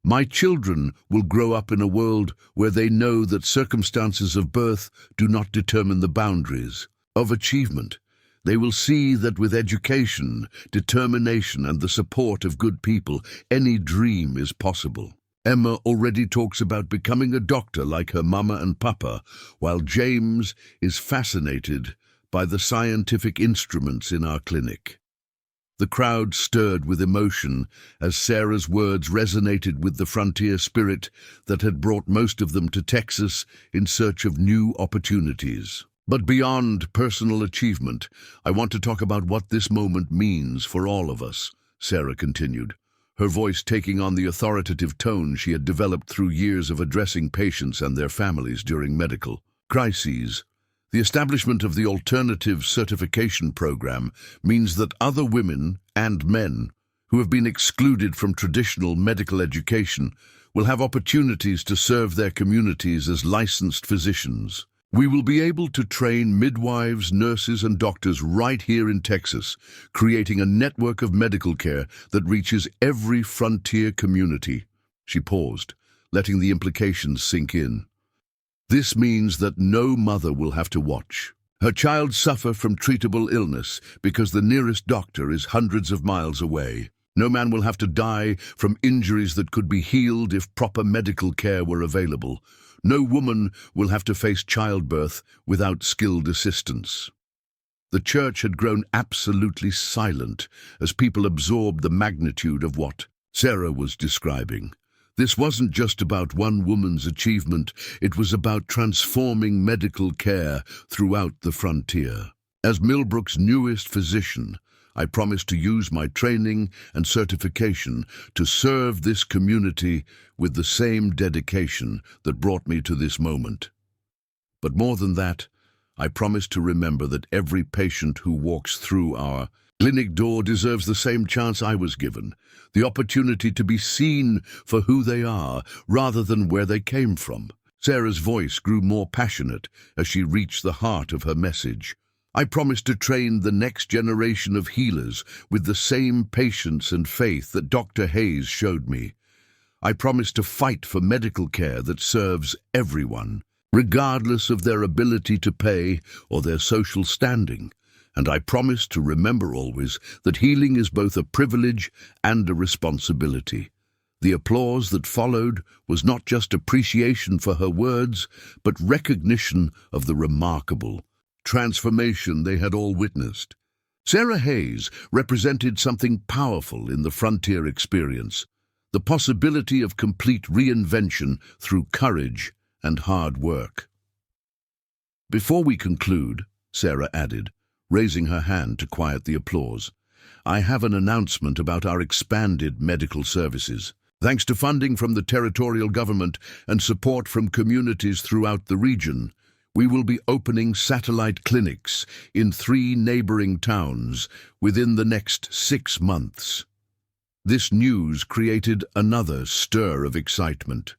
My children will grow up in a world where they know that circumstances of birth do not determine the boundaries of achievement. They will see that with education, determination, and the support of good people, any dream is possible. Emma already talks about becoming a doctor like her mama and papa, while James is fascinated by the scientific instruments in our clinic. The crowd stirred with emotion as Sarah's words resonated with the frontier spirit that had brought most of them to Texas in search of new opportunities. But beyond personal achievement, I want to talk about what this moment means for all of us, Sarah continued, her voice taking on the authoritative tone she had developed through years of addressing patients and their families during medical crises. The establishment of the Alternative Certification Program means that other women and men who have been excluded from traditional medical education will have opportunities to serve their communities as licensed physicians. We will be able to train midwives, nurses, and doctors right here in Texas, creating a network of medical care that reaches every frontier community. She paused, letting the implications sink in. This means that no mother will have to watch her child suffer from treatable illness because the nearest doctor is hundreds of miles away. No man will have to die from injuries that could be healed if proper medical care were available. No woman will have to face childbirth without skilled assistance. The church had grown absolutely silent as people absorbed the magnitude of what Sarah was describing. This wasn't just about one woman's achievement, it was about transforming medical care throughout the frontier. As Millbrook's newest physician, I promised to use my training and certification to serve this community with the same dedication that brought me to this moment. But more than that, I promised to remember that every patient who walks through our clinic door deserves the same chance I was given, the opportunity to be seen for who they are rather than where they came from. Sarah's voice grew more passionate as she reached the heart of her message. I promised to train the next generation of healers with the same patience and faith that Dr. Hayes showed me. I promised to fight for medical care that serves everyone, regardless of their ability to pay or their social standing. And I promised to remember always that healing is both a privilege and a responsibility. The applause that followed was not just appreciation for her words, but recognition of the remarkable transformation they had all witnessed. Sarah Hayes represented something powerful in the frontier experience, the possibility of complete reinvention through courage and hard work. Before we conclude, Sarah added, raising her hand to quiet the applause, I have an announcement about our expanded medical services. Thanks to funding from the territorial government and support from communities throughout the region, we will be opening satellite clinics in 3 neighboring towns within the next 6 months. This news created another stir of excitement.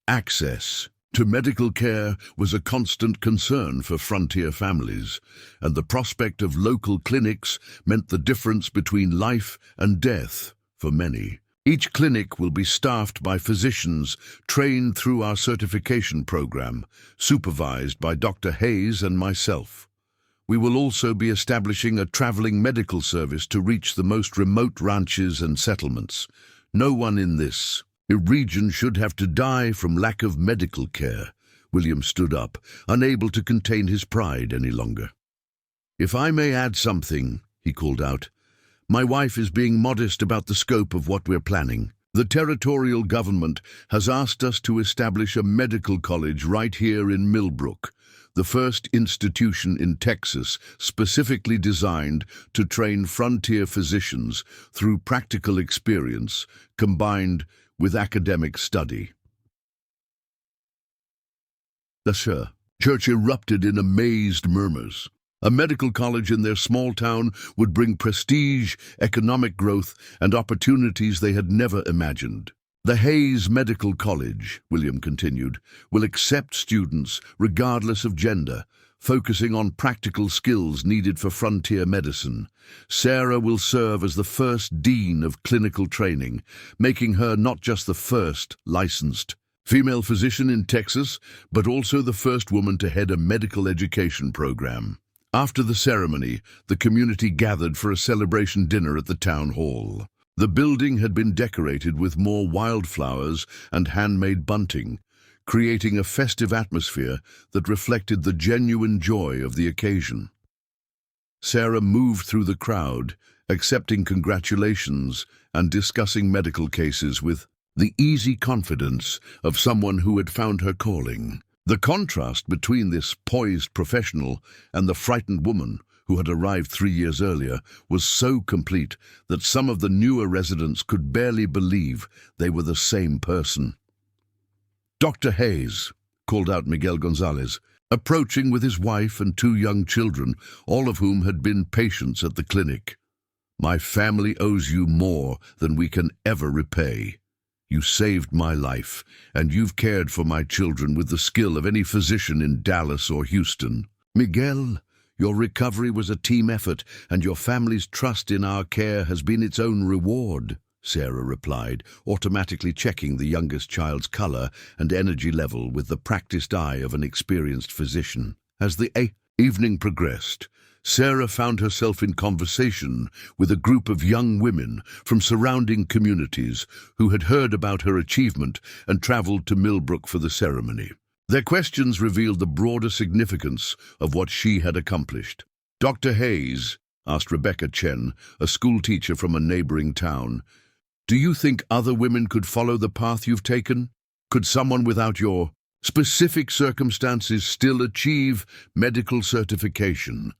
Access to medical care was a constant concern for frontier families, and the prospect of local clinics meant the difference between life and death for many. Each clinic will be staffed by physicians trained through our certification program, supervised by Dr. Hayes and myself. We will also be establishing a traveling medical service to reach the most remote ranches and settlements. No one in this region should have to die from lack of medical care. William stood up, unable to contain his pride any longer. "If I may add something," he called out, "my wife is being modest about the scope of what we're planning. The territorial government has asked us to establish a medical college right here in Millbrook, the first institution in Texas specifically designed to train frontier physicians through practical experience combined with academic study." The church erupted in amazed murmurs. A medical college in their small town would bring prestige, economic growth, and opportunities they had never imagined. "The Hayes Medical College," William continued, "will accept students regardless of gender, focusing on practical skills needed for frontier medicine. Sarah will serve as the first dean of clinical training, making her not just the first licensed female physician in Texas, but also the first woman to head a medical education program." After the ceremony, the community gathered for a celebration dinner at the town hall. The building had been decorated with more wildflowers and handmade bunting, creating a festive atmosphere that reflected the genuine joy of the occasion. Sarah moved through the crowd, accepting congratulations and discussing medical cases with the easy confidence of someone who had found her calling. The contrast between this poised professional and the frightened woman who had arrived 3 years earlier was so complete that some of the newer residents could barely believe they were the same person. "Dr. Hayes," called out Miguel Gonzalez, approaching with his wife and 2 young children, all of whom had been patients at the clinic. "My family owes you more than we can ever repay. You saved my life, and you've cared for my children with the skill of any physician in Dallas or Houston. Miguel, your recovery was a team effort, and your family's trust in our care has been its own reward," Sarah replied, automatically checking the youngest child's color and energy level with the practiced eye of an experienced physician. As the evening progressed, Sarah found herself in conversation with a group of young women from surrounding communities who had heard about her achievement and traveled to Millbrook for the ceremony. Their questions revealed the broader significance of what she had accomplished. "Dr. Hayes," asked Rebecca Chen, a schoolteacher from a neighboring town, "do you think other women could follow the path you've taken? Could someone without your specific circumstances still achieve medical certification?"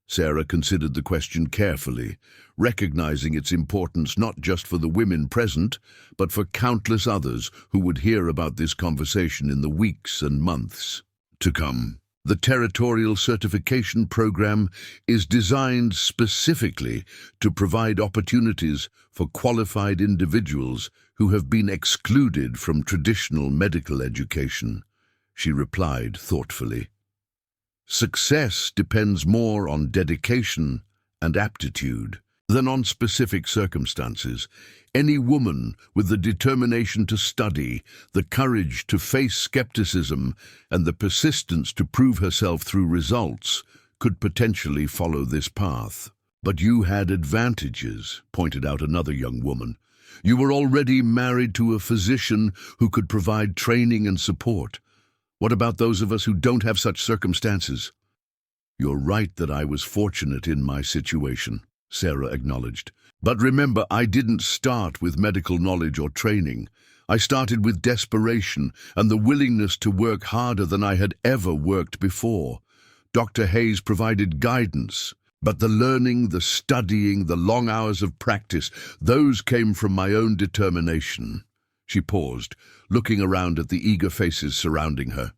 Sarah considered the question carefully, recognizing its importance not just for the women present, but for countless others who would hear about this conversation in the weeks and months to come. The Territorial Certification Program is designed specifically to provide opportunities for qualified individuals who have been excluded from traditional medical education, she replied thoughtfully. "Success depends more on dedication and aptitude than on specific circumstances. Any woman with the determination to study, the courage to face skepticism, and the persistence to prove herself through results could potentially follow this path." "But you had advantages," pointed out another young woman. "You were already married to a physician who could provide training and support. What about those of us who don't have such circumstances?" "You're right that I was fortunate in my situation," Sarah acknowledged. "But remember, I didn't start with medical knowledge or training. I started with desperation and the willingness to work harder than I had ever worked before. Dr. Hayes provided guidance, But the learning, the studying, the long hours of practice, those came from my own determination. She paused, looking around at the eager faces surrounding her.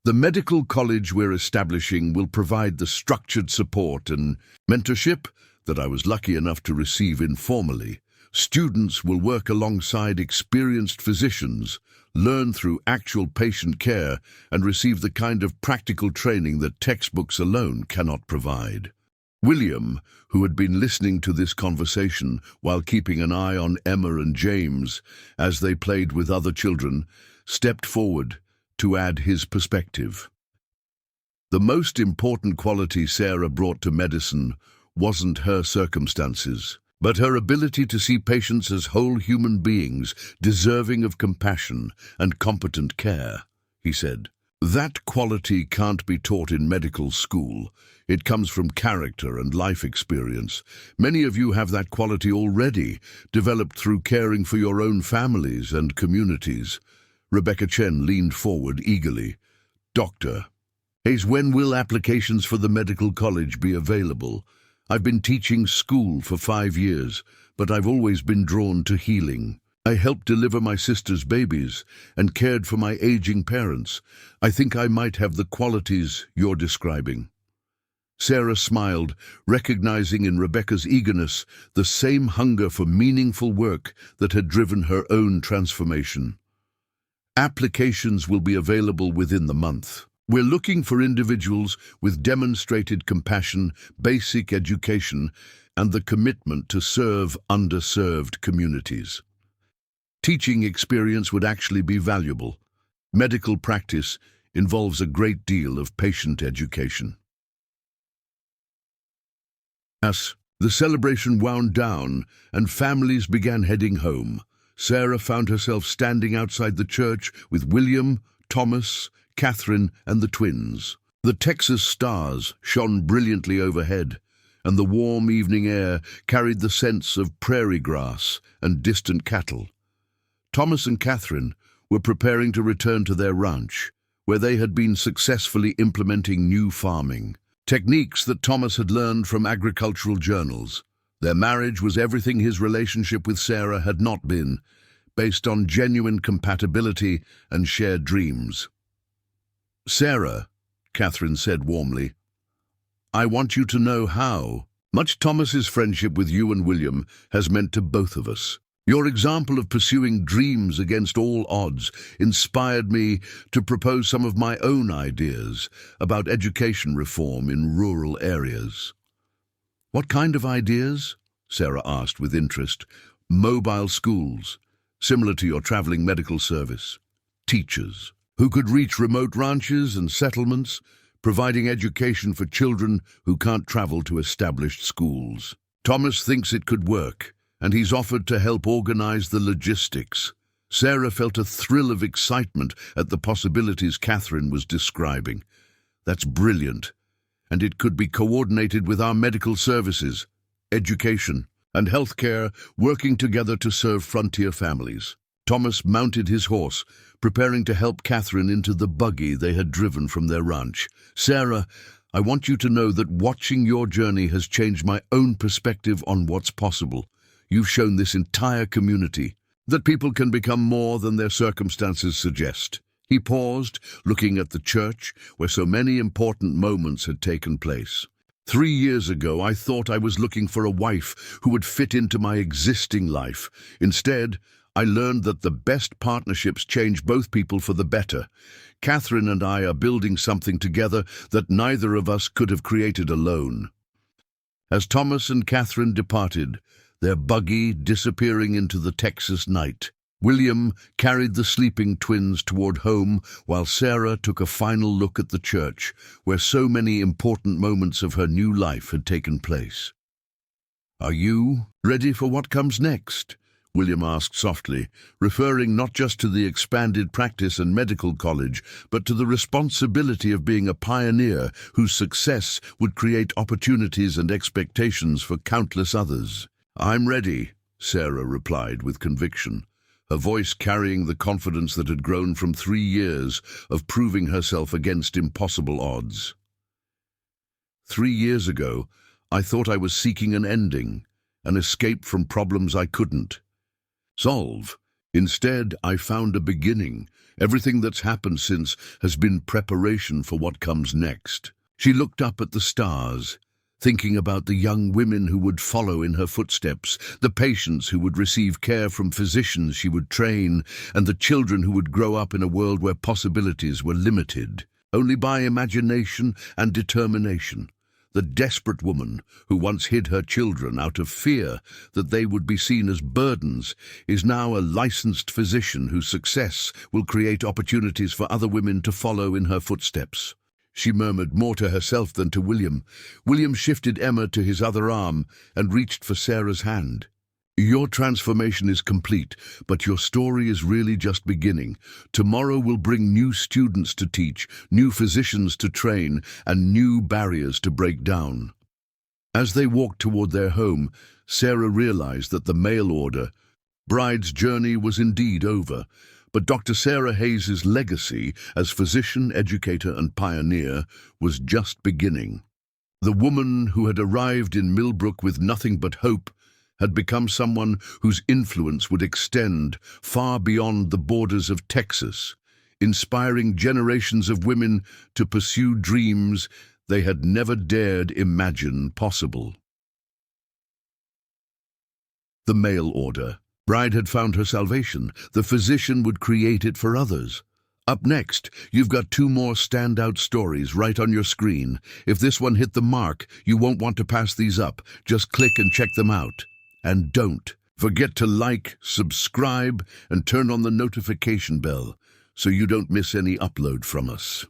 The medical college we're establishing will provide the structured support and mentorship that I was lucky enough to receive informally. Students will work alongside experienced physicians, learn through actual patient care, and receive the kind of practical training that textbooks alone cannot provide. William, who had been listening to this conversation while keeping an eye on Emma and James as they played with other children, stepped forward to add his perspective. The most important quality Sarah brought to medicine wasn't her circumstances, but her ability to see patients as whole human beings deserving of compassion and competent care, he said. That quality can't be taught in medical school. It comes from character and life experience. Many of you have that quality already, developed through caring for your own families and communities. Rebecca Chen leaned forward eagerly. Doctor, Hayes, when will applications for the medical college be available? I've been teaching school for 5 years, but I've always been drawn to healing. I helped deliver my sister's babies and cared for my aging parents. I think I might have the qualities you're describing. Sarah smiled, recognizing in Rebecca's eagerness the same hunger for meaningful work that had driven her own transformation. Applications will be available within the month. We're looking for individuals with demonstrated compassion, basic education, and the commitment to serve underserved communities. Teaching experience would actually be valuable. Medical practice involves a great deal of patient education. As the celebration wound down and families began heading home, Sarah found herself standing outside the church with William, Thomas, Catherine, and the twins. The Texas stars shone brilliantly overhead, and the warm evening air carried the sense of prairie grass and distant cattle. Thomas and Catherine were preparing to return to their ranch, where they had been successfully implementing new farming techniques that Thomas had learned from agricultural journals. Their marriage was everything his relationship with Sarah had not been, based on genuine compatibility and shared dreams. Sarah, Catherine said warmly, I want you to know how much Thomas's friendship with you and William has meant to both of us. Your example of pursuing dreams against all odds inspired me to propose some of my own ideas about education reform in rural areas. What kind of ideas? Sarah asked with interest. Mobile schools, similar to your traveling medical service. Teachers, who could reach remote ranches and settlements, providing education for children who can't travel to established schools. Thomas thinks it could work, and he's offered to help organize the logistics. Sarah felt a thrill of excitement at the possibilities Catherine was describing. That's brilliant, and it could be coordinated with our medical services, education, and healthcare working together to serve frontier families. Thomas mounted his horse, preparing to help Catherine into the buggy they had driven from their ranch. Sarah, I want you to know that watching your journey has changed my own perspective on what's possible. You've shown this entire community that people can become more than their circumstances suggest. He paused, looking at the church, where so many important moments had taken place. 3 years ago, I thought I was looking for a wife who would fit into my existing life. Instead, I learned that the best partnerships change both people for the better. Catherine and I are building something together that neither of us could have created alone. As Thomas and Catherine departed, their buggy disappearing into the Texas night, William carried the sleeping twins toward home while Sarah took a final look at the church, where so many important moments of her new life had taken place. Are you ready for what comes next? William asked softly, referring not just to the expanded practice and medical college, but to the responsibility of being a pioneer whose success would create opportunities and expectations for countless others. I'm ready, Sarah replied with conviction, her voice carrying the confidence that had grown from 3 years of proving herself against impossible odds. 3 years ago, I thought I was seeking an ending, an escape from problems I couldn't solve. Instead, I found a beginning. Everything that's happened since has been preparation for what comes next. She looked up at the stars, thinking about the young women who would follow in her footsteps, the patients who would receive care from physicians she would train, and the children who would grow up in a world where possibilities were limited only by imagination and determination. The desperate woman who once hid her children out of fear that they would be seen as burdens is now a licensed physician whose success will create opportunities for other women to follow in her footsteps. She murmured more to herself than to William. William shifted Emma to his other arm and reached for Sarah's hand. Your transformation is complete, but your story is really just beginning. Tomorrow will bring new students to teach, new physicians to train, and new barriers to break down. As they walked toward their home, Sarah realized that the mail order bride's journey was indeed over, but Dr. Sarah Hayes's legacy as physician, educator, and pioneer was just beginning. The woman who had arrived in Millbrook with nothing but hope had become someone whose influence would extend far beyond the borders of Texas, inspiring generations of women to pursue dreams they had never dared imagine possible. The mail order. Bride had found her salvation. The physician would create it for others. Up next, you've got 2 more standout stories right on your screen. If this one hit the mark, you won't want to pass these up. Just click and check them out. And don't forget to like, subscribe, and turn on the notification bell so you don't miss any upload from us.